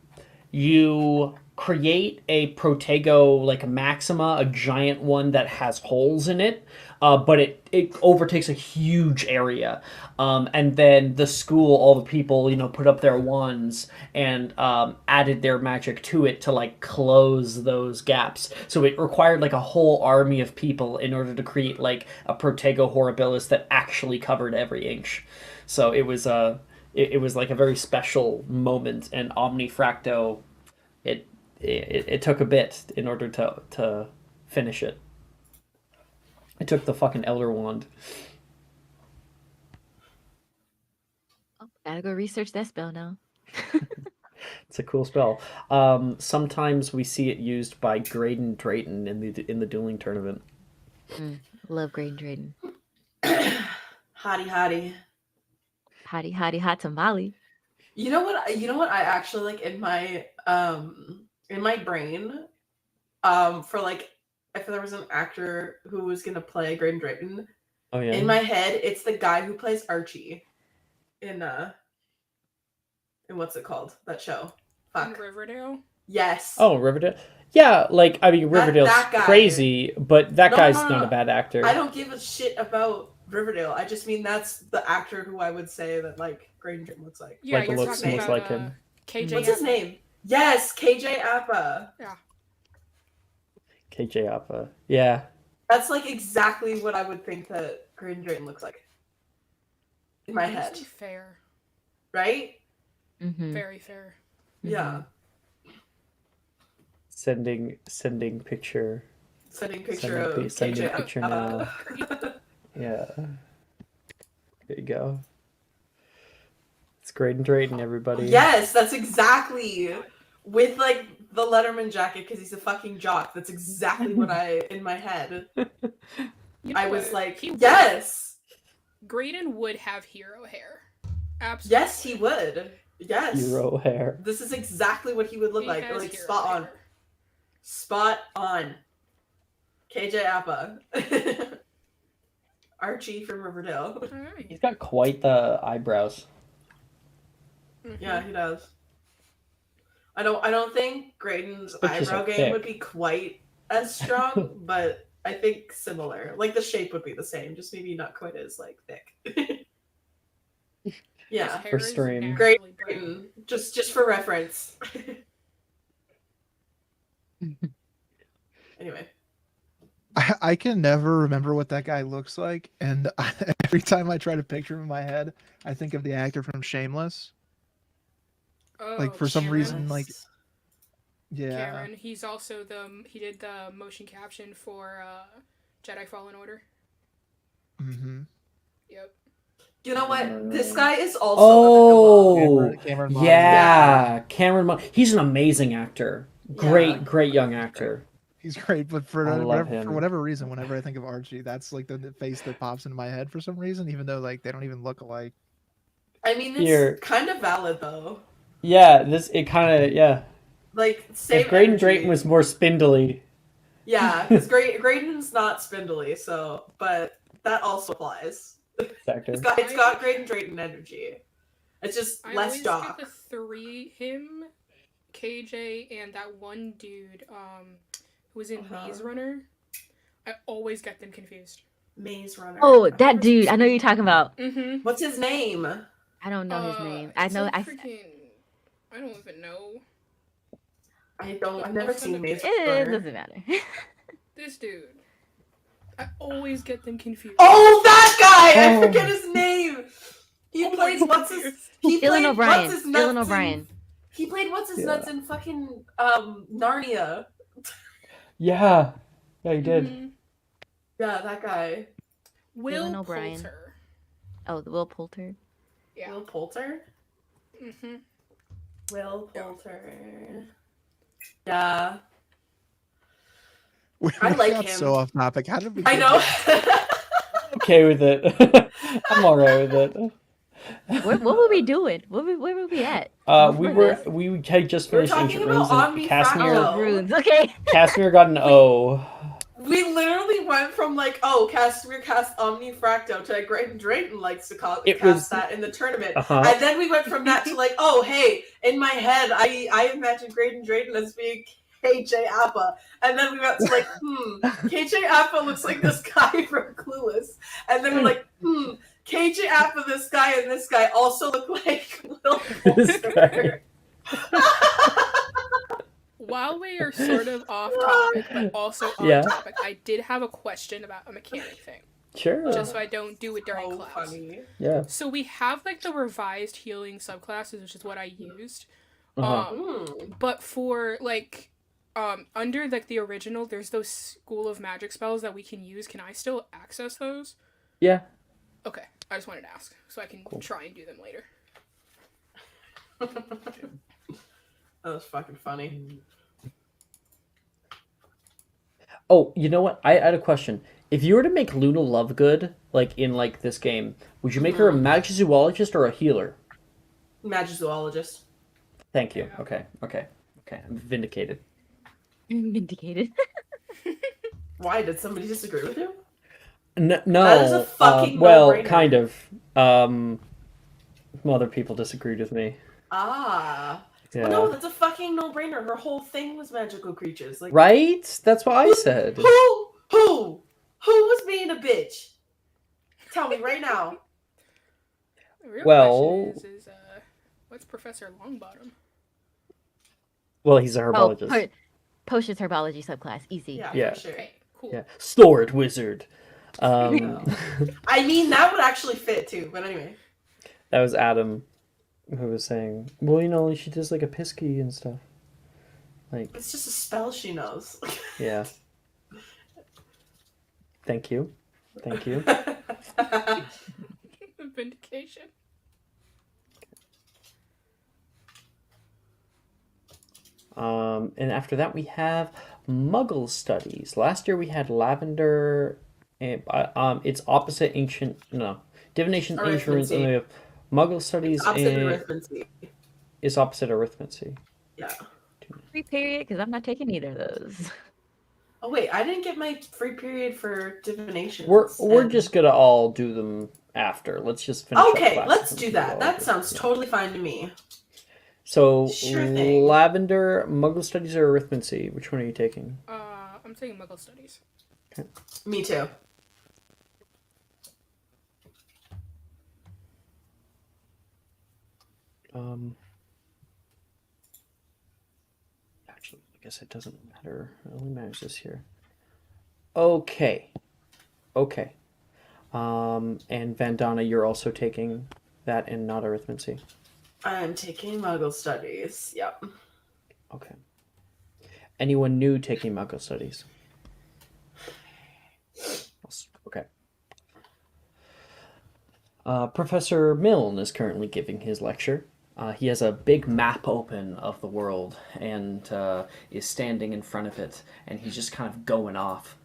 create a Protego like a Maxima, a giant one that has holes in it, but it overtakes a huge area. And then the school, all the people, put up their wands and added their magic to it to like close those gaps. So it required like a whole army of people in order to create like a Protego Horribilis that actually covered every inch. So it was it was like a very special moment, and Omnifracto, it took a bit in order to finish it. It took the fucking Elder Wand. Oh, gotta go research that spell now. It's a cool spell. Sometimes we see it used by Graydon Drayton in the dueling tournament. Love Great Drayton. Hottie. Hottie hot tamale. You know what I actually like in my brain, for like if there was an actor who was gonna play Graydon Drayton, Oh yeah. in my head it's the guy who plays Archie in what's it called, that show? In Fuck. Riverdale. Yes. Oh, Riverdale. Yeah, like I mean, Riverdale's that guy. crazy, but that No, guy's no, no, not no. a bad actor. I don't give a shit about Riverdale. I just mean that's the actor who I would say that like Graydon Drayton looks like. Yeah, Like, you're looks talking most about like him. KJ. What's his name? Yes, KJ Appa. Yeah. KJ Appa. Yeah. That's like exactly what I would think that Graydon Drayton looks like in my head, Honestly, fair. right? Mm-hmm. Very fair. Yeah. Sending picture. Sending picture of Sending KJ picture Appa. Yeah. There you go. It's Graydon Drayton, everybody. Yes, that's exactly with like the Letterman jacket because he's a fucking jock. That's exactly what in my head. You I know was what? like, He would. yes, Graydon would have hero hair. Absolutely. yes, he would. Yes. Hero hair. This is exactly what he would look He like. has Like, hero spot on. hair. Spot on. KJ Appa. Archie from Riverdale. All right. He's got quite the eyebrows. Yeah, he does. I don't think Graydon's But just, eyebrow like, game thick. would be quite as strong, but I think similar. Like, the shape would be the same, just maybe not quite as, like, thick. Yeah. His hair For is stream. naturally brown. Graydon. Just for reference. Anyway. I can never remember what that guy looks like, and every time I try to picture him in my head, I think of the actor from Shameless. Oh, Like, for some Cameron. reason, like, yeah. Cameron. He's also he did the motion caption for Jedi Fallen Order. Mm-hmm. Yep. You know what? This guy is also Oh, Cameron Monaghan. yeah. Cameron Monaghan. He's an amazing actor. Great, Yeah. great young actor. He's great, but for I love whatever, him. for whatever reason, whenever I think of Archie, that's like the face that pops into my head for some reason, even though like they don't even look alike. I mean, it's Here. kind of valid, though. Yeah, it kind of, yeah. Like, same If Graydon energy. Drayton was more spindly. Yeah, because Graydon's not spindly, so, but that also applies. Actor. It's got Graydon Drayton energy. It's just I less always jock. get the three, him, KJ, and that one dude, who was in Uh-huh. Maze Runner. I always get them confused. Maze Runner. Oh, that dude. I know you're talking about. Mm-hmm. What's his name? I don't know his name. I know. I don't even know. I've never seen Maze It Runner. doesn't matter. This dude. I always get them confused. Oh, that guy! I Oh. forget his name. He Oh played my what's God. his. He Dylan played O'Brien. what's his nuts Dylan in- O'Brien. He played what's his Yeah. nuts in fucking Narnia. Yeah. Yeah, he did. Mhm. Yeah, that guy. Will Dylan O'Brien. Poulter. Oh, the Will Poulter. Yeah. Will Poulter. Mm-hmm. Will Poulter. Yeah. We I like got him. so off topic. How did we? I get know. there? Okay with it. I'm alright with it. What were we doing? Where were we at? We had just We're finished talking Ancient about Runes and Omni Casimir. Fractal. Oh, runes. Okay. Casimir got an O. We literally went from like, oh, Casimir cast Omni Fracto to Graydon Drayton likes to It cast was- that in the tournament. Uh-huh. And then we went from that to like, oh, hey, in my head, I imagine Graydon Drayton as being KJ Appa. And then we went to like, KJ Appa looks like this guy from Clueless. And then we're like, KJ Appa, this guy, and this guy also look like Will This guy. Poulter. While we are sort of off topic, but also on Yeah. topic, I did have a question about a mechanic thing. Sure. Just so I don't do it during So class. funny. Yeah. So we have like the revised healing subclasses, which is what I used. Uh-huh. But for like under like the original, there's those School of Magic spells that we can use. Can I still access those? Yeah. Okay, I just wanted to ask so I can try and do them later. That was fucking funny. Oh, you know what? I had a question. If you were to make Luna Lovegood, like in like this game, would you make her a magizoologist or a healer? Magizoologist. Thank you. Okay. I'm vindicated. Vindicated. Why? Did somebody disagree with you? No. That is a fucking well, no-brainer. kind of. Some other people disagreed with me. Ah. Yeah. Well, no, that's a fucking no-brainer. Her whole thing was magical creatures. Like, Right? That's what I said. Who was being a bitch? Tell me right now. The real Well- question is what's Professor Longbottom? Well, he's a Oh, herbologist. potions herbology subclass. Easy. Yeah, Yeah. for sure. Okay, cool. Yeah. Sword wizard. No. I mean, that would actually fit too. But anyway, That was Adam who was saying, well, you know, she does like a pisky and stuff. Like, it's just a spell she knows. yeah. Thank you. Vindication. And after that we have Muggle studies. Last year we had lavender, and it's opposite divination, ancient runes, and we have Muggle studies Opposite and arithmancy. is opposite arithmancy. Yeah. Free period, because I'm not taking either of those. Oh wait, I didn't get my free period for divination. We're just gonna all do them after. Let's just finish up Okay, classes let's and do we'll that. all That do- sounds yeah. totally fine to me. So Sure thing. Lavender, Muggle Studies or arithmancy? Which one are you taking? I'm taking Muggle Studies. Me too. Actually, I guess it doesn't matter. It only matters this here. Okay. And Vandana, you're also taking that and not arithmancy. I'm taking Muggle Studies. Yep. Okay. Anyone new taking Muggle Studies? Okay. Professor Milne is currently giving his lecture. He has a big map open of the world and is standing in front of it, and he's just kind of going off.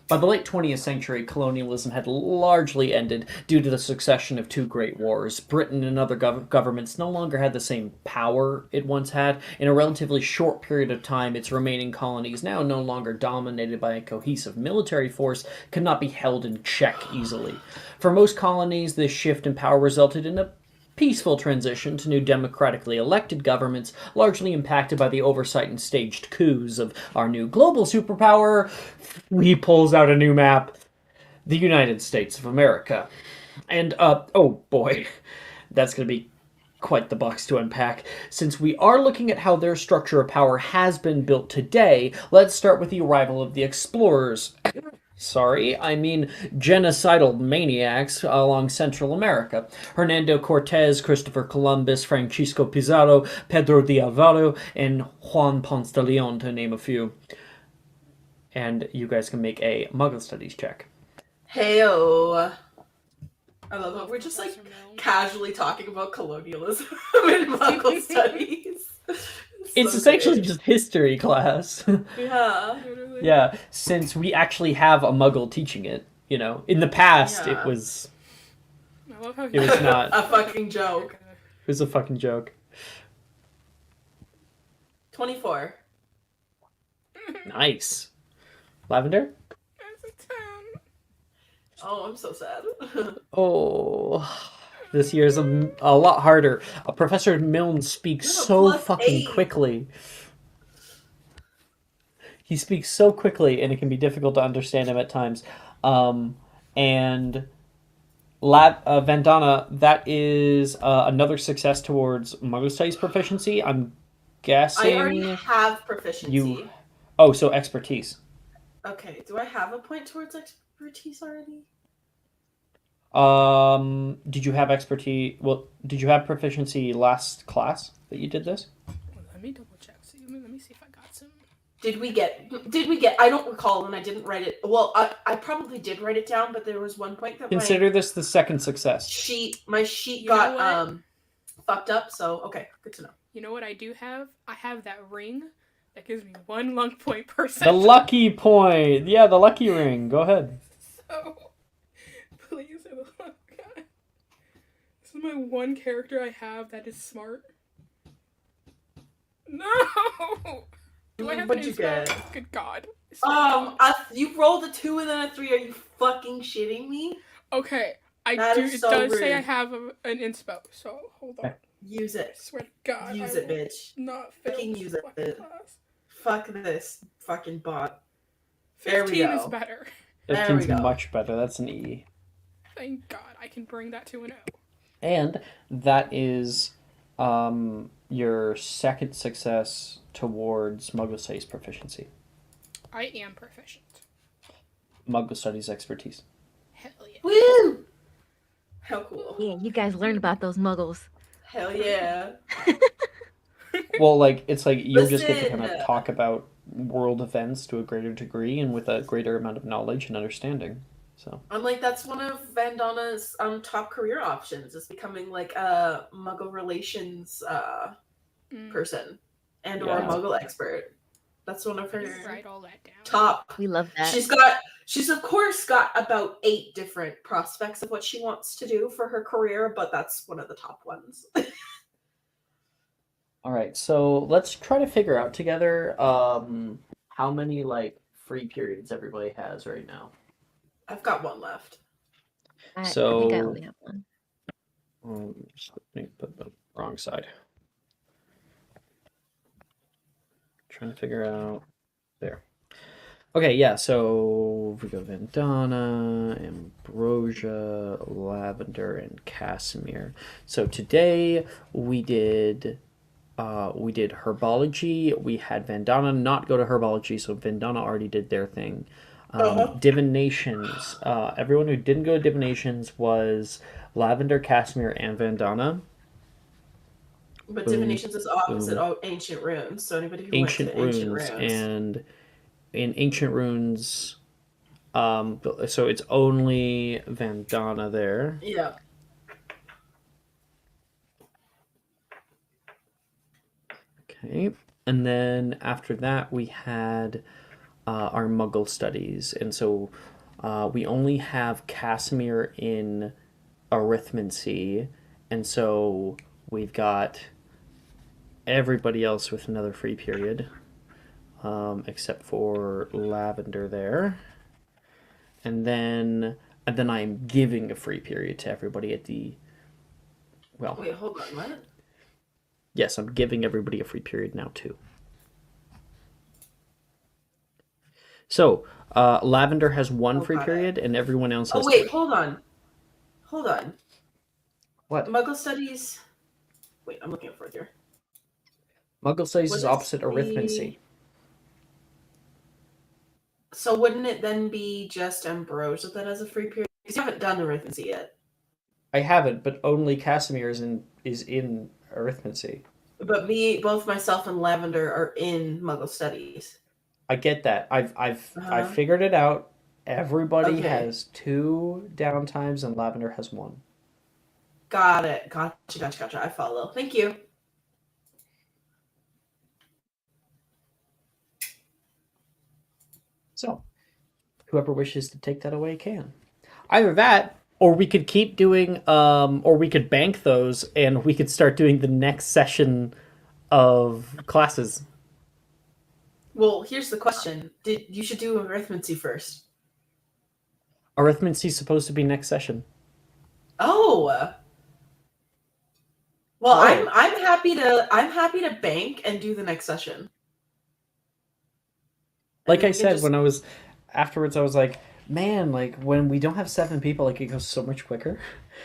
By the late 20th century, colonialism had largely ended due to the succession of two great wars. Britain and other governments no longer had the same power it once had. In a relatively short period of time, its remaining colonies, now no longer dominated by a cohesive military force, could not be held in check easily. For most colonies, this shift in power resulted in a peaceful transition to new democratically elected governments, largely impacted by the oversight and staged coups of our new global superpower. He pulls out a new map. The United States of America. And, oh boy, that's going to be quite the box to unpack. Since we are looking at how their structure of power has been built today, let's start with the arrival of the explorers. Sorry, I mean genocidal maniacs along Central America. Hernando Cortez, Christopher Columbus, Francisco Pizarro, Pedro de Alvaro, and Juan Ponce de Leon, to name a few. And you guys can make a Muggle Studies check. Heyo. I love how we're just like Professor Milne. casually talking about colonialism in Muggle Studies. It's So essentially great. just history class. Yeah. Literally. Yeah, since we actually have a Muggle teaching it, you know. In the past, Yeah. it was I love how It was not. A fucking joke. a fucking joke. 24. Nice. Lavender? That's a 10. Oh, I'm so sad. Oh, this year's a lot harder. Professor Milne speaks You have a so plus fucking 8. quickly. He speaks so quickly, and it can be difficult to understand him at times. And Vandana, that is another success towards Muggle Studies proficiency. I'm guessing I already have proficiency. you. Oh, so expertise. Okay, do I have a point towards expertise already? Did you have expertise? Well, did you have proficiency last class that you did this? Well, let me double check. See, let me see if I got some. Did we get, I don't recall, and I didn't write it. Well, I probably did write it down, but there was one point that Consider this the second success. my sheet You know got, what? fucked up, so, okay, good to know. You know what I do have? I have that ring that gives me 1 luck point per The session. lucky point. Yeah, the lucky ring. Go ahead. So, please, for the love of God. This is my one character I have that is smart. No! Do I have What'd any you get? spells? Good God. You rolled a 2 and then a 3. Are you fucking shitting me? Okay, That is it so does say rude. I have an inspo, so hold on. Use I it. swear to God, Use I it, will bitch. not fail Fucking this use it. fucking class. Fuck this fucking bot. There we 15 is go. better. There 15's we go. much better. That's an E. Thank God, I can bring that to an O. And that is your second success towards Muggle Studies proficiency. I am proficient. Muggle Studies expertise. Hell yeah. Woo! How cool. Yeah, you guys learned about those muggles. Hell yeah. Well, like, it's like you'll just get to kind Listen. of talk about world events to a greater degree and with a greater amount of knowledge and understanding. So I'm like, that's one of Vandana's top career options, is becoming like a Muggle relations person and or a Yeah. Muggle expert. That's one of her Write all that down. top. We love that. She's of course got about 8 different prospects of what she wants to do for her career, but that's one of the top ones. All right, so let's try to figure out together how many like free periods everybody has right now. I've got one left. I think I So only have one. let me put the wrong side. Trying to figure out there. Okay, yeah, so we go Vandana, Ambrosia, Lavender, and Casimir. So today we did herbology. We had Vandana not go to herbology, so Vandana already did their thing. Divinations. Everyone who didn't go to divinations was Lavender, Casimir, and Vandana. But Boom, divinations is opposite boom. ancient runes. So anybody who Ancient went to ancient runes, runes. and in ancient runes, so it's only Vandana there. Yeah. Okay, and then after that we had our Muggle studies, and so we only have Casimir in arithmancy, and so we've got everybody else with another free period, except for Lavender there, and then I'm giving a free period to everybody at the well. Wait, hold on. What? Yes, I'm giving everybody a free period now too. So, Lavender has one free got period, and everyone else has. Oh wait, hold on. What? Muggle studies. Wait, I'm looking for it here. Muggle studies What is is opposite the- arithmancy. So wouldn't it then be just Ambrosia that has a free period? Because you haven't done arithmancy yet. I haven't, but only Casimir is in arithmancy. But both myself and Lavender are in Muggle studies. I get that. I've figured it out. Everybody Okay. has 2 downtimes, and Lavender has 1. Got it. Gotcha. I follow. Thank you. So, whoever wishes to take that away can. Either that, or we could keep doing, or we could bank those, and we could start doing the next session of classes. Well, here's the question. You should do arithmancy first. Arithmancy's supposed to be next session. Oh. Well, Oh. I'm happy to bank and do the next session. Like I said, when I was afterwards, I was like, man, like when we don't have 7 people, like it goes so much quicker.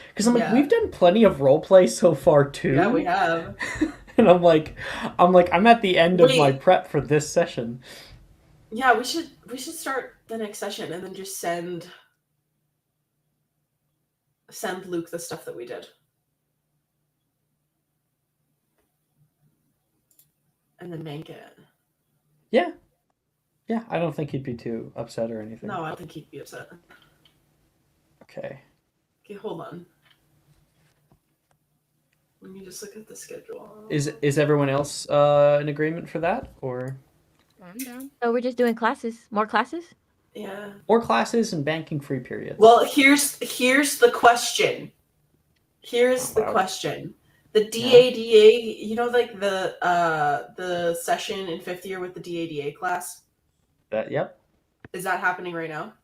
Because I'm like, we've done plenty of role play so far too. Yeah, we have. And I'm at the end of my prep for this session. Yeah, we should start the next session and then just send Luke the stuff that we did. And then bank it. Yeah. Yeah, I don't think he'd be too upset or anything. No, I don't think he'd be upset. Okay. Okay, hold on. Let me just look at the schedule. Is everyone else in agreement for that, or? I'm down. So we're just doing classes, more classes. Yeah. Or classes and banking free periods. Well, here's the question. The DADA, you know, like the session in 5th year with the DADA class. Yep. Is that happening right now?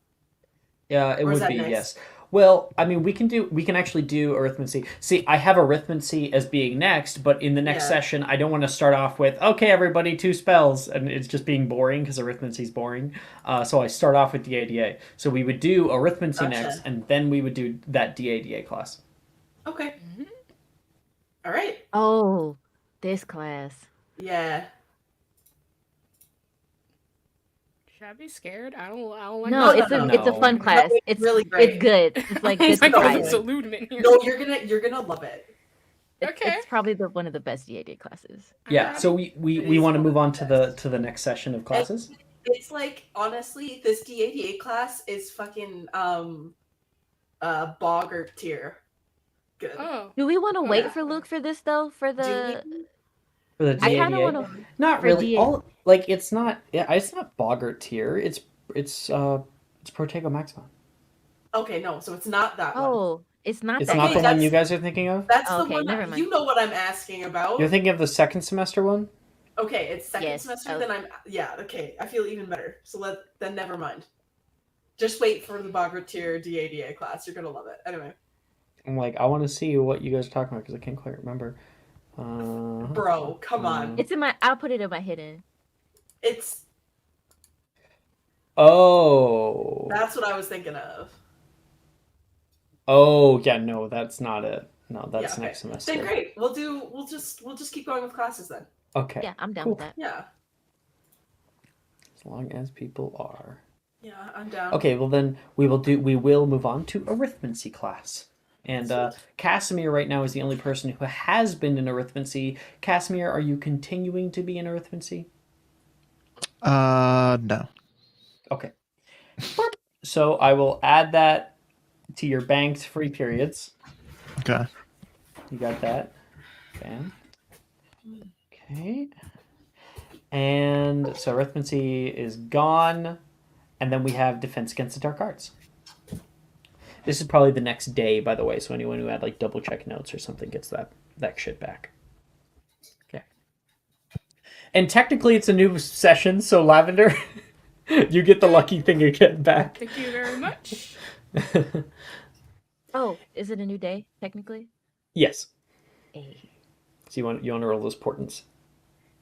Yeah, it Or is would that be, next? yes. Well, I mean, we can actually do arithmancy. See, I have arithmancy as being next, but in the next session, I don't want to start off with, okay, everybody, 2 spells, and it's just being boring because arithmancy's boring. So I start off with DADA. So we would do arithmancy next, and then we would do that DADA class. Okay. All right. Oh, this class. Yeah. Should I be scared? I don't like. No, it's a fun class. No, it's really great. It's good. It's like it's good like surprise. saluting in here. No, you're gonna love it. It's probably one of the best DAD classes. Yeah. So we want to move on to the next session of classes. It's like, honestly, this DADA class is fucking boggart tier. Good. Oh. Do we want to wait for Luke for this though? For the DADA? I kind of want to. Not really. It's not. Yeah, it's not boggart tier. It's Protego Maxima. Okay, no, so it's not that one. Oh, It's not It's that not the class. one you guys are thinking of? That's Oh, the okay, one never that mind. you know what I'm asking about. You're thinking of the second semester one? Okay, it's second Yes, semester. oh. Then okay. I feel even better. So then never mind. Just wait for the Bogratier DADA class. You're gonna love it. Anyway, I'm like, I want to see what you guys are talking about because I can't quite remember. bro, come on. It's in my. I'll put it in my hidden. It's Oh. that's what I was thinking of. Oh, yeah, no, that's not it. No, that's okay. next semester. Then great. We'll just keep going with classes then. Okay. Yeah, I'm down cool. with that. Yeah. As long as people are. Yeah, I'm down. Okay, well then we will move on to arithmancy class. And Casimir right now is the only person who has been in arithmancy. Casimir, are you continuing to be in arithmancy? No. Okay. So I will add that to your banked free periods. Okay. You got that? Bam. Okay. And so arithmancy is gone. And then we have defense against the dark arts. This is probably the next day, by the way, so anyone who had like double check notes or something gets that shit back. Okay. And technically it's a new session, so Lavender, you get the lucky thing you're getting back. Thank you very much. Oh, is it a new day technically? Yes. Hey. So you want to roll those portents?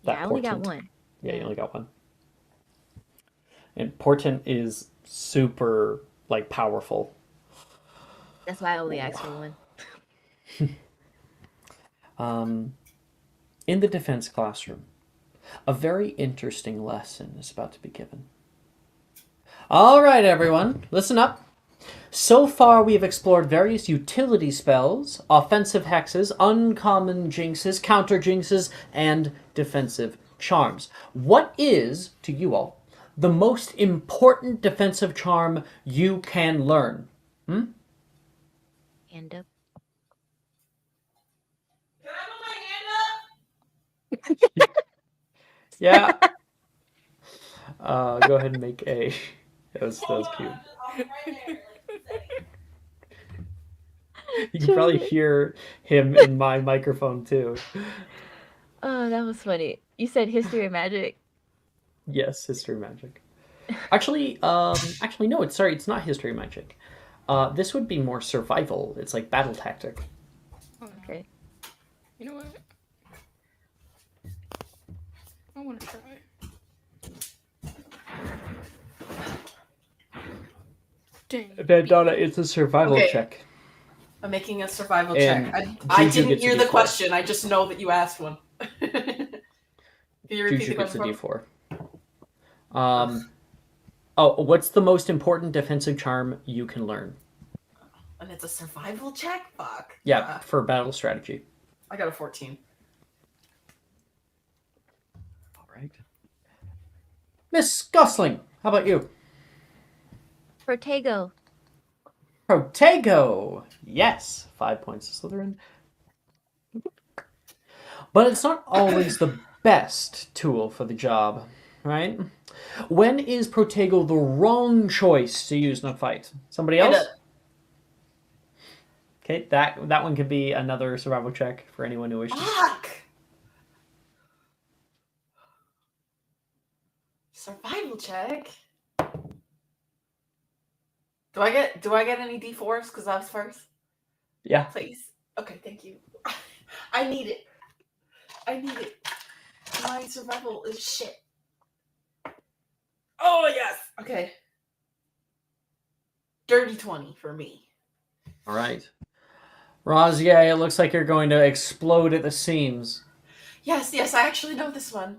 Yeah, I only got portent. one. Yeah, you only got one. And portent is super like powerful. That's why I only asked for one. In the defense classroom, a very interesting lesson is about to be given. All right, everyone, listen up. So far, we have explored various utility spells, offensive hexes, uncommon jinxes, counter jinxes, and defensive charms. What is, to you all, the most important defensive charm you can learn? Hand up. Can I put my hand up? Yeah. Go ahead and make a. That was cute. You can probably hear him in my microphone too. Oh, that was funny. You said history of magic. Yes, history magic. Actually, no. It's not history magic. This would be more survival. It's like battle tactic. Okay. You know what? I want to try. Dang. Vandana, it's a survival Okay. check. I'm making a survival And check. I Juju didn't gets a hear the D4. question. I just know that you asked one. Can you repeat Juju the gets a question? D4. What's the most important defensive charm you can learn? And it's a survival check? Fuck. Yeah, for battle strategy. I got a 14. All right. Miss Gosling, how about you? Protego. Protego! Yes, 5 points to Slytherin. But it's not always the best tool for the job, right? When is Protego the wrong choice to use in a fight? Somebody else? Okay, that one could be another survival check for anyone who wishes. Fuck! Survival check? Do I get any D4s because I was first? Yeah. Please. Okay, thank you. I need it. My survival is shit. Oh, yes! Okay. Dirty 20 for me. All right. Razier, it looks like you're going to explode at the seams. Yes, I actually know this one.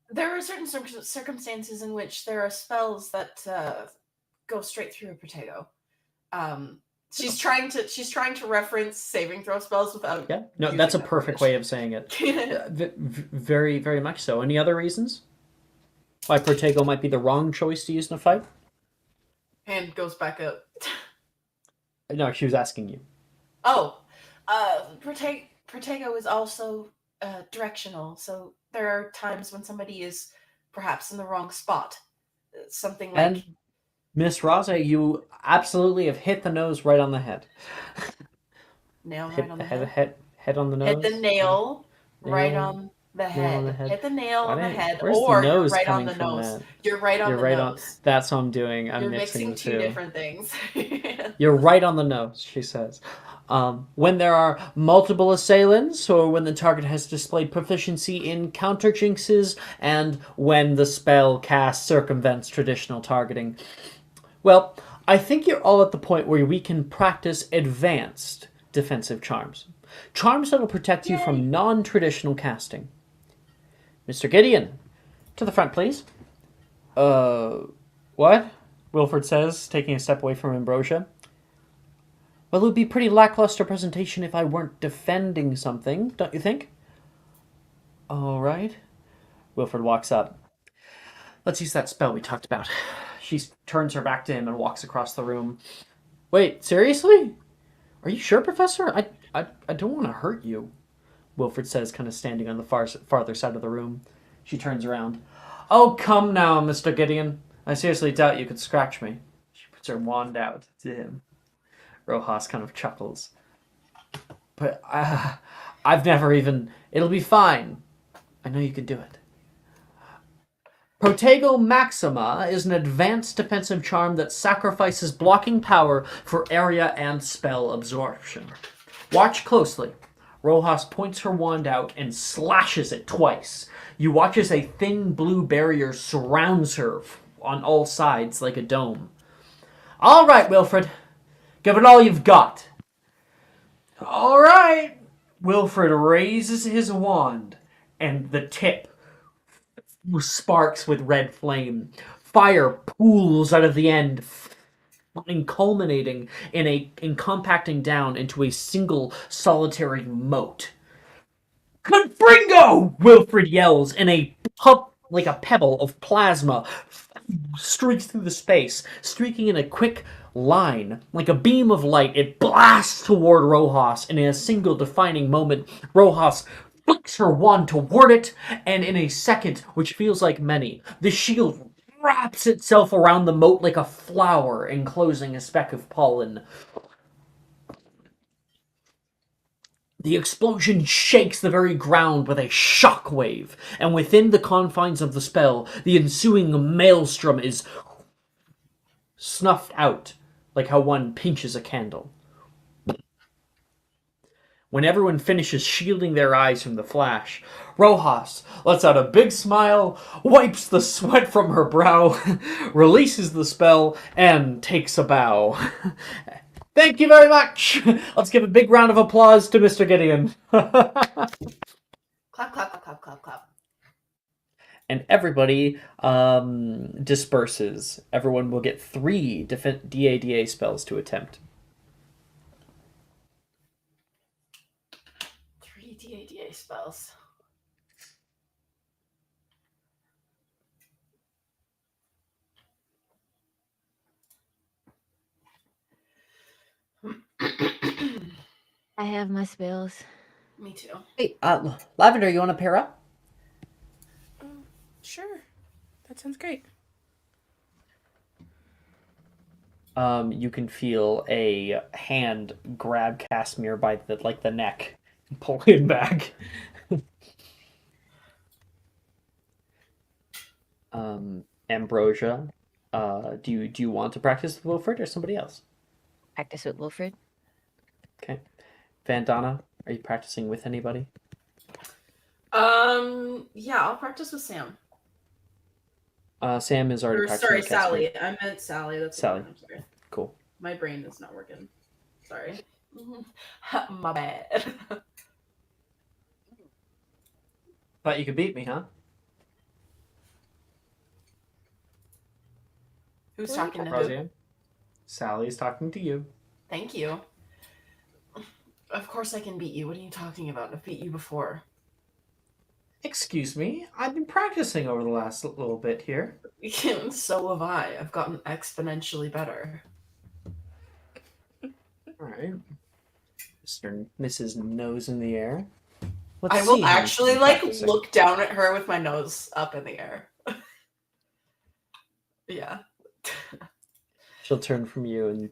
There are certain circumstances in which there are spells that go straight through a Protego. She's trying to reference saving throw spells without. Yeah, no, that's a perfect way of saying it. Very, very much so. Any other reasons why Protego might be the wrong choice to use in a fight? Hand goes back up. No, she was asking you. Oh, Protego is also directional, so there are times when somebody is perhaps in the wrong spot. Something like. And Miss Raza, you absolutely have hit the nose right on the head. Nail right Hit on the the head, head. head on the Hit nose. the nail right Nail, on the nail on the head. head. Hit the nail Why on the didn't? head, Where's the or you're nose right on coming the from? nose. That You're right on you're the right on. nose. That's what I'm doing. I'm You're mixing mixing the two two. different things. You're right on the nose, she says. When there are multiple assailants, or when the target has displayed proficiency in counter jinxes, and when the spell cast circumvents traditional targeting. Well, I think you're all at the point where we can practice advanced defensive charms. Charms that'll protect you from non-traditional casting. Mr. Gideon, to the front, please. What? Wilfred says, taking a step away from Ambrosia. Well, it would be a pretty lackluster presentation if I weren't defending something, don't you think? All right. Wilfred walks up. Let's use that spell we talked about. She turns her back to him and walks across the room. Wait, seriously? Are you sure, Professor? I don't want to hurt you, Wilfred says, kind of standing on the farther side of the room. She turns around. Oh, come now, Mr. Gideon. I seriously doubt you could scratch me. She puts her wand out to him. Rojas kind of chuckles. But I've never even... It'll be fine. I know you can do it. Protego Maxima is an advanced defensive charm that sacrifices blocking power for area and spell absorption. Watch closely. Rojas points her wand out and slashes it twice. You watch as a thin blue barrier surrounds her on all sides like a dome. All right, Wilfred. Give it all you've got. All right. Wilfred raises his wand, and the tip sparks with red flame. Fire pools out of the end, and culminating in compacting down into a single solitary mote. Confringo! Wilfred yells, and a pebble of plasma streaks through the space, streaking in a quick line. Like a beam of light, it blasts toward Rojas, and in a single defining moment, Rojas flicks her wand toward it, and in a second, which feels like many, the shield wraps itself around the moat like a flower enclosing a speck of pollen. The explosion shakes the very ground with a shockwave, and within the confines of the spell, the ensuing maelstrom is snuffed out like how one pinches a candle. When everyone finishes shielding their eyes from the flash, Rojas lets out a big smile, wipes the sweat from her brow, releases the spell, and takes a bow. Thank you very much! Let's give a big round of applause to Mr. Gideon. Clap, clap, clap, clap, clap, clap. And everybody disperses. Everyone will get 3 DADA spells to attempt. 3 DADA spells. I have my spells. Me too. Hey, Lavender, you want to pair up? Sure. That sounds great. You can feel a hand grab Casimir by the neck and pull him back. Ambrosia, do you want to practice with Wilfred or somebody else? Practice with Wilfred. Okay. Vandana, are you practicing with anybody? Yeah, I'll practice with Sam. Sam is already practicing. Sorry, with Casimir. Sally. I meant Sally. That's Sally. I'm sorry. Cool. My brain is not working. Sorry. My bad. Thought you could beat me, huh? Who's talking to who? Rosie? Sally's talking to you. Thank you. Of course I can beat you. What are you talking about? I've beat you before. Excuse me, I've been practicing over the last little bit here. So have I. I've gotten exponentially better. Alright. Mr. and Mrs. Nose in the air. I will actually look down at her with my nose up in the air. Yeah. She'll turn from you and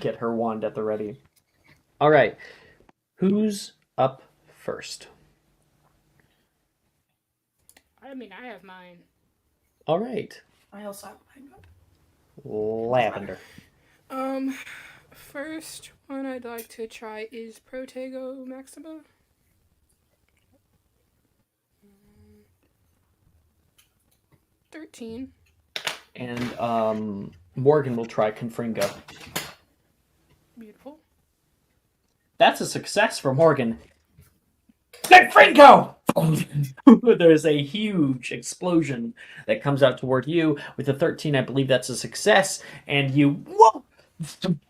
get her wand at the ready. All right. Who's up first? I mean, I have mine. All right. I also have mine up. Lavender. First one I'd like to try is Protego Maxima. 13. And Morgan will try Confringo. Beautiful. That's a success for Morgan. Confringo! There's a huge explosion that comes out toward you. With a 13, I believe that's a success. And you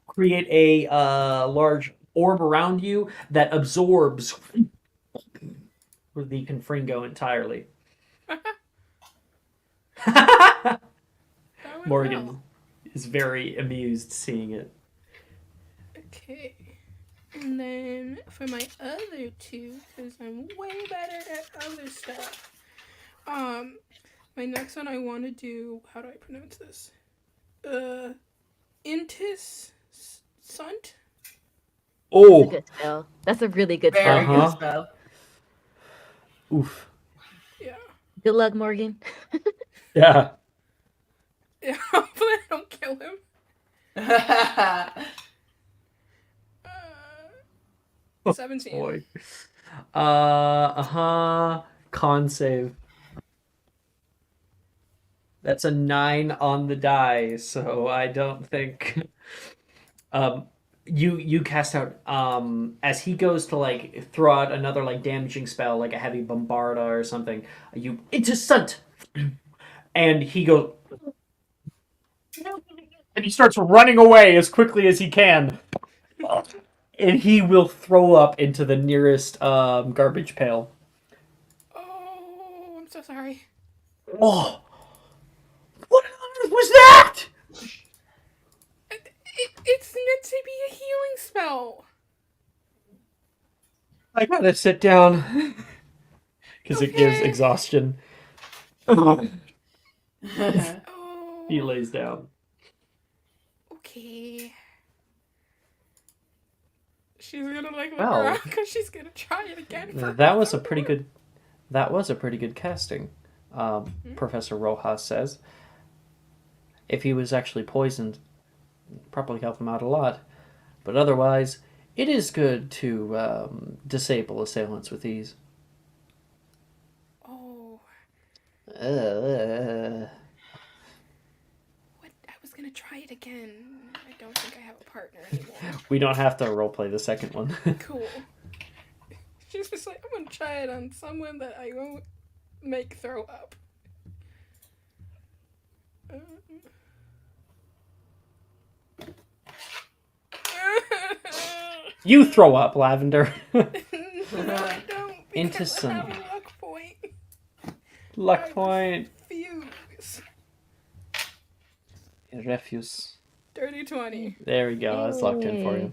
create a large orb around you that absorbs the Confringo entirely. That went Morgan well. is very amused seeing it. Okay. And then for my other two, because I'm way better at other stuff. My next one I want to do. How do I pronounce this? Intis Sunt. That's a Oh, good spell. That's a really good Very spell. good spell. oof. Yeah. Good luck, Morgan. Yeah. Yeah. Hopefully I don't kill him. Oh, 17. boy. Con save. That's a 9 on the die, so I don't think. You cast out as he goes to like throw out another like damaging spell, like a heavy bombarda or something. You into stunt, and he goes, and he starts running away as quickly as he can, and he will throw up into the nearest garbage pail. Oh, I'm so sorry. Oh, what on earth was that? It's meant to be a healing spell. I gotta sit down because it gives Okay. exhaustion. Oh. He lays down. Okay. She's gonna like look Well, around because she's gonna try it again. that was a pretty good. That was a pretty good casting. Professor Rojas says. If he was actually poisoned, it'd probably help him out a lot. But otherwise, it is good to disable assailants with ease. Oh. Uh, What? I was gonna try it again. I don't think I have a partner anymore. we don't have to roleplay the second one. Cool. She's just like, I'm gonna try it on someone that I won't make throw up. You throw up, Lavender. No, I don't. Into Because I some have a luck point. luck point. Refuse. Refuse. Dirty 20. There we go. That's locked in for you.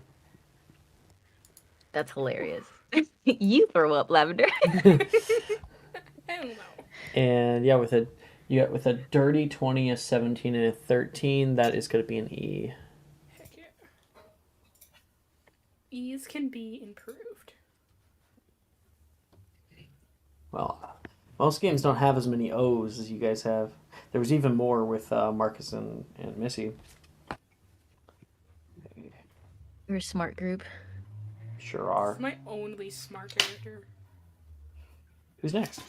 That's hilarious. You throw up, Lavender. Hell no. And yeah, with a dirty 20, a 17, and a 13, that is going to be an E. Heck yeah. Ease can be improved. Well, most games don't have as many O's as you guys have. There was even more with Marcus and Missy. We're a smart group. Sure are. It's my only smart character. Who's next?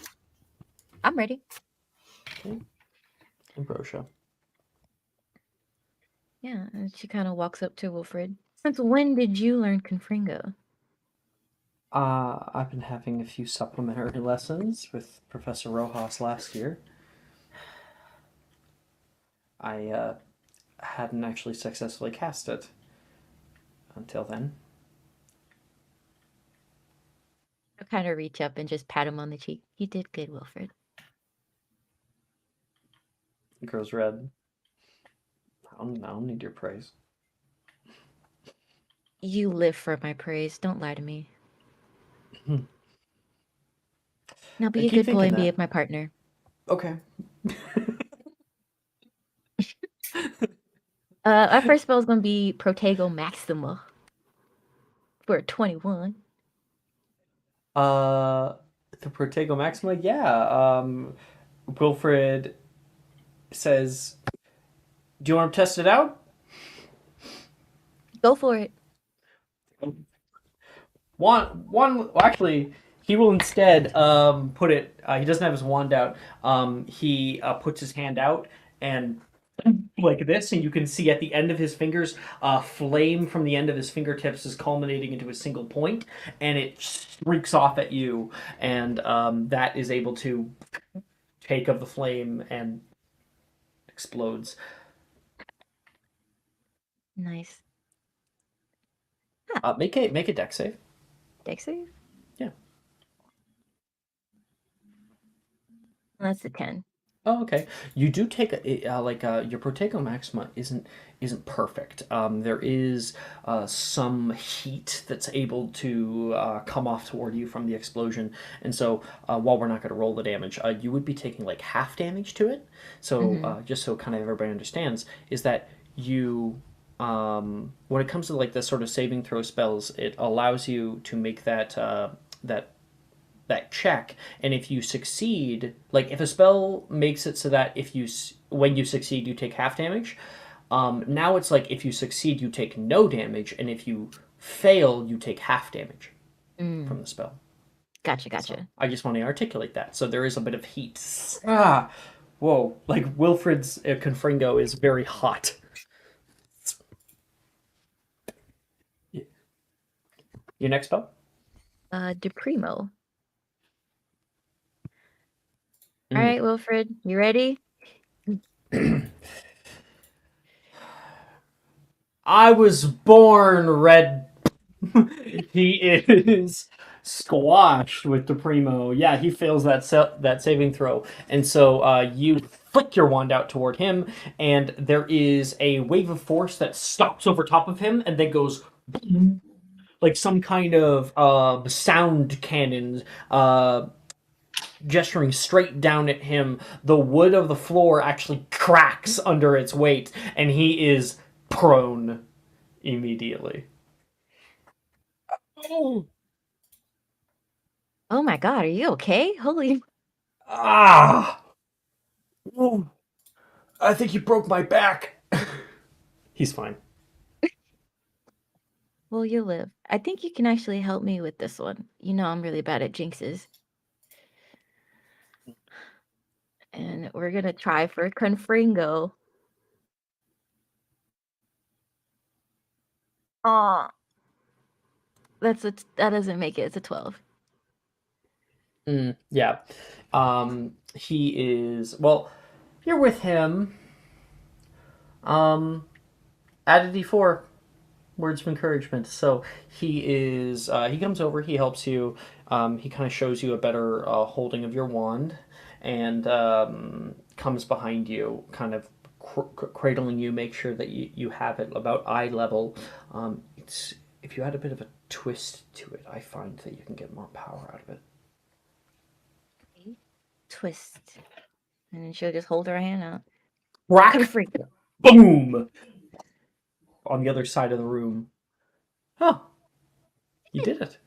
I'm ready. Okay. Ambrosia. Yeah, and she kind of walks up to Wilfred. Since when did you learn Confringo? I've been having a few supplementary lessons with Professor Rojas last year. I hadn't actually successfully cast it until then. I kind of reach up and just pat him on the cheek. You did good, Wilfred. It grows red. I don't need your praise. You live for my praise. Don't lie to me. Now be I a keep good boy and thinking be that. my partner. Okay. Our first spell is gonna be Protego Maxima for 21. The Protego Maxima, yeah. Wilfred says, "Do you want to test it out?" Go for it. Actually, he will instead put it. He doesn't have his wand out. He puts his hand out and like this, and you can see at the end of his fingers, flame from the end of his fingertips is culminating into a single point, and it streaks off at you, and that is able to take of the flame and explodes. Nice. Make a dex save. Dex save? Yeah. That's a 10. Oh, okay. You do take your Protego Maxima isn't perfect. There is some heat that's able to come off toward you from the explosion, and so while we're not going to roll the damage, you would be taking like half damage to it. So just so kind of everybody understands, is that you when it comes to like the sort of saving throw spells, it allows you to make that check, and if you succeed, like if a spell makes it so that when you succeed you take half damage, now it's like if you succeed you take no damage, and if you fail you take half damage from the spell. Gotcha. So I just want to articulate that, so there is a bit of heat. Whoa, like Wilfred's Confringo is very hot. Your next spell? DePrimo. All right, Wilfred, you ready? I was born red. He is squashed with the primo. Yeah, he fails that saving throw, and so you flick your wand out toward him, and there is a wave of force that stops over top of him, and then goes like some kind of sound cannon. Gesturing straight down at him, the wood of the floor actually cracks under its weight, and he is prone immediately. Oh my god, are you okay? Holy. Ah! Oh, I think you broke my back. He's fine. Well, you live. I think you can actually help me with this one. You know I'm really bad at jinxes. And we're gonna try for Confringo. Aw. That doesn't make it. It's a 12. Yeah. He is, well, you're with him. Add a d4. Words of encouragement. So he comes over, he helps you, he kind of shows you a better holding of your wand, and comes behind you, kind of cradling you, make sure that you have it about eye level. If you add a bit of a twist to it, I find that you can get more power out of it. Twist. And then she'll just hold her hand out. Crack! Confringo. Boom! On the other side of the room. Huh. You did it.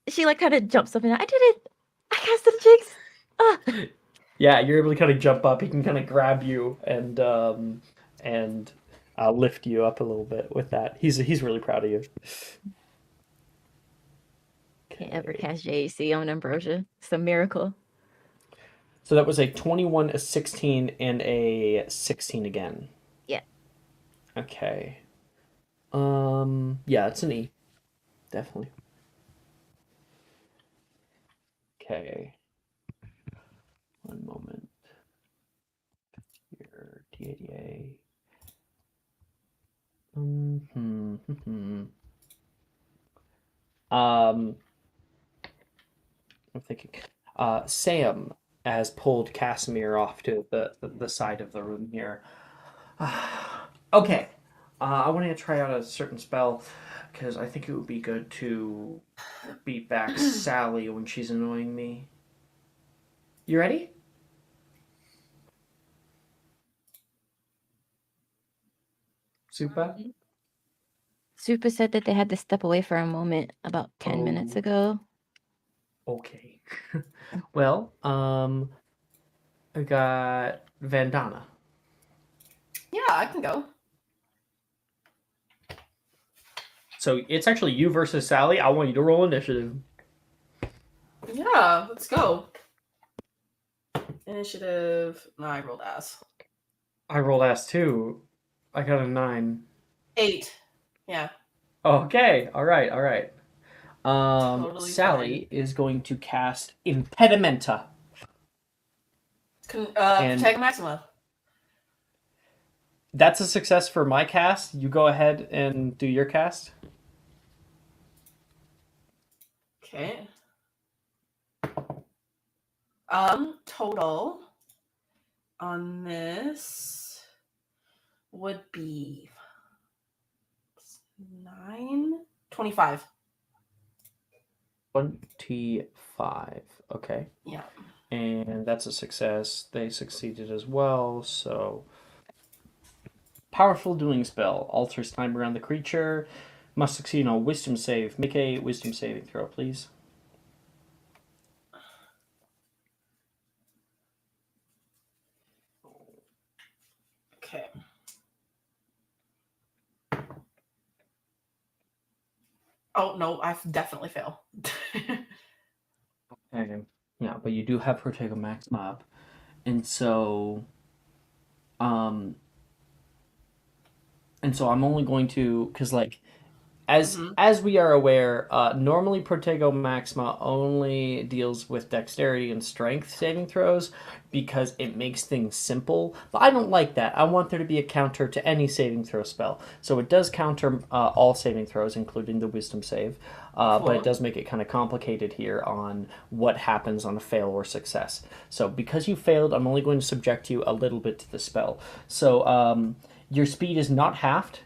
She like kind of jumps up and I did it. I cast the jinx. Ah. Yeah, you're able to kind of jump up. He can kind of grab you and lift you up a little bit with that. He's really proud of you. Can't ever cast JAC on Ambrosia. It's a miracle. So that was a 21, a 16, and a 16 again. Yeah. Okay. Yeah, it's an E. Definitely. Okay. One moment. Here, D80A. I'm thinking. Sam has pulled Casimir off to the side of the room here. Okay. I want to try out a certain spell because I think it would be good to beat back Sally when she's annoying me. You ready? Supa? Supa said that they had to step away for a moment about 10 minutes Oh. ago. Okay. Well, I got Vandana. Yeah, I can go. So it's actually you versus Sally. I want you to roll initiative. Yeah, let's go. Initiative. No, I rolled ass. I rolled ass too. I got a 9. 8. Yeah. Okay. All right. Totally Sally is going to cast Impedimenta. Protect Maxima. That's a success for my cast. You go ahead and do your cast. Okay. Total on this would be 25. 25. Okay. Yeah. And that's a success. They succeeded as well, so... Powerful Doing Spell. Alters time around the creature. Must succeed on a wisdom save. Make a wisdom saving throw, please. Okay. Oh, no, I definitely fail. Okay. Yeah, but you do have Protego Maxima up. And so... I'm only going to... Because, like... As we are aware, normally Protego Maxima only deals with dexterity and strength saving throws because it makes things simple. But I don't like that. I want there to be a counter to any saving throw spell. So it does counter all saving throws, including the wisdom save. But it does make it kind of complicated here on what happens on a fail or success. So because you failed, I'm only going to subject you a little bit to the spell. So your speed is not halved.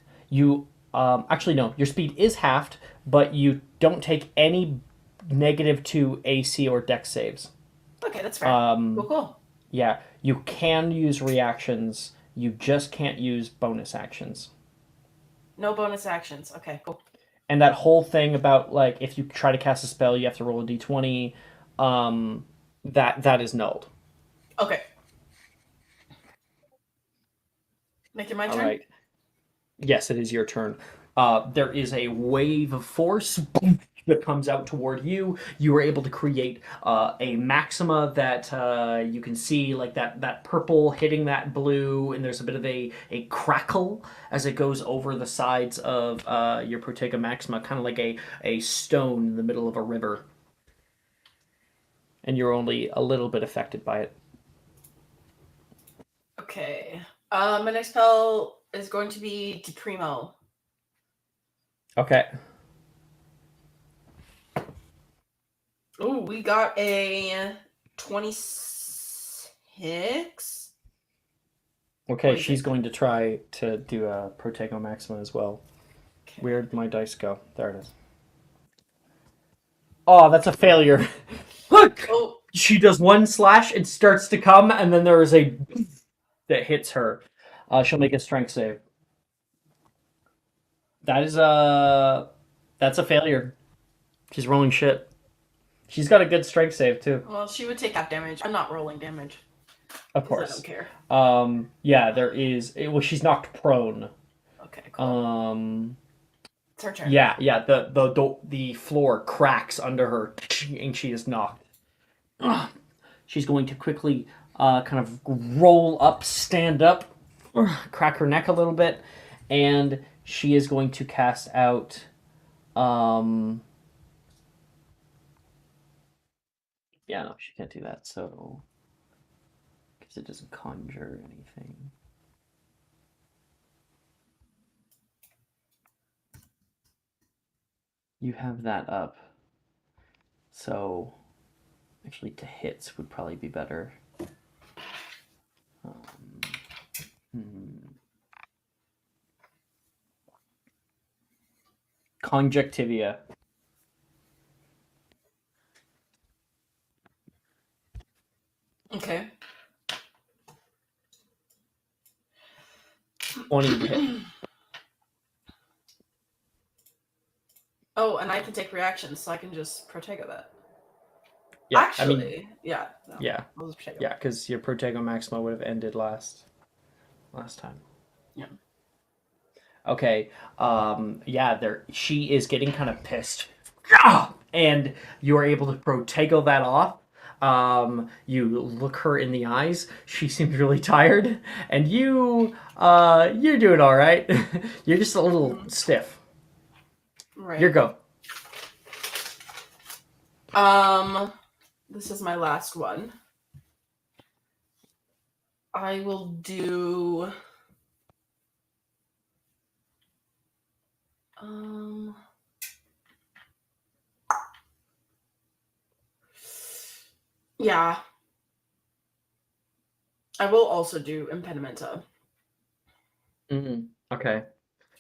Actually, no, your speed is halved, but you don't take any -2 AC or dex saves. Okay, that's fair. Cool. Yeah, you can use reactions, you just can't use bonus actions. No bonus actions. Okay, cool. And that whole thing about, like, if you try to cast a spell, you have to roll a d20, that is nulled. Okay. Make it my turn? All right. Yes, it is your turn. There is a wave of force that comes out toward you. You are able to create a maxima that you can see, like that purple hitting that blue, and there's a bit of a crackle as it goes over the sides of your Protega Maxima, kind of like a stone in the middle of a river. And you're only a little bit affected by it. Okay. My next spell is going to be Deprimo. Okay. Ooh, we got a 26. Okay, she's going to try to do a Protego Maxima as well. Okay. Where'd my dice go? There it is. Oh, that's a failure. Look! Oh. She does one slash, it starts to come, and then there is a that hits her. She'll make a strength save. That's a failure. She's rolling shit. She's got a good strength save too. Well, she would take half damage. I'm not rolling damage. Of course. I don't care. Yeah, there is. Well, she's knocked prone. Okay, cool. It's her turn. Yeah. The floor cracks under her, and she is knocked. She's going to quickly kind of roll up, stand up, crack her neck a little bit, and she is going to cast out. Yeah, no, she can't do that. So, because it doesn't conjure anything. You have that up. So, actually, to hits would probably be better. Conjunctivia. Okay. 20 hit. Oh, and I can take reactions, so I can just Protego that. Yeah, Actually, yeah. No, yeah, I'll just Protego. yeah, because your Protego Maxima would have ended last time. Yeah. Okay. Yeah, she is getting kind of pissed. And you are able to Protego that off. You look her in the eyes. She seems really tired, and you're doing all right. You're just a little stiff. Right. Your go. This is my last one. I will do. Yeah. I will also do Impedimenta. Mm-hmm. Okay.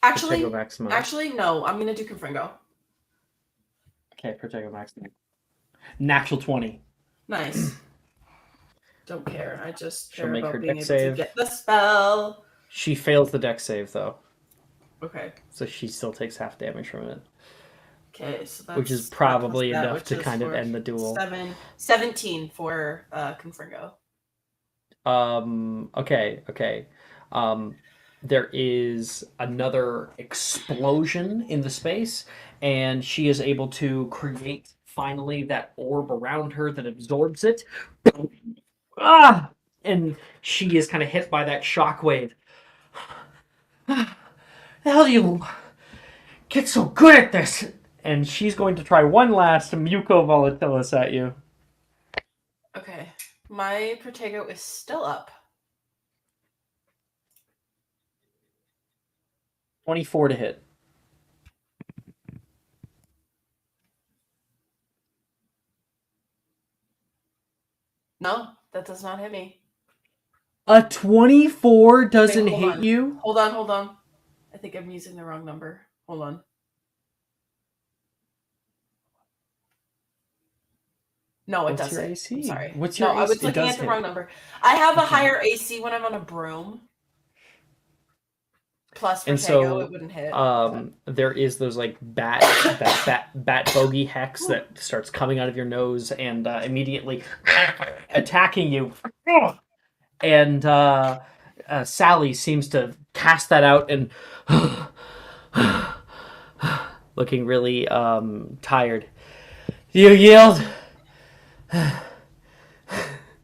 Actually, Protego Maxima. no. I'm gonna do Confringo. Okay, Protego Maxima. Natural 20. Nice. Don't care. I just She'll care make about her being dex able save. to get the spell. She fails the dex save though, Okay. so she still takes half damage from it. Okay, so that's Which is probably that, enough which to is kind of for end the duel. 17 for Confringo. Okay. There is another explosion in the space, and she is able to create finally that orb around her that absorbs it. Ah! And she is kind of hit by that shockwave. How do you get so good at this? And she's going to try one last Muco Volatilis at you. Okay. My Protego is still up. 24 to hit. No, that does not hit me. A 24 doesn't Wait, hold hit on. you? Hold on. I think I'm using the wrong number. Hold on. No, it What's doesn't. your AC? I'm sorry. What's your No, I AC? was It looking does at the hit. wrong number. I have a Okay. higher AC when I'm on a broom. Plus And Protego, so, it wouldn't hit. there is those like bat bogey hex that starts coming out of your nose and immediately attacking you. And Sally seems to cast that out and looking really tired. You yield?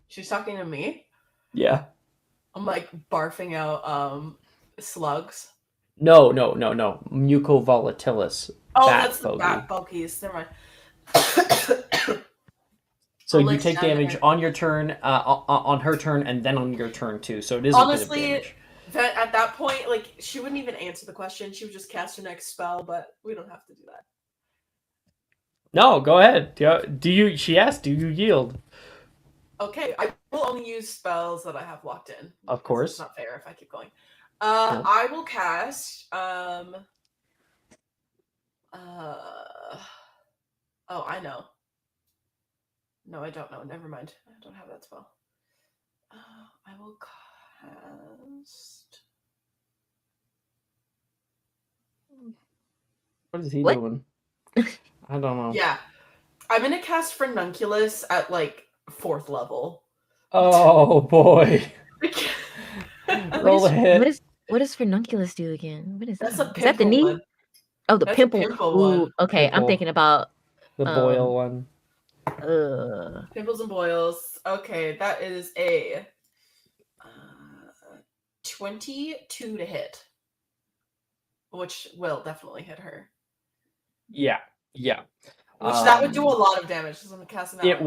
She's talking to me. Yeah. I'm like barfing out slugs. No. Muco Volatilis. Oh, Bat that's the bogey. bat bogies. Never mind. So I'll you let take Shannon- damage on your turn, on her turn, and then on your turn too. So it is Honestly, a bit of damage. at that point, like she wouldn't even answer the question. She would just cast her next spell, but we don't have to do that. No, go ahead. Do you? She asked, "Do you yield?" Okay, I will only use spells that I have locked in. Of course. It's not fair if I keep going. No. I will cast. Oh, I know. No, I don't know. Never mind. I don't have that spell. I will cast. What is he What? doing? I don't know. Yeah, I'm gonna cast Fernunculus at like 4th level. Oh boy. Roll a hit. What does Fernunculus do again? What is That's that? a Is that the pimple knee? one. Oh, the That's a pimple. pimple Ooh, one. okay. I'm Pimple. thinking about The boil one. Pimples and boils. Okay, that is a 22 to hit, which will definitely hit her. Yeah. Which that would do a lot of damage because I'm casting that. It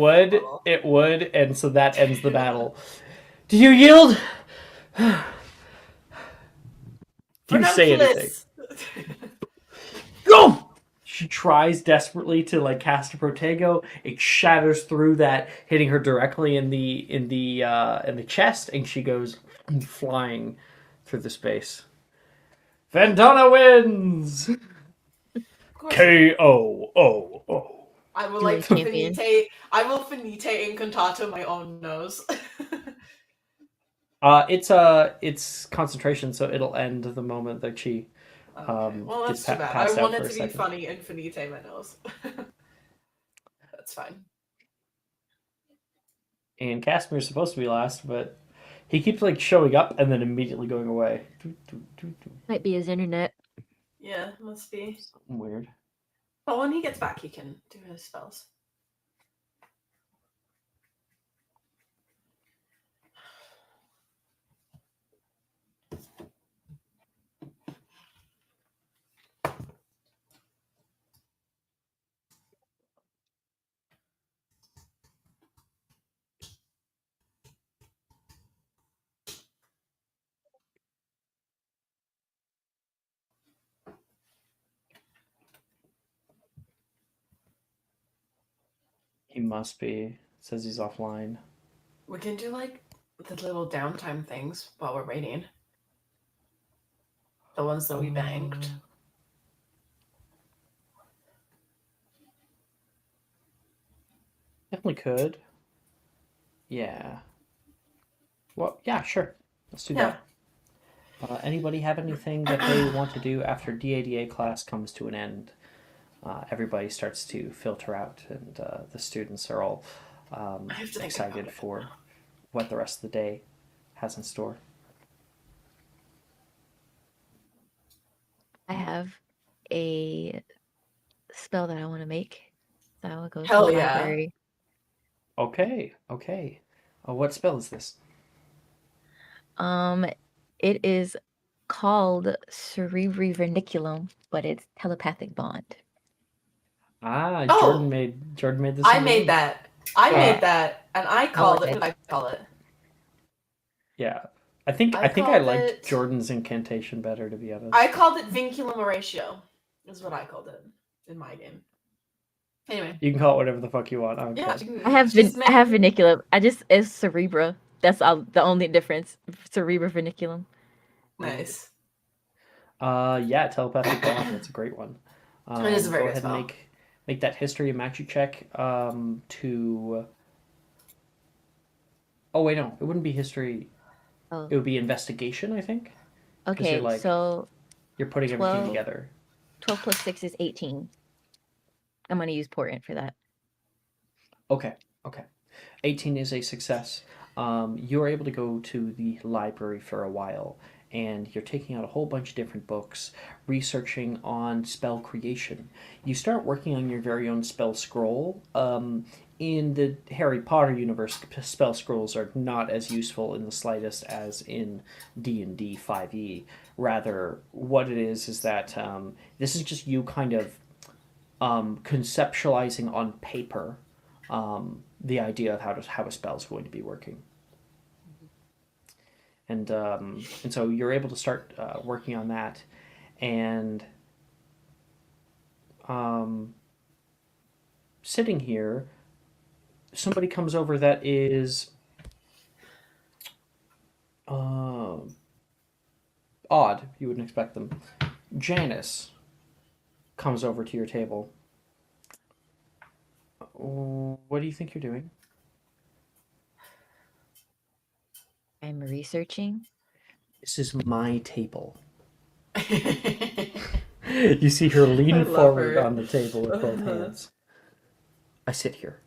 would, and so that ends the battle. Do you yield? Do you say anything? Go! She tries desperately to like cast a Protego. It shatters through that, hitting her directly in the chest, and she goes flying through the space. Vendana wins. K-O-O-O. I will Dueling like champion. finite. I will finite incantato my own nose. It's concentration, so it'll end the moment that she Okay. Well, that's gets too bad. I passed out wanted for a to be second. funny and finite my nose. That's fine. And Casimir's supposed to be last, but he keeps like showing up and then immediately going away. Might be his internet. Yeah, must be. Something weird. But when he gets back, he can do his spells. He must be. It says he's offline. We can do like the little downtime things while we're waiting. The ones that we banked. Definitely could. Yeah. Well, yeah, sure. Let's do that. Anybody have anything that they want to do after DADA class comes to an end? Everybody starts to filter out, and the students are all excited for what the rest of the day has in store. I have a spell that I want to make. So I will go Hell to the yeah. library. Okay. What spell is this? It is called Cerebri Verniculum, but it's telepathic bond. Jordan made this. I made that. I made that, and I called it. What did I call it? Yeah, I think I liked Jordan's incantation better, to be honest. I called it Vinculum Horatio. Is what I called it in my game. Anyway, you can call it whatever the fuck you want. I have Verniculum. It's Cerebra. That's the only difference. Cerebra Verniculum. Nice. Yeah, telepathic bond. That's a great one. It is a very go good ahead spell. and make that history and magic check. To. Oh wait, no, it wouldn't be history. Oh. It would be investigation, I think. Okay, so you're putting everything together. 12 plus 6 is 18. I'm going to use Portent for that. Okay. 18 is a success. You're able to go to the library for a while, and you're taking out a whole bunch of different books, researching on spell creation. You start working on your very own spell scroll. In the Harry Potter universe, spell scrolls are not as useful in the slightest as in D&D 5e. Rather, what it is that this is just you kind of conceptualizing on paper the idea of how a spell is going to be working. And so you're able to start working on that, and sitting here, somebody comes over that is odd. You wouldn't expect them. Janice comes over to your table. What do you think you're doing? I'm researching. This is my table. You see her lean forward on the table with both hands. I sit here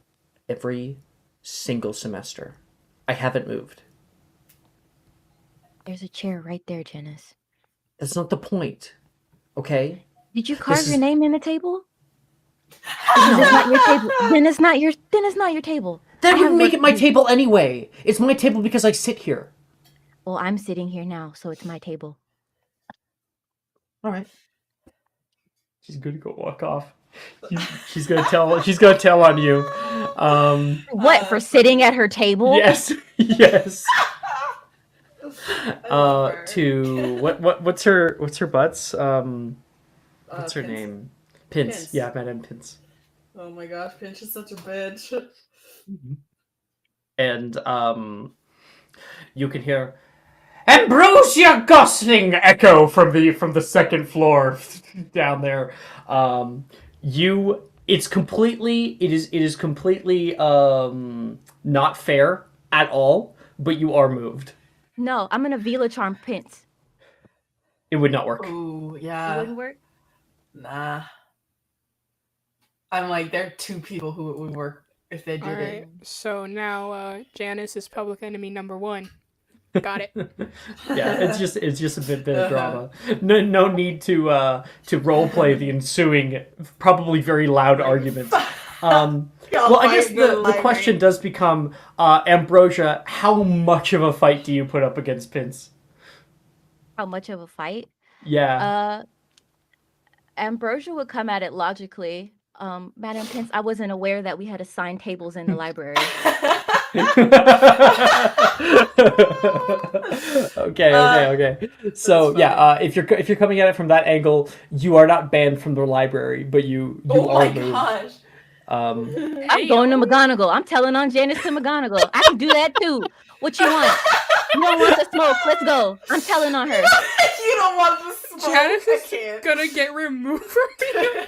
every single semester. I haven't moved. There's a chair right there, Janice. That's not the point. Okay? Did you carve your name in the table? Then it's not your table. Then it's not your table. That wouldn't make it my table anyway. It's my table because I sit here. Well, I'm sitting here now, so it's my table. All right. She's gonna go walk off. She's gonna tell on you. What, for sitting at her table? Yes. To what's her butts? What's her name? Pince. Yeah, Madame Pince. Oh my gosh, Pinch is such a bitch. And you can hear Ambrosia Gosling echo from the second floor down there. It is completely not fair at all, but you are moved. No, I'm gonna Vela Charm Pince. It would not work. Ooh, It yeah. wouldn't work. Nah. I'm like, there are two people who it would work if they did All it. right. So now Janice is public enemy number 1. Got it. Yeah, it's just a bit of drama. No need to role play the ensuing, probably very loud argument. Well, I guess the question does become, Ambrosia, how much of a fight do you put up against Pince? How much of a fight? Yeah. Ambrosia would come at it logically. Madam Pence, I wasn't aware that we had assigned tables in the library. Okay. So yeah, if you're coming at it from that angle, you are not banned from the library, but you are moved. Gosh. I'm going to McGonagall. I'm telling on Janice to McGonagall. I can do that too. What you want? You don't want the smoke. Let's go. I'm telling on her. You don't want the smoke. Janice I is can't. gonna get removed from the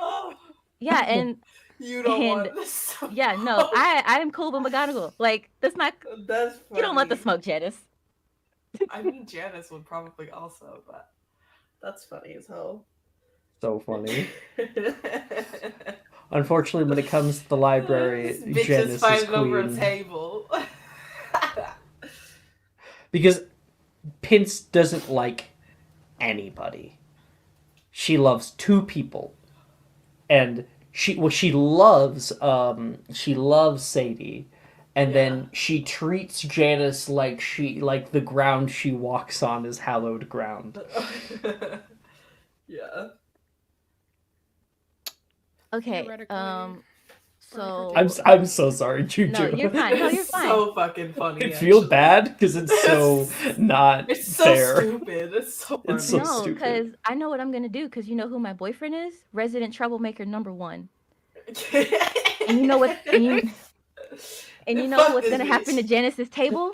Oh, Yeah, and you don't And- want the smoke. yeah, no, I am cool with McGonagall. Like, that's not. That's funny. You don't want the smoke, Janice. I mean, Janice would probably also, but that's funny as hell. So funny. Unfortunately, when it comes to the library, This bitch Janice is is fighting over a queen. table. Because Pince doesn't like anybody. She loves 2 people, and she loves Sadie, and then she treats Janice like the ground she walks on is hallowed ground. Yeah. Okay. Theoretically, So I'm so sorry, Juju. no, you're fine. No, you're It's fine. so fucking funny. I feel actually. bad because it's so not It's so fair. stupid. It's so funny. It's so No, stupid. because I know what I'm gonna do. Because you know who my boyfriend is? Resident troublemaker number 1. And you know what? And you know Fuck what's this gonna happen bitch. to Janice's table?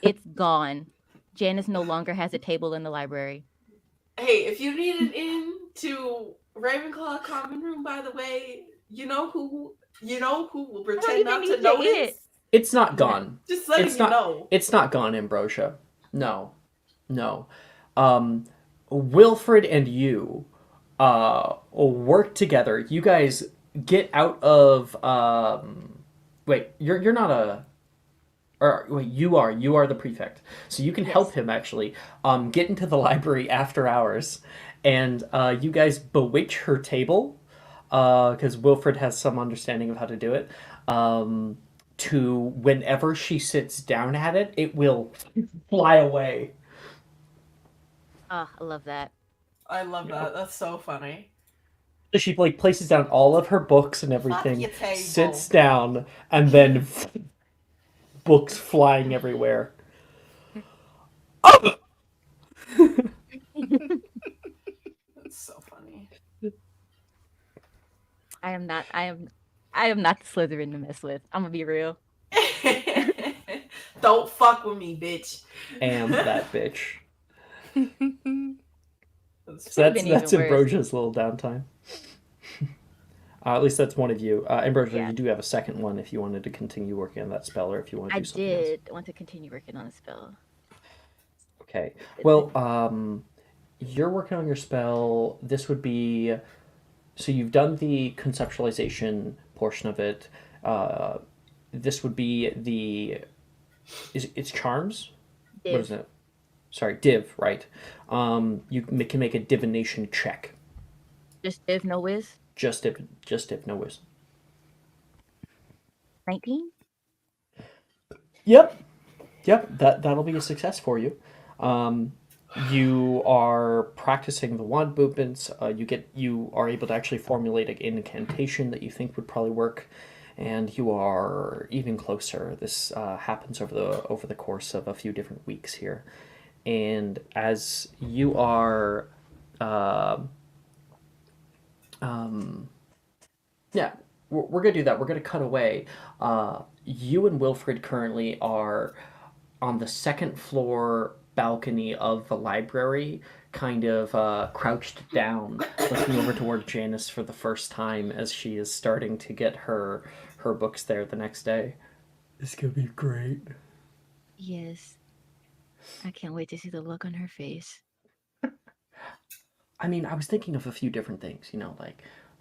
It's gone. Janice no longer has a table in the library. Hey, if you need an in to Ravenclaw common room, by the way, you know who will pretend even not need to to notice. hit. It's not gone. Just letting It's you not- know. It's not gone, Ambrosia. No. Wilfred and you work together. You guys get out of wait, you're not a or wait, you are the prefect. So you can help him actually get into the library after hours, and you guys bewitch her table because Wilfred has some understanding of how to do it. To whenever she sits down at it, it will fly away. Oh, I love that. I love that. That's so funny. She places down all of her books and everything, your table. sits down, and then books flying everywhere. That's so funny. I am not the Slytherin to mess with. I'm gonna be real. Don't fuck with me, bitch. And that bitch. That's So been that's even worse. Ambrosia's little downtime. At least that's one of you. Ambrosia, Yeah. you do have a second one if you wanted to continue working on that spell or if you want to I do something else. did want to continue working on the spell. Okay. Well, you're working on your spell. This would be... So you've done the conceptualization portion of it. This would be the... It's charms? What Div. is it? Sorry, div, right. You can make a divination check. Just div, no whiz. Just div, no whiz. 19. Yep. That'll be a success for you. You are practicing the wand movements. You are able to actually formulate an incantation that you think would probably work, and you are even closer. This happens over the course of a few different weeks here, and as you are, yeah, we're gonna do that. We're gonna cut away. You and Wilfred currently are on the second floor balcony of the library, kind of crouched down, looking over toward Janice for the first time as she is starting to get her books there the next day. It's gonna be great. Yes. I can't wait to see the look on her face. I mean, I was thinking of a few different things,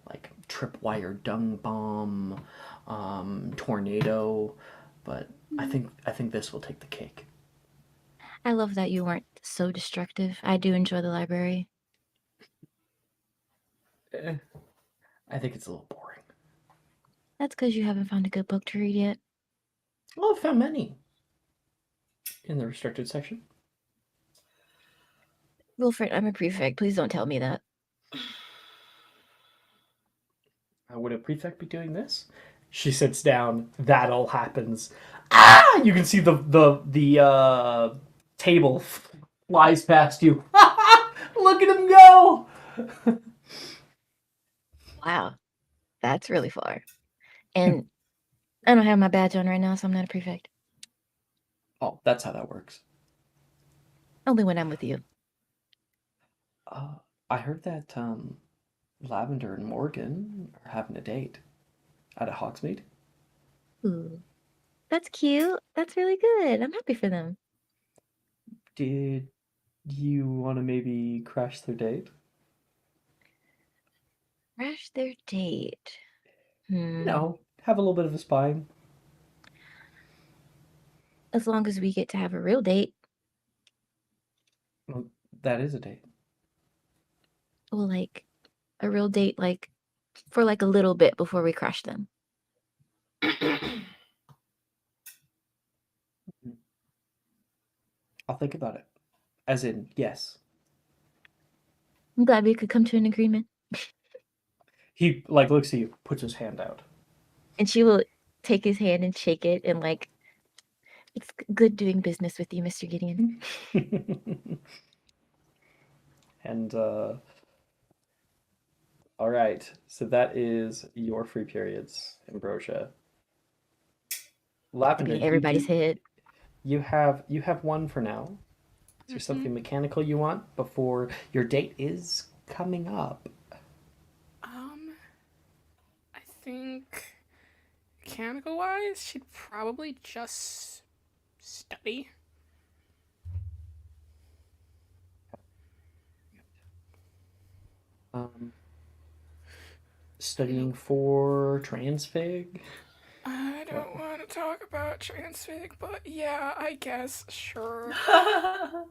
like tripwire dung bomb, tornado, but I think this will take the cake. I love that you weren't so destructive. I do enjoy the library. I think it's a little boring. That's because you haven't found a good book to read yet. Well, I found many in the restricted section. Wilfred, I'm a prefect. Please don't tell me that. Would a prefect be doing this? She sits down. That all happens. Ah! You can see the table flies past you. Look at him go! Wow, that's really far. And I don't have my badge on right now, so I'm not a prefect. Oh, that's how that works. Only when I'm with you. I heard that Lavender and Morgan are having a date at a Hogsmeade. Ooh, that's cute. That's really good. I'm happy for them. Did you want to maybe crash their date? Crash their date. No, have a little bit of a spying. As long as we get to have a real date. Well, that is a date. Well, like a real date, like for like a little bit before we crush them. I'll think about it. As in, yes. I'm glad we could come to an agreement. He looks at you, puts his hand out. And she will take his hand and shake it and it's good doing business with you, Mr. Gideon. And all right, so that is your free periods, Ambrosia. Lavender, Being everybody's head. You have one for now. Is there something mechanical you want before your date is coming up? I think mechanical wise, she'd probably just study. Studying for transfig? I don't want to talk about transfig, but yeah, I guess, sure. I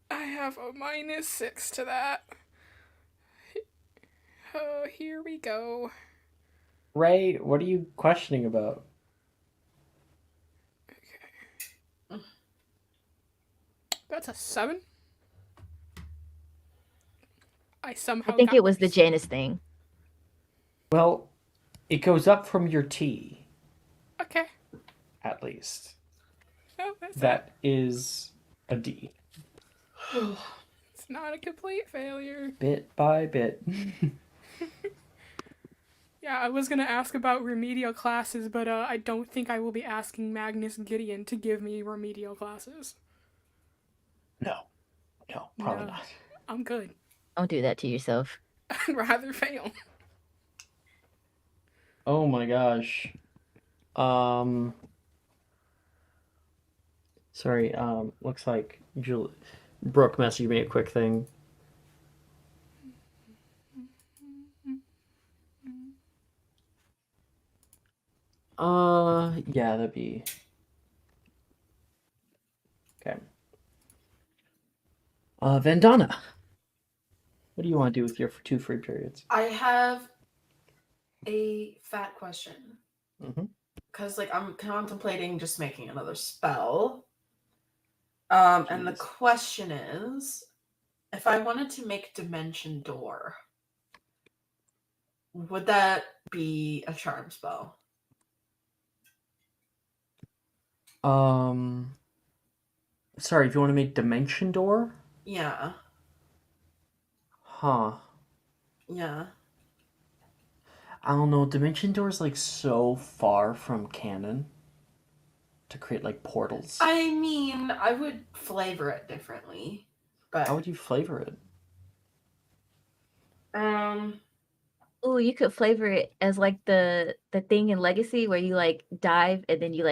have a -6 to that. Oh, here we go. Ray, what are you questioning about? Okay. That's a 7. I think it was the Janice thing. Well, it goes up from your T. Okay. At least. Oh, that's that is a D. It's not a complete failure. Bit by bit. Yeah, I was going to ask about remedial classes, but I don't think I will be asking Magnus Gideon to give me remedial classes. No, probably not. I'm good. Don't do that to yourself. I'd rather fail. Oh my gosh. Sorry, looks like Brooke messaged me a quick thing. Yeah, that'd be... Okay. Vandana. What do you want to do with your 2 free periods? I have a fat question. Because, I'm contemplating just making another spell. And the question is, if I wanted to make Dimension Door, would that be a charm spell? Sorry, if you want to make Dimension Door? Yeah. Huh. Yeah. I don't know, Dimension Door is so far from canon to create portals. I mean, I would flavor it differently, but how would you flavor it? Oh, you could flavor it as the thing in Legacy where you dive and then you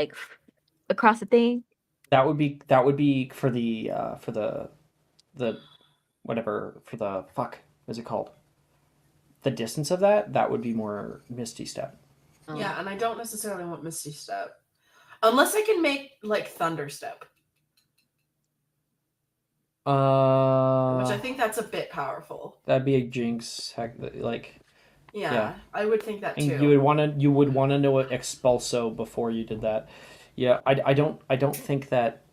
across the thing. That would be for the whatever, for the fuck, what is it called? The distance of that would be more Misty Step. Yeah, and I don't necessarily want Misty Step. Unless I can make, like, Thunder Step. Which I think that's a bit powerful. That'd be a jinx. Like, yeah, I would think that and too. you would want to know what Expulso before you did that. Yeah, I don't think that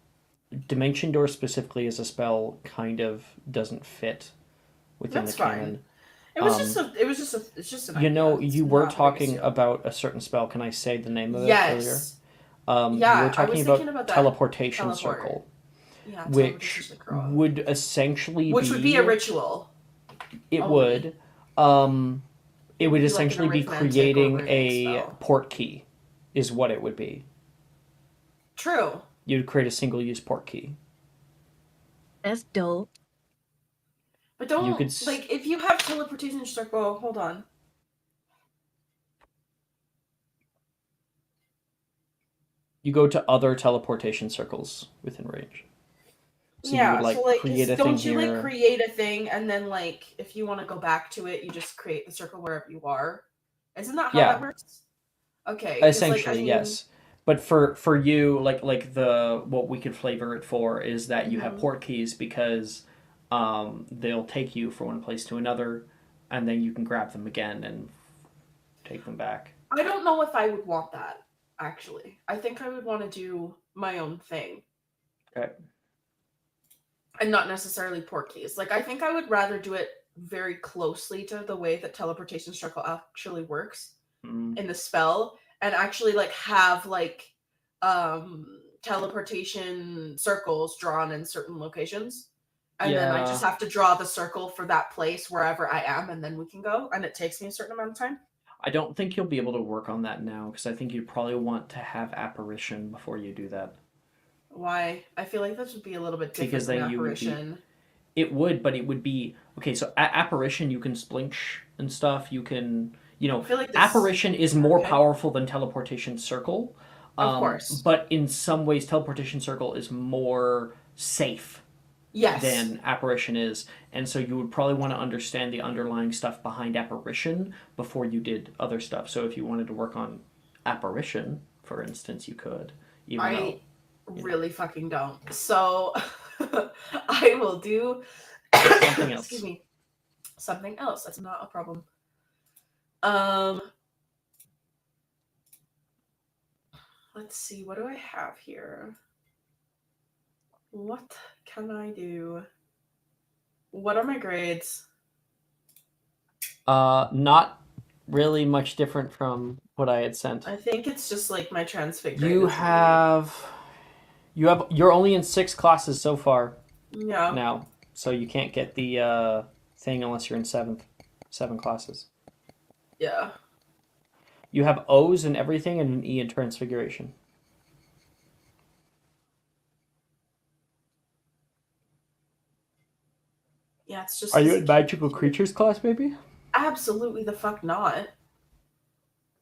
Dimension Door specifically as a spell kind of doesn't fit within That's the canon. Fine. It's just an you idea. know, It's you were not a big talking deal. about a certain spell. Can I say the name of it Yes. earlier? Yeah, you were talking I was thinking about that. teleportation Teleport. circle, Yeah, which would essentially which would be a ritual. It only. would. It would be essentially like an be arithmetic creating or a spell. port key, is what it would be. True. You'd create a single-use port key. That's dope. But don't, You could like, if you have teleportation circle, hold on. You go to other teleportation circles within range. So yeah, you would, like, so, like, create a don't thing you, here. like, create a thing, and then, like, if you want to go back to it, you just create the circle wherever you are? Isn't that how that works? Okay. Essentially, yes. But for you, like what we could flavor it for is that you have port keys because they'll take you from one place to another, and then you can grab them again and take them back. I don't know if I would want that, actually. I think I would want to do my own thing. Okay. And not necessarily port keys. Like, I think I would rather do it very closely to the way that teleportation circle actually works in the spell, and actually, like, have, like, teleportation circles drawn in certain locations. And then I just have to draw the circle for that place wherever I am, and then we can go, and it takes me a certain amount of time. I don't think you'll be able to work on that now, because I think you'd probably want to have apparition before you do that. Why? I feel like this would be a little bit different than apparition. It would, but it would be okay. So apparition, you can splinch and stuff. You can, I feel like apparition is more powerful than teleportation circle. Of course, but in some ways, teleportation circle is more safe. Yes. Than apparition is, and so you would probably want to understand the underlying stuff behind apparition before you did other stuff. So if you wanted to work on apparition, for instance, you could. I really fucking don't. So I will do something else. Excuse me. Something else. That's not a problem. Let's see. What do I have here? What can I do? What are my grades? Not really much different from what I had sent. I think it's just like my transfig grade. You're only in 6 classes so far. Yeah. Now, so you can't get the thing unless you're in 7 classes. Yeah. You have O's and everything and an E in transfiguration. Yeah, it's just. Are you in magical creatures class, maybe? Absolutely the fuck not.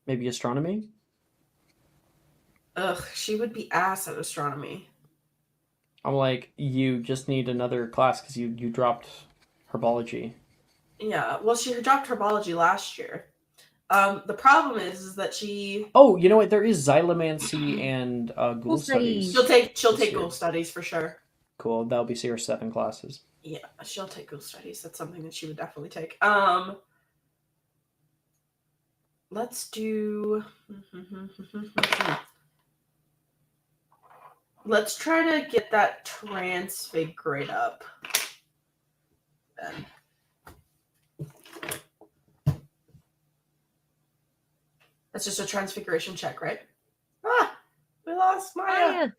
Maybe astronomy? Ugh, she would be ass at astronomy. I'm like, you just need another class because you dropped herbology. Yeah, well, she dropped herbology last year. The problem is that she. Oh, you know what? There is xylomancy and ghoul studies. She'll take ghoul studies for sure. Cool. That'll be your 7 classes. Yeah, she'll take ghoul studies. That's something that she would definitely take. Let's do. Let's try to get that transfig grade up. Then. That's just a transfiguration check, right? Ah, we lost Maya.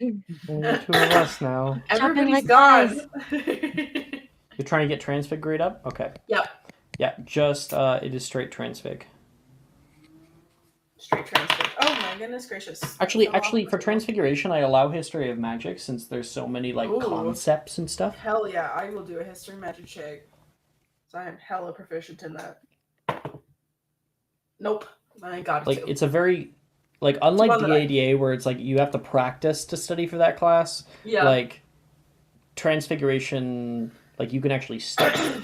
Only 2 of us now. Everybody's gone. You're trying to get transfig grade up? Okay. Yep. Yeah, just it is straight transfig. Straight transfig. Oh my goodness gracious. Actually, for transfiguration, I allow history of magic since there's so many concepts and stuff. Hell yeah, I will do a history magic check. So I am hella proficient in that. Nope. I got it. It's a very Like, unlike on the die. DADA, where it's like you have to practice to study for that class, Yeah. like, Transfiguration, like, you can actually study it.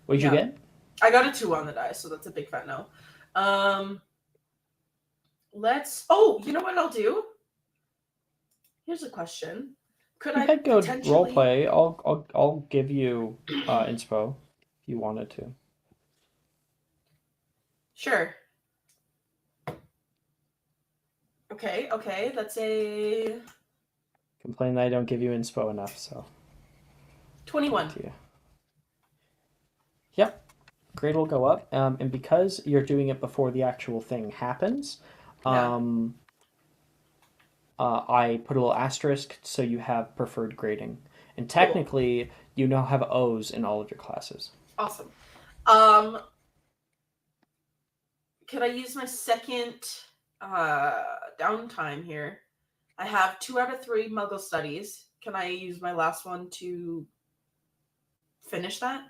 What did you get? I got a 2 on the die, so that's a big fat no. Let's... Oh, you know what I'll do? Here's a question. Could I could go potentially... roleplay. I'll give you inspo if you wanted to. Sure. Okay, that's a... Complain that I don't give you inspo enough, so... 21. To you. Yep. Grade will go up, and because you're doing it before the actual thing happens, I put a little asterisk so you have preferred grading. And technically, you now have O's in all of your classes. Awesome. Could I use my second downtime here? I have 2 out of 3 Muggle studies. Can I use my last one to finish that?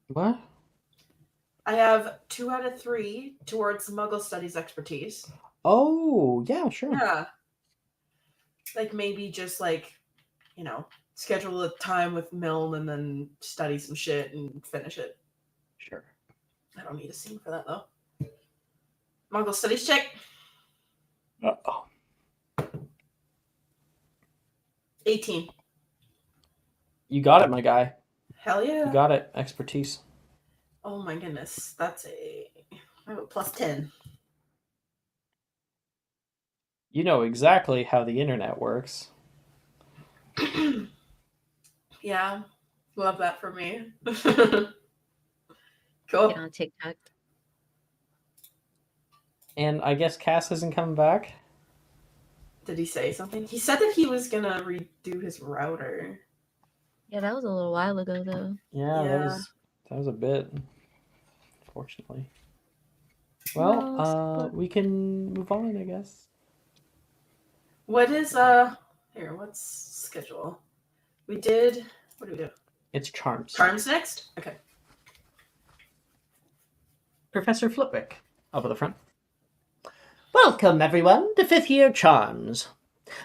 What? I have 2 out of 3 towards Muggle studies expertise. Oh, yeah, sure. Yeah. Like, maybe just, like, you know, schedule a time with Milne and then study some shit and finish it. Sure. I don't need a scene for that, though. Muggle studies check. Uh-oh. 18. You got it, my guy. Hell yeah. You got it. Expertise. Oh my goodness. That's I have a plus 10. You know exactly how the internet works. Yeah. Love that for me. Get Cool. on TikTok. And I guess Cass isn't coming back? Did he say something? He said that he was gonna redo his router. Yeah, that was a little while ago though. Yeah, Yeah. that was a bit, unfortunately. Well, No, we can move on, I guess. What is here, what's schedule? What do we do? It's Charms. Charms next? Okay. Professor Flitwick, up at the front. Welcome, everyone, to 5th year Charms.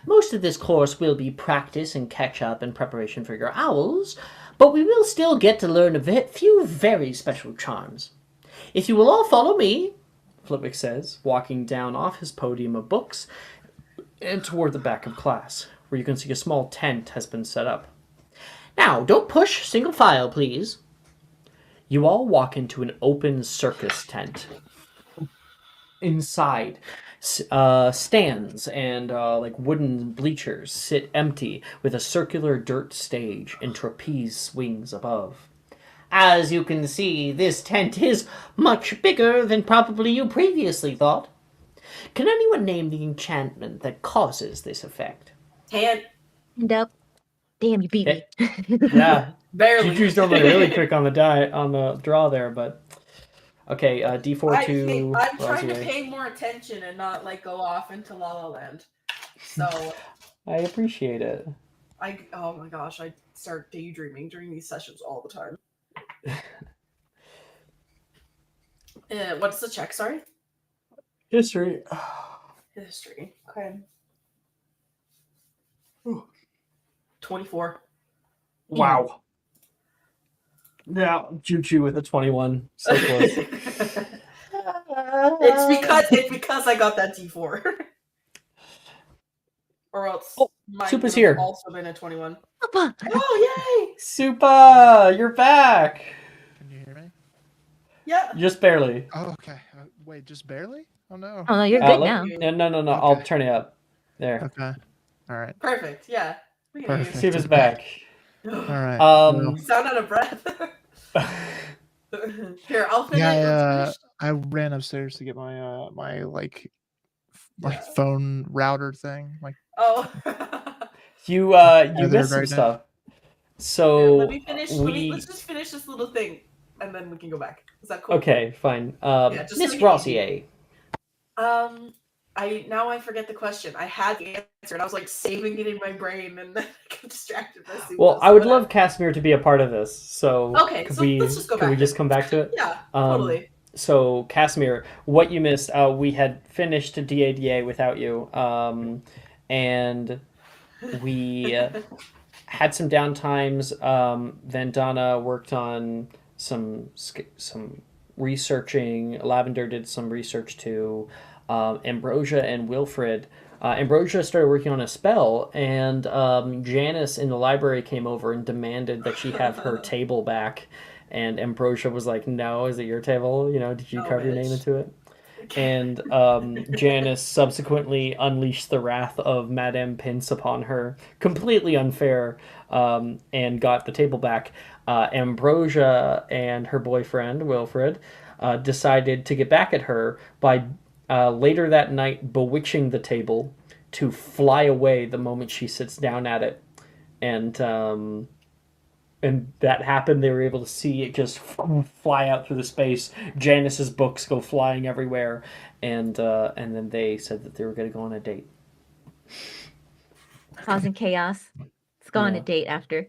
Most of this course will be practice and catch-up in preparation for your owls, but we will still get to learn a few very special charms. If you will all follow me, Flitwick says, walking down off his podium of books and toward the back of class, where you can see a small tent has been set up. Now, don't push, single file, please. You all walk into an open circus tent. Inside, stands and like wooden bleachers sit empty with a circular dirt stage and trapeze swings above. As you can see, this tent is much bigger than probably you previously thought. Can anyone name the enchantment that causes this effect? Hand. Hand up. Damn, you beat me. Yeah, Barely. Juju's normally really quick on the draw there, but okay. D4 to I'm trying to Rosier. pay more attention and not like go off into La La Land. So I appreciate it. oh my gosh, I start daydreaming during these sessions all the time. What's the check? Sorry. History. History. Okay. 24. Wow. Yeah, Juju with a 21. So close. It's because I got that D4. Or else mine Soup is would've here. also been a 21. Papa. Oh yay! Supa, you're back. Can you hear me? Yeah. Just barely. Oh, okay. Wait, just barely? Oh no. Oh no, you're good let- now. No. I'll Okay. turn it up. There. Okay. All right. Perfect. Yeah. We can hear Perfect. Supa's back. you. All right. Um. Sound out of breath. Here, I'll finish. Yeah, let's I ran upstairs to get my my Yeah. phone router thing. Like, Oh. You there missed some right now. stuff. So let me finish. Let's just finish this little thing, and then we can go back. Is that cool? Okay, fine. just Miss make it Rossier. I forget the question. I had the answer, and I was like saving it in my brain, and then I got distracted by Supa, Well, I so would whatever. love Casimir to be a part of this. So Okay, could so we let's just go could we back just then. come back to it? Yeah, Um, totally. So Casimir, what you missed? We had finished DADA without you, and we had some downtimes. Vandana worked on some researching. Lavender did some research too. Ambrosia and Wilfred. Ambrosia started working on a spell, and Janice in the library came over and demanded that she have her table back. And Ambrosia was like, "No, is it your table? You know, did you carve your name bitch. into it?" And Janice subsequently unleashed the wrath of Madame Pince upon her, completely unfair, and got the table back. Ambrosia and her boyfriend, Wilfred, decided to get back at her by later that night bewitching the table to fly away the moment she sits down at it. And that happened. They were able to see it just fly out through the space. Janice's books go flying everywhere, and then they said that they were going to go on a date. Causing chaos. Let's go on a Yeah. date after.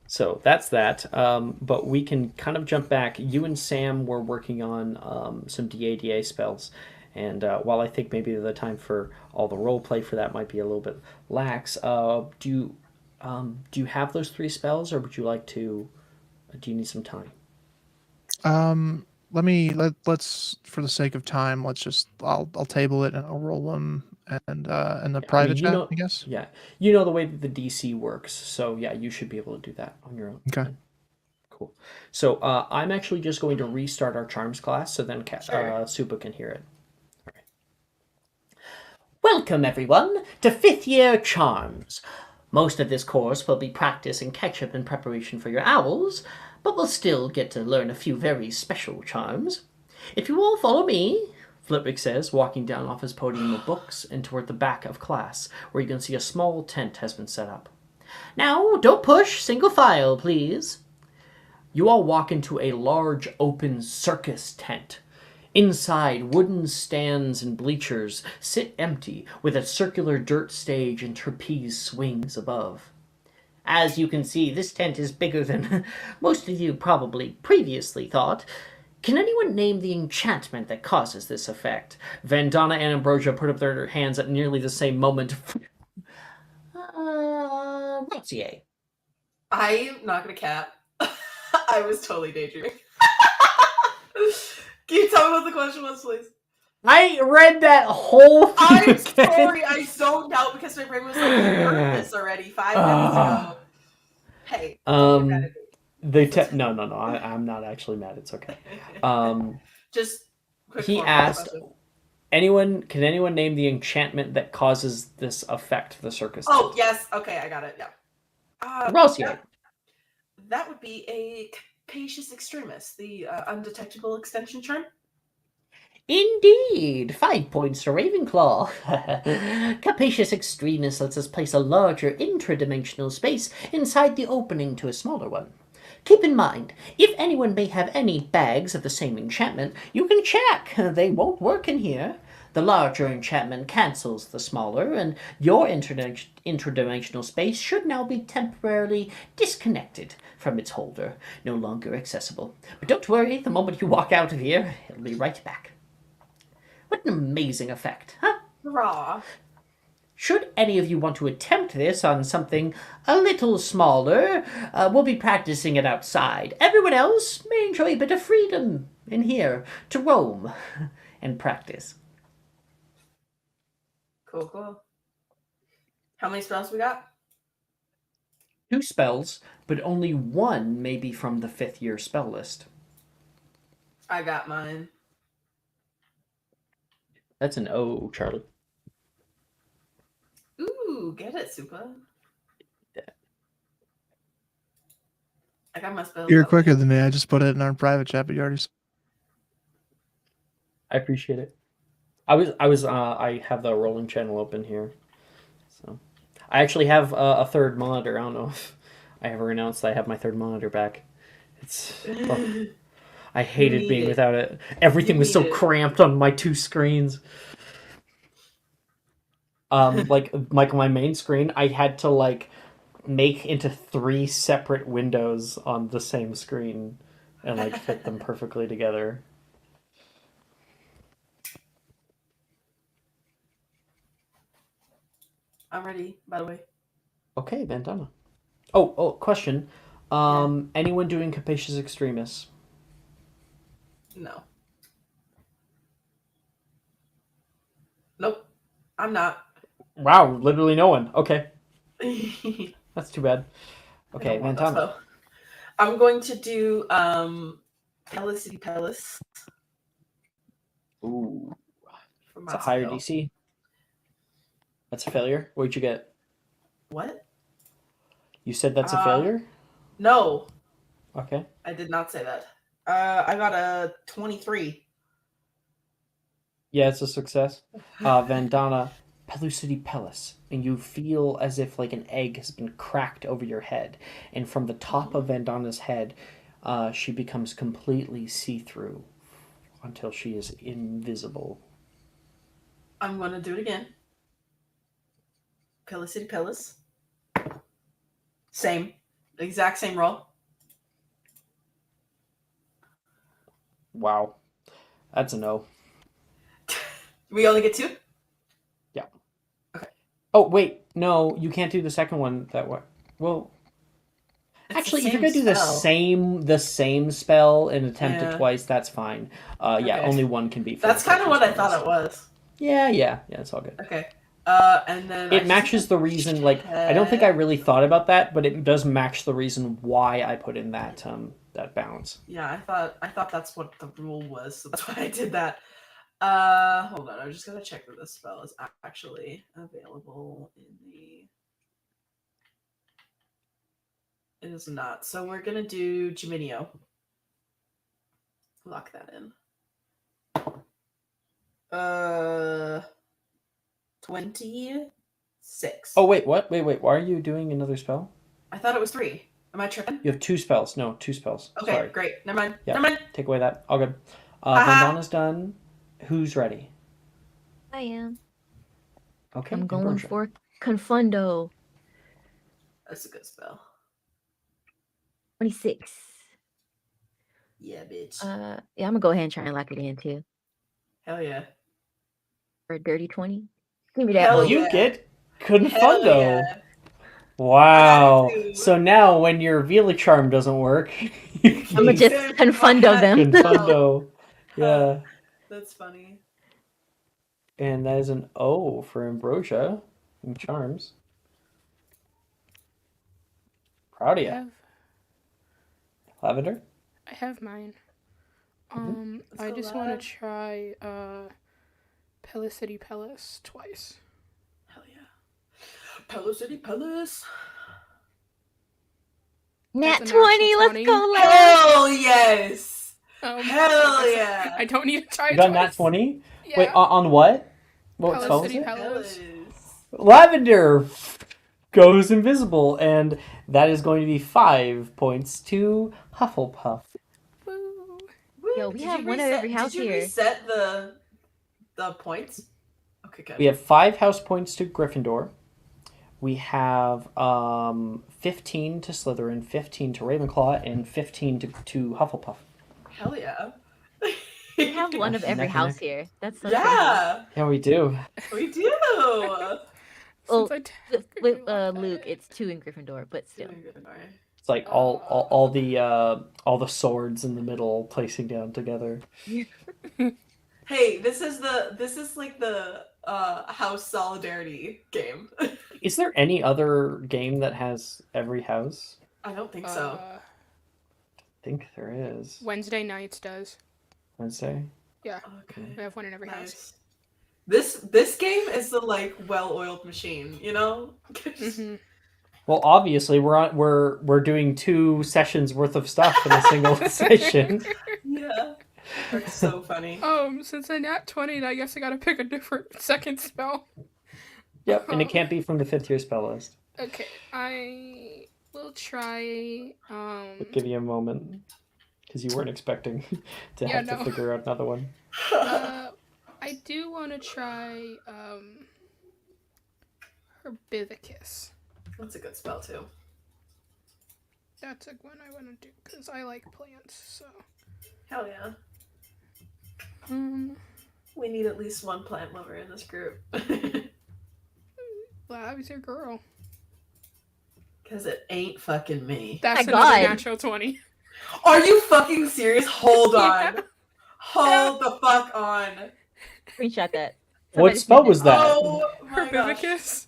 So that's that. But we can kind of jump back. You and Sam were working on some DADA spells. And while I think maybe the time for all the role play for that might be a little bit lax, do you have those 3 spells, or would you like to? Do you need some time? Let's for the sake of time, I'll table it and I'll roll them and in the I private mean, you chat, know, I guess. yeah, you know the way that the DC works, so yeah, you should be able to do that on your own. Okay. Cool. So I'm actually just going to restart our charms class, so then Sure. Supa can hear it. All right. Welcome everyone to 5th year charms. Most of this course will be practice and catch up in preparation for your owls, but we'll still get to learn a few very special charms. If you all follow me, Flitwick says, walking down off his podium of books and toward the back of class, where you can see a small tent has been set up. Now, don't push, single file, please. You all walk into a large open circus tent. Inside, wooden stands and bleachers sit empty, with a circular dirt stage and trapeze swings above. As you can see, this tent is bigger than most of you probably previously thought. Can anyone name the enchantment that causes this effect? Vandana and Ambrosia put up their hands at nearly the same moment. Rotsier. I'm not gonna cap. I was totally daydreaming. Can you tell me what the question was, please? I read that whole thing I'm again. sorry, I zoned out because my brain was like, you heard this already 5 minutes ago. Hey, don't get mad at me. No, I'm not actually mad. It's okay. Just quick He format asked, question. can anyone name the enchantment that causes this effect, the circus Oh, tent? yes. Okay, I got it. Yeah. Rossier. That would be a capacious extremis, the undetectable extension charm. Indeed, 5 points to Ravenclaw. Capacious extremis lets us place a larger intradimensional space inside the opening to a smaller one. Keep in mind, if anyone may have any bags of the same enchantment, you can check. They won't work in here. The larger enchantment cancels the smaller, and your interdimensional space should now be temporarily disconnected from its holder, no longer accessible. But don't worry, the moment you walk out of here, it'll be right back. What an amazing effect, huh? Hurrah. Should any of you want to attempt this on something a little smaller, we'll be practicing it outside. Everyone else may enjoy a bit of freedom in here to roam and practice. Cool. How many spells we got? 2 spells, but only 1 may be from the 5th year spell list. I got mine. That's an O, Charlie. Ooh, get it, Supa. I got my spells. You're quicker than me. I just put it in our private chat, but you already. I appreciate it. I have the rolling channel open here, so I actually have a 3rd monitor. I don't know if I ever announced I have my 3rd monitor back. I hated being without it. Everything was so cramped on my 2 screens. Like my main screen, I had to make into 3 separate windows on the same screen and like fit them perfectly together. I'm ready, by the way. Okay, Vandana. Oh, question. Anyone doing Capacious Extremis? No. Nope. I'm not. Wow, literally no one. Okay, I that's too bad. Okay, don't want that Vandana. spell. I'm going to do Pelicity Palace Ooh, for it's my a higher skill. DC. That's a failure. What'd you get? What? You said that's a failure? No, Okay. I did not say that. I got a 23. Yeah, it's a success. Vandana, Pellucidi Pellis, and you feel as if like an egg has been cracked over your head, and from the top of Vandana's head, she becomes completely see-through until she is invisible. I'm going to do it again. Pelicity Palace. Same. Exact same roll. Wow, that's a no. We only get 2? Yeah. Okay. Oh wait, no, you can't do the second one that way. Well, It's actually, the if you're same gonna do spell. the same spell and attempt it Yeah. twice, that's fine. Yeah, Okay. only one can be. That's kind of what I thought it was. Yeah, it's all good. Okay. And then It matches the reason. Like, I don't think I really thought about that, but it does match the reason why I put in that that balance. Yeah, I thought that's what the rule was, so that's why I did that. Hold on, I'm just gonna check that this spell is actually available in the. It is not. So we're gonna do Geminio. Lock that in. 26. Oh wait, what? Wait. Why are you doing another spell? I thought it was 3. Am I tripping? You have 2 spells. No, 2 spells. Okay, Sorry. great. Never mind. Yeah. Never mind. Take away that. All good. Haha. Vandana's done. Who's ready? I am. Okay. I'm going Ambrosia. for Confundo. That's a good spell. 26. Yeah, bitch. Yeah, I'm gonna go ahead and try and lock it in too. Hell yeah. For a dirty 20. Give me that Hell one. yeah. You get Hell Confundo. yeah. Wow. I got it too. So now when your Vela Charm doesn't work, you I'm gonna just Save Confundo my them. Confundo. Yeah. That's funny. And that is an O for Ambrosia in Charms. Proud of you. Lavender? I have mine. Let's I go just want live. to try Pelicity Palace twice. Hell yeah. Pelicity Palace. Nat That's 20, a natural let's 20. go, lad. Hell yes. I Hell guess yeah. I don't need to try You it got twice. nat 20? Yeah. Wait, on what? What spell was Pelicity it? Palace. Lavender goes invisible, and that is going to be 5 points to Hufflepuff. Woo. Yo, we have one at every house Did you here. reset the points? Okay, good. We have 5 house points to Gryffindor. We have 15 to Slytherin, 15 to Ravenclaw, and 15 to Hufflepuff. Hell yeah. We have one of every Neck and house neck. here. That's so crazy. Yeah, Yeah, we do. we do. Oh, Since I with technically locked Luke, that it's 2 in Gryffindor, but still. It's like all the swords in the middle placing down together. Hey, this is like the house solidarity game. Is there any other game that has every house? I don't think so. I think there is. Wednesday nights does. Wednesday? Yeah. Okay. We have one in every house. Nice. This game is the like well-oiled machine, you know? Mm-hmm. Well, obviously we're doing 2 sessions worth of stuff in a single session. Yeah. That's so funny. Since I nat 20, I guess I gotta pick a different second spell. Yep, and it can't be from the 5th year spell list. Okay, I will try. I'll give you a moment because you weren't expecting to have to figure out another one. I do want to try Herbivicus. That's a good spell too. That's a one I want to do because I like plants. So. Hell yeah. Um. We need at least one plant lover in this group. Lab's your girl. Because it ain't fucking me. That's my another God. natural 20. Are you fucking serious? Hold on. Yeah. Hold the fuck on. Screenshot that. What Somebody spell screenshot was that? Oh my gosh. Herbivicus.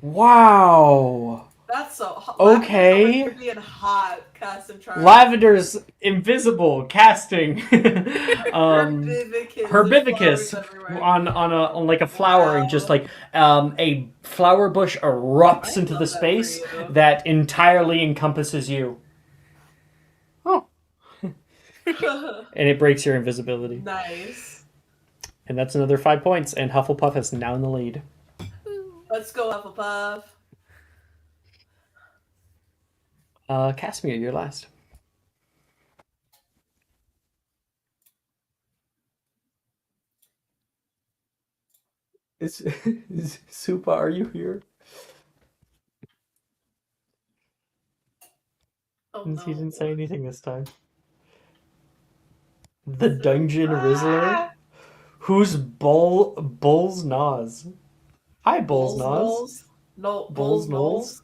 Wow. That's so hot. Okay. Lavender's being hot, casting charge. Lavender's invisible casting. Herbivicus. Herbivicus on like a flower, and just like a flower bush erupts I into love the that space for you. that entirely encompasses you. Oh. And it breaks your invisibility. Nice. And that's another 5 points, and Hufflepuff is now in the lead. Let's go, Hufflepuff. Casimir, you're last. Is Supa, are you here? Oh, He no. didn't say anything this time. The Dungeon Rizzler? Who's Bull's Nose? Hi, Bull's Nose. No, Bull's Knowles?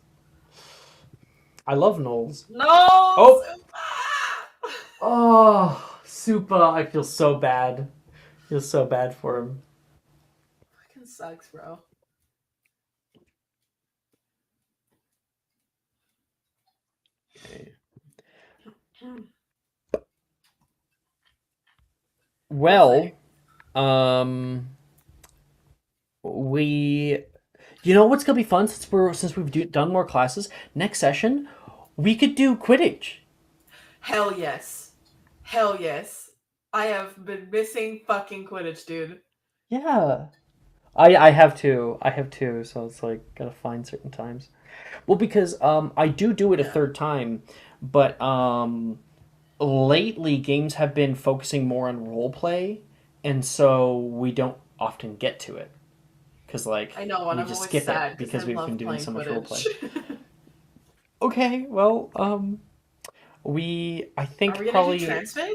I love Knowles. No. Oh! Oh, Supa, I feel so bad. I feel so bad for him. Fucking sucks, bro. Okay. Well, you know what's gonna be fun since we've done more classes next session, we could do Quidditch. Hell yes. Hell yes. I have been missing fucking Quidditch, dude. Yeah, I have to. So it's like gotta find certain times. Well, because I do it a third time, but lately games have been focusing more on role play, and so we don't often get to it. Because like I know, and we I'm just always skip sad it because I we've love been doing playing so much role play. Quidditch. Okay, well, I think Are we gonna probably do Transfig?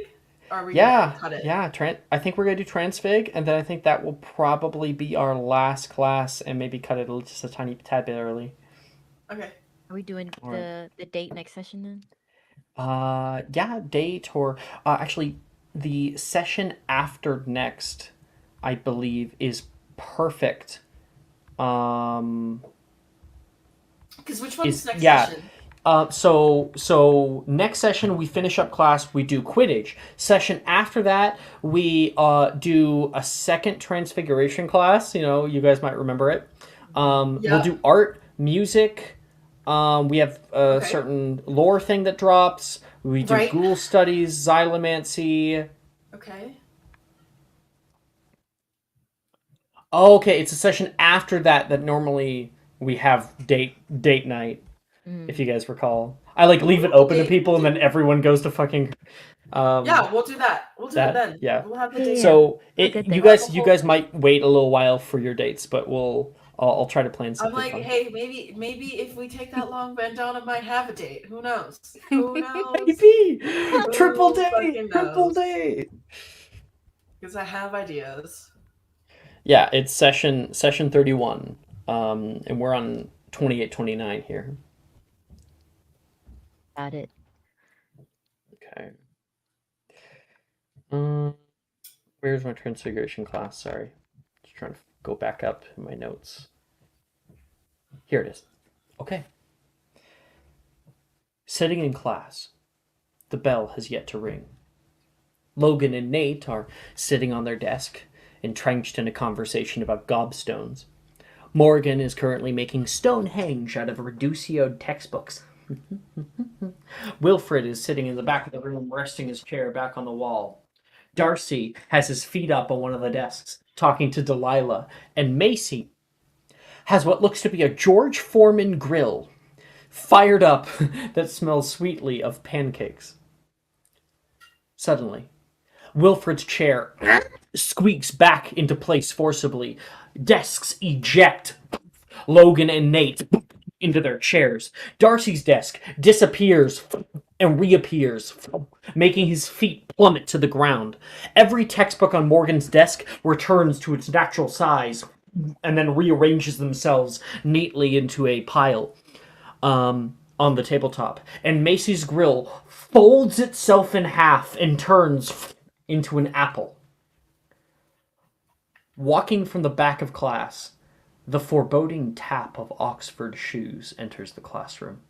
Or are we yeah, gonna cut it? yeah. I think we're gonna do Transfig, and then I think that will probably be our last class, and maybe cut it just a tiny tad bit early. Okay. Are we doing Alright. the date next session then? Yeah, date or actually the session after next, I believe, is perfect. Because which one's next Yeah. session? So next session we finish up class, we do Quidditch. Session after that, we do a second Transfiguration class. You know, you guys might remember it. We'll do art, music. We have a certain lore thing that drops. We do ghoul studies, xylomancy. Okay. Okay, it's a session after that normally we have date night. If you guys recall, I like leave it open to people, and then everyone goes to fucking. Yeah, we'll do that. We'll do it then. Yeah. We'll have the date. So Good you thing. guys might wait a little while for your dates, but I'll try to plan I'm something. like, fun. hey, maybe if we take that long, Vandana might have a date. Who knows? Who knows? Maybe triple fucking knows? date. Because I have ideas. Yeah, it's session 31, and we're on 28, 29 here. Got it. Okay. Where's my Transfiguration class? Sorry. Just trying to go back up in my notes. Here it is. Okay. Sitting in class. The bell has yet to ring. Logan and Nate are sitting on their desk, entrenched in a conversation about gobstones. Morgan is currently making Stonehenge out of Reducioed textbooks. Wilfred is sitting in the back of the room, resting his chair back on the wall. Darcy has his feet up on one of the desks, talking to Delilah. And Macy has what looks to be a George Foreman grill, fired up, that smells sweetly of pancakes. Suddenly, Wilfred's chair squeaks back into place forcibly. Desks eject. Logan and Nate into their chairs. Darcy's desk disappears and reappears, making his feet plummet to the ground. Every textbook on Morgan's desk returns to its natural size and then rearranges themselves neatly into a pile on the tabletop. And Macy's grill folds itself in half and turns into an apple. Walking from the back of class, the foreboding tap of Oxford shoes enters the classroom.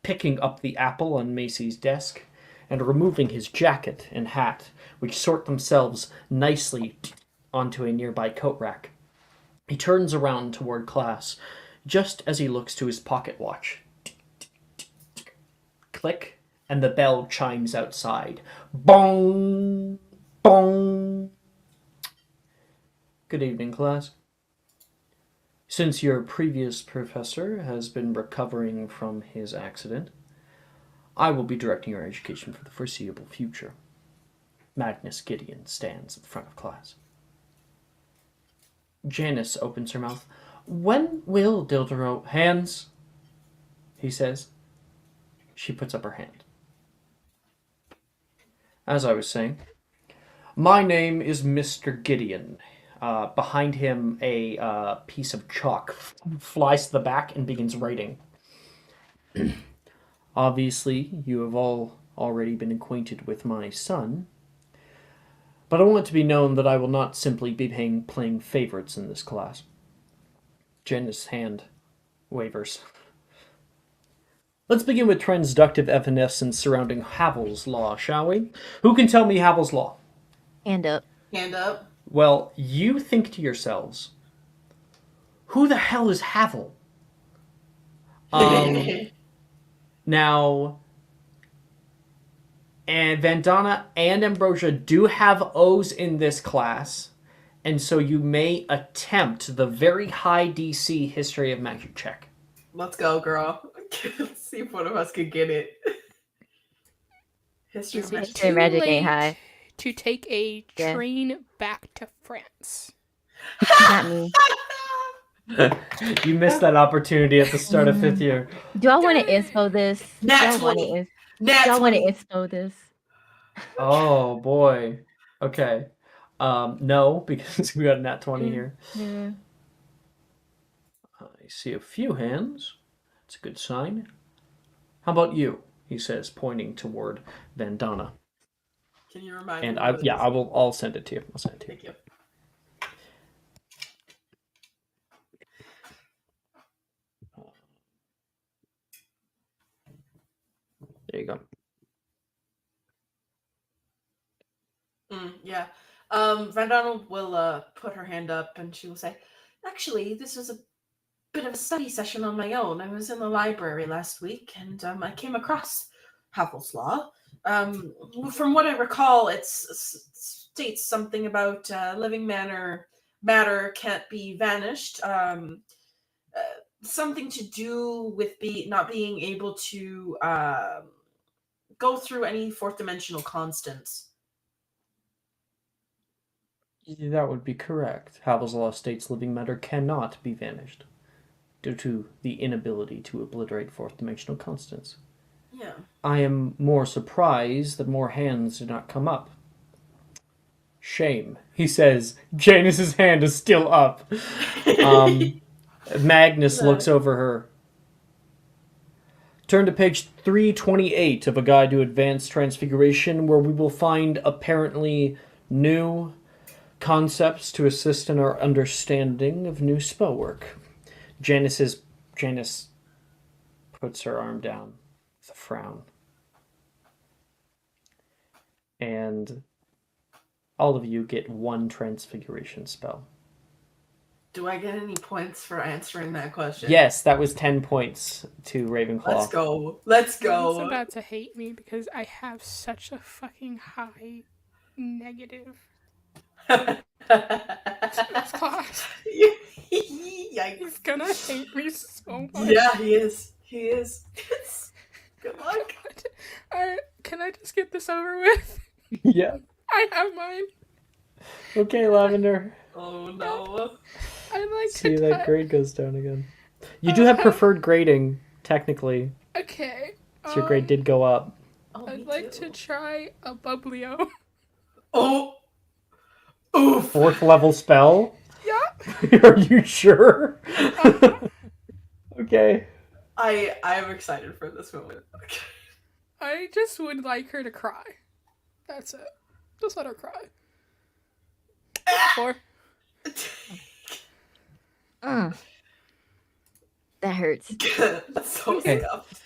Picking up the apple on Macy's desk and removing his jacket and hat, which sort themselves nicely onto a nearby coat rack. He turns around toward class, just as he looks to his pocket watch. Click, and the bell chimes outside. Bong! Bong! Good evening, class. Since your previous professor has been recovering from his accident, I will be directing your education for the foreseeable future. Magnus Gideon stands at the front of class. Janice opens her mouth. When will Dildero... Hands, he says. She puts up her hand. As I was saying, my name is Mr. Gideon. Behind him, a piece of chalk flies to the back and begins writing. Obviously, you have all already been acquainted with my son, but I want it to be known that I will not simply be playing favorites in this class. Jenna's hand wavers. Let's begin with transductive evanescence surrounding Havel's Law, shall we? Who can tell me Havel's Law? Hand up. Hand up. Well, you think to yourselves, who the hell is Havel? Now, and Vandana and Ambrosia do have O's in this class, and so you may attempt the very high DC History of Magic check. Let's go, girl. Let's see if one of us can get it. History of Magic. History of Magic ain't high. To take a train back to France. Not me. You missed that opportunity at the start of 5th year. Do I want to inspo this? Nat Do I want to inspo this? Oh, boy. Okay. No, because we got a nat 20 here. Yeah. I see a few hands. That's a good sign. How about you? He says, pointing toward Vandana. Can you remind me? And I'll send it to you. I'll send it to you. Thank you. There you go. Yeah. Vandana will put her hand up and she will say, actually, this was a bit of a study session on my own. I was in the library last week and I came across Havel's Law. From what I recall, it states something about living matter can't be vanished. Something to do with not being able to go through any fourth dimensional constants. That would be correct. Havel's Law states living matter cannot be vanished due to the inability to obliterate fourth dimensional constants. Yeah. I am more surprised that more hands did not come up. Shame, he says. Janus's hand is still up. Magnus looks over her. Turn to page 328 of A Guide to Advanced Transfiguration, where we will find apparently new concepts to assist in our understanding of new spell work. Janice puts her arm down with a frown. And all of you get one transfiguration spell. Do I get any points for answering that question? Yes, that was 10 points to Ravenclaw. Let's go. Let's go. He's about to hate me because I have such a fucking high negative this class. Yikes. He's gonna hate me so much. Yeah, he is. He is. Good luck. Can I just get this over with? Yeah. I have mine. Okay, Lavender. Oh no. I'd like See, to that grade goes down again. You do have preferred grading, technically. Okay. So your grade did go up. Oh, I'd me like too. to try a Bublio. Oh, oof. 4th level spell? Yeah. Are you sure? Uh-huh. Okay. I am excited for this moment. Okay. I just would like her to cry. That's it. Just let her cry. 4. Mm, that hurts. That's so Okay. scuffed.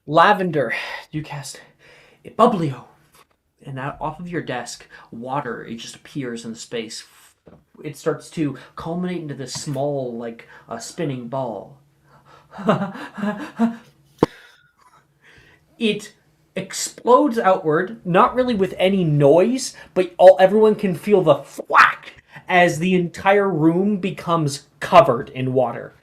Lavender, you cast a Bublio. And out off of your desk, water, it just appears in the space. It starts to culminate into this small, like a spinning ball. It explodes outward, not really with any noise, but everyone can feel the thwack as the entire room becomes covered in water.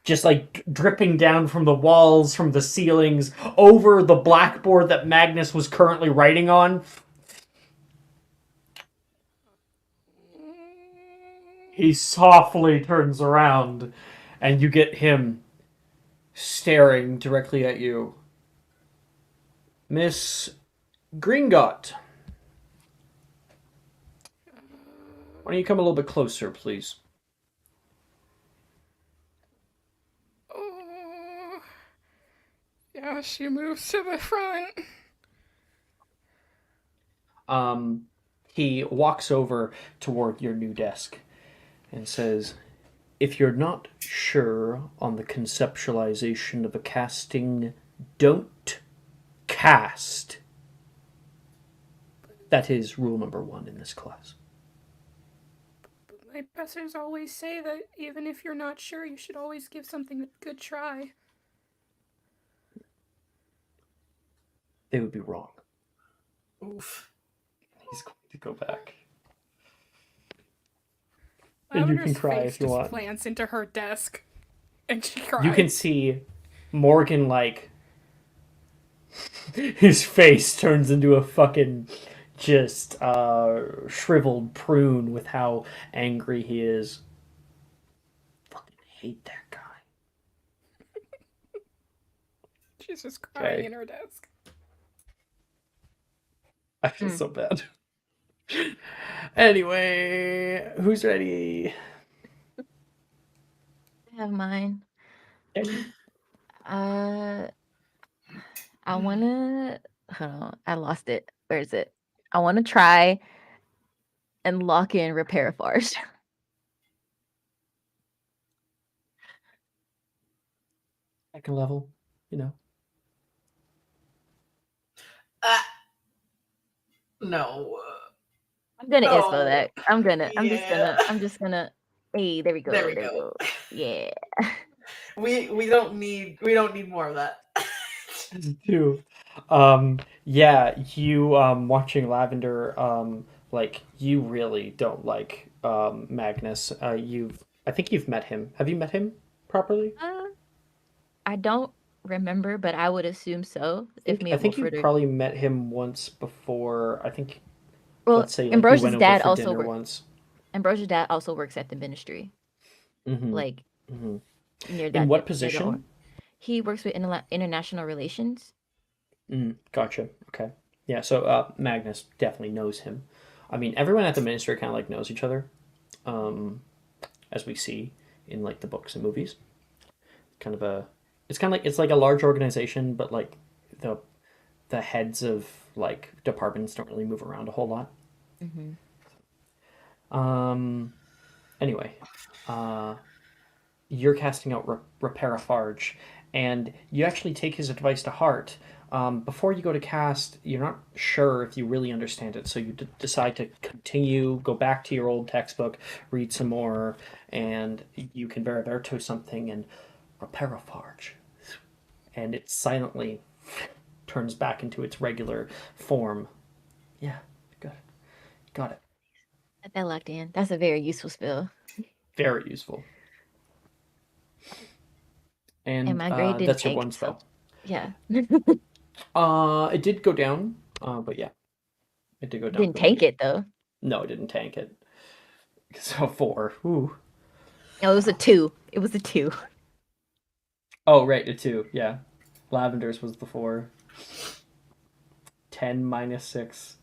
Just like dripping down from the walls, from the ceilings, over the blackboard that Magnus was currently writing on. He softly turns around, and you get him staring directly at you. Miss Gringot, why don't you come a little bit closer, please? Oh. Yeah, she moves to the front. He walks over toward your new desk and says, if you're not sure on the conceptualization of a casting, don't cast. That is rule number 1 in this class. My professors always say that even if you're not sure, you should always give something a good try. They would be wrong. Oof. He's going to go back. And you can cry if you want. Plants into her desk, and she cries. You can see Morgan, like, his face turns into a fucking just shriveled prune with how angry he is. Fucking hate that guy. She's just crying Okay. in her desk. I feel so bad. Anyway, who's ready? I have mine. I wanna hold on. I lost it. Where is it? I wanna try and lock in repair farce. Second level, you know. No. I'm gonna No. ISPO that. I'm Yeah. just gonna hey, there we go. There we There we go. go. Yeah. We don't need more of that. Too. Yeah, you watching Lavender, like you really don't like Magnus. I think you've met him. Have you met him properly? I don't remember, but I would assume so. If me I and think you Wolford are probably met him once before. I think, well, let's say, like you went over for dinner once. Ambrosia's dad also works at the ministry. Mm-hmm. Like Mm-hmm. near In that what near the position? he works with international relations. Gotcha. Okay. Yeah, so Magnus definitely knows him. I mean, everyone at the ministry kind of like knows each other, as we see in like the books and movies. Kind of a, it's like a large organization, but like the heads of like departments don't really move around a whole lot. Anyway, you're casting out Reparafarge, and you actually take his advice to heart. Before you go to cast, you're not sure if you really understand it, so you decide to continue, go back to your old textbook, read some more, and you can Veriberto something and Reparafarge. And it silently turns back into its regular form. Yeah, good. Got it. Got that locked in. That's a very useful spell. Very useful. And my grade didn't that's your tank, one spell. so yeah. It did go down, but yeah, it did go down. Didn't tank it though. No, it didn't tank it. So 4. Ooh. No, it was a 2. It was a 2. Oh, right, a 2, yeah. Lavender's was the 4. 10 minus 6.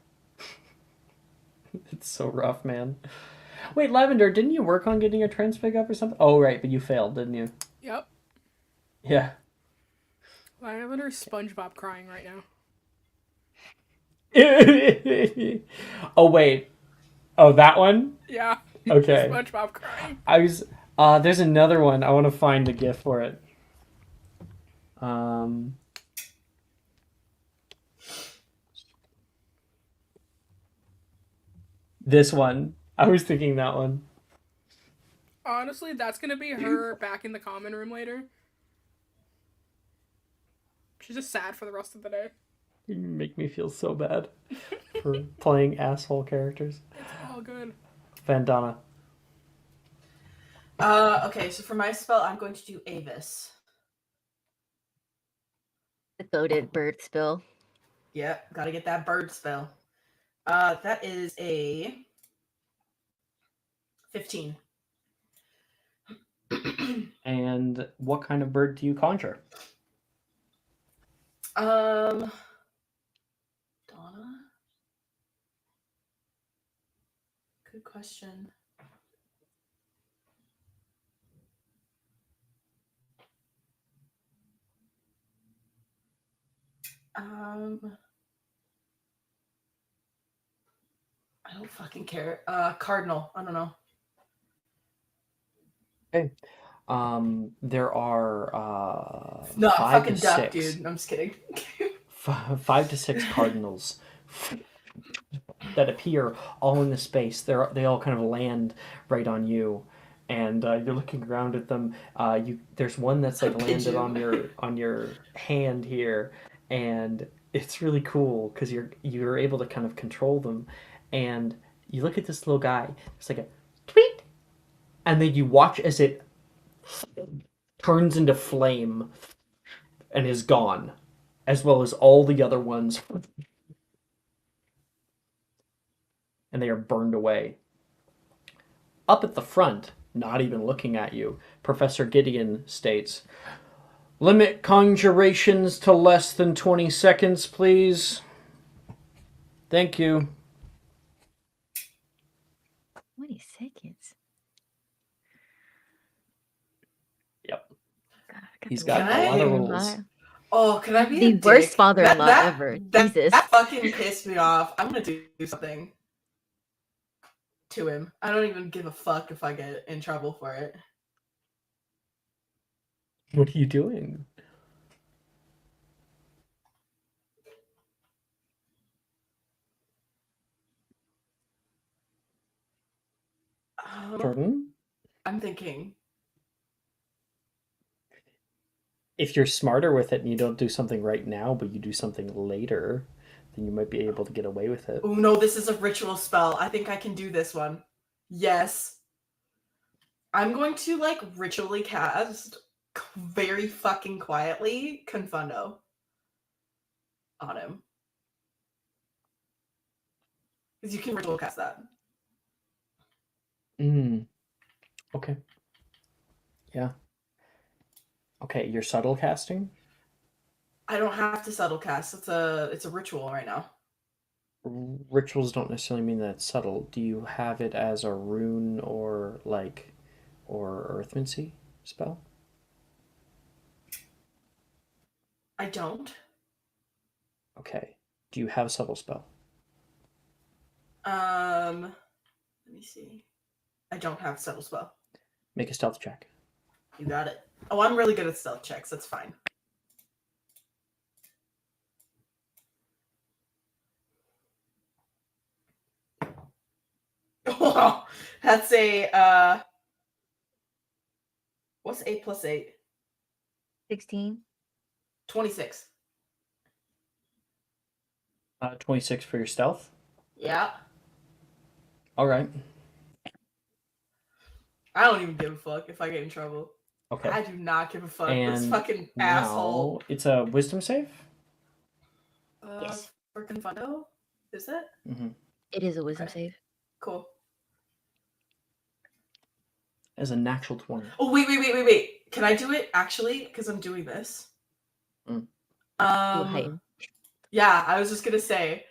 It's so rough, man. Wait, Lavender, didn't you work on getting your transfig up or something? Oh, right, but you failed, didn't you? Yep. Yeah. Lavender's SpongeBob crying right now. Oh, wait. Oh, that one? Yeah. Okay. SpongeBob crying. There's another one. I want to find the GIF for it. This one. I was thinking that one. Honestly, that's gonna be her back in the common room later. She's just sad for the rest of the day. You make me feel so bad for playing asshole characters. It's all good. Vandana. Okay, so for my spell, I'm going to do Avis. The goated bird spill. Yep, gotta get that bird spell. That is a 15. And what kind of bird do you conjure? Donna? Good question. I don't fucking care. Cardinal. I don't know. Okay. There are No, 5 fucking to duck, 6. dude. I'm just kidding. 5 to 6 cardinals that appear all in the space. They all kind of land right on you, and you're looking around at them. There's one that's like landed on your hand here, and it's really cool because you're able to kind of control them. And you look at this little guy. It's like a tweet, and then you watch as it turns into flame and is gone, as well as all the other ones, and they are burned away. Up at the front, not even looking at you, Professor Gideon states, "Limit conjurations to less than 20 seconds, please. Thank you." 20 seconds. Yep. God, He's got a lot of rules. Oh, can I be The a worst dick? father-in-law ever. Jesus. That fucking pissed me off. I'm gonna do something to him. I don't even give a fuck if I get in trouble for it. What are you doing? Pardon? I'm thinking. If you're smarter with it and you don't do something right now, but you do something later, then you might be able to get away with it. Oh no, this is a ritual spell. I think I can do this one. Yes. I'm going to like ritually cast very fucking quietly Confundo on him. Because you can ritual cast that. Okay. Yeah. Okay, you're subtle casting? I don't have to subtle cast. It's a ritual right now. Rituals don't necessarily mean that it's subtle. Do you have it as a rune or earthmancy spell? I don't. Okay. Do you have a subtle spell? Let me see. I don't have subtle spell. Make a stealth check. You got it. Oh, I'm really good at stealth checks. That's fine. Oh, that's a what's 8 plus 8? 16. 26. 26 for your stealth? Yeah. All right. I don't even give a fuck if I get in trouble. Okay. I do not give a fuck. And This fucking now asshole. it's a wisdom save? Yes. For Confundo? Is it? Mm-hmm. It is a wisdom Okay. save. Cool. As a natural 20. Oh, wait. Can I do it actually? Because I'm doing this. Do heighten. Yeah, I was just gonna say,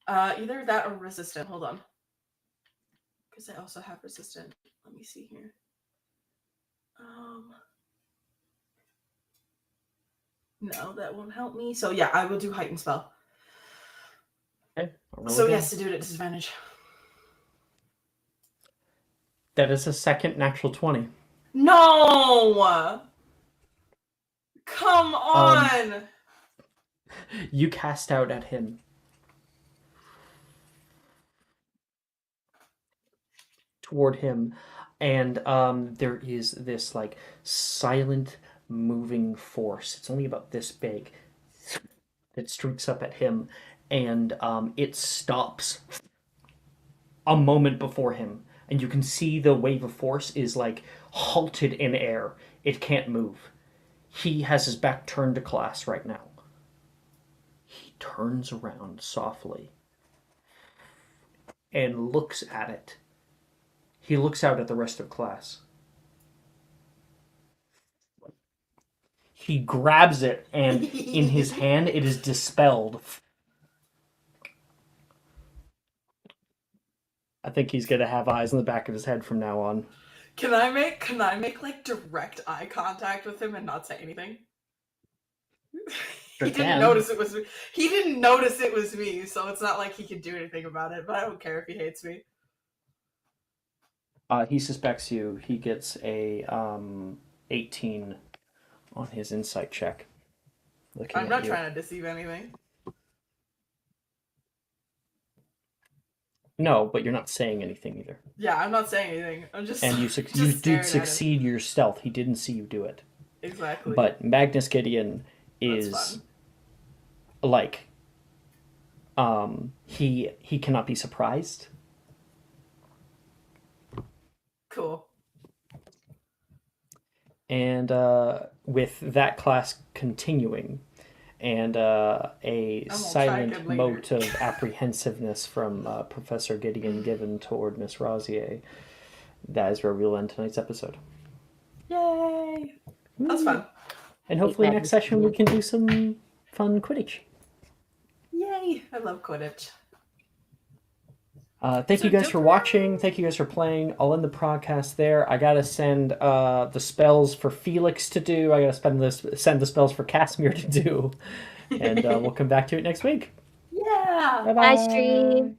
either that or resistant. Hold on, because I also have resistant. Let me see here. No, that won't help me. So yeah, I will do heightened spell. Okay. So he has to do it at disadvantage. That is a second natural 20. No! Come on! You cast out at him. Toward him, and there is this like silent moving force. It's only about this big. That streaks up at him, and it stops a moment before him, and you can see the wave of force is like halted in air. It can't move. He has his back turned to class right now. He turns around softly and looks at it. He looks out at the rest of class. He grabs it, and in his hand, it is dispelled. I think he's gonna have eyes in the back of his head from now on. Can I make like direct eye contact with him and not say anything? He didn't notice it was me. He didn't notice it was me, so it's not like he can do anything about it. But I don't care if he hates me. He suspects you. He gets a 18 on his insight check. I'm not trying to deceive anything. No, but you're not saying anything either. Yeah, I'm not saying anything. I'm just. And you did succeed your stealth. He didn't see you do it. Exactly. But Magnus Gideon is like he cannot be surprised. Cool. And with that class continuing, and a silent mote of apprehensiveness from Professor Gideon given toward Miss Rosier, that is where we'll end tonight's episode. Yay! That's fun. And hopefully next session we can do some fun Quidditch. Yay! I love Quidditch. Thank you guys for watching. Thank you guys for playing. I'll end the podcast there. I gotta send the spells for Felix to do. I gotta send the spells for Casimir to do. And we'll come back to it next week. Yeah! Bye-bye. Bye, stream.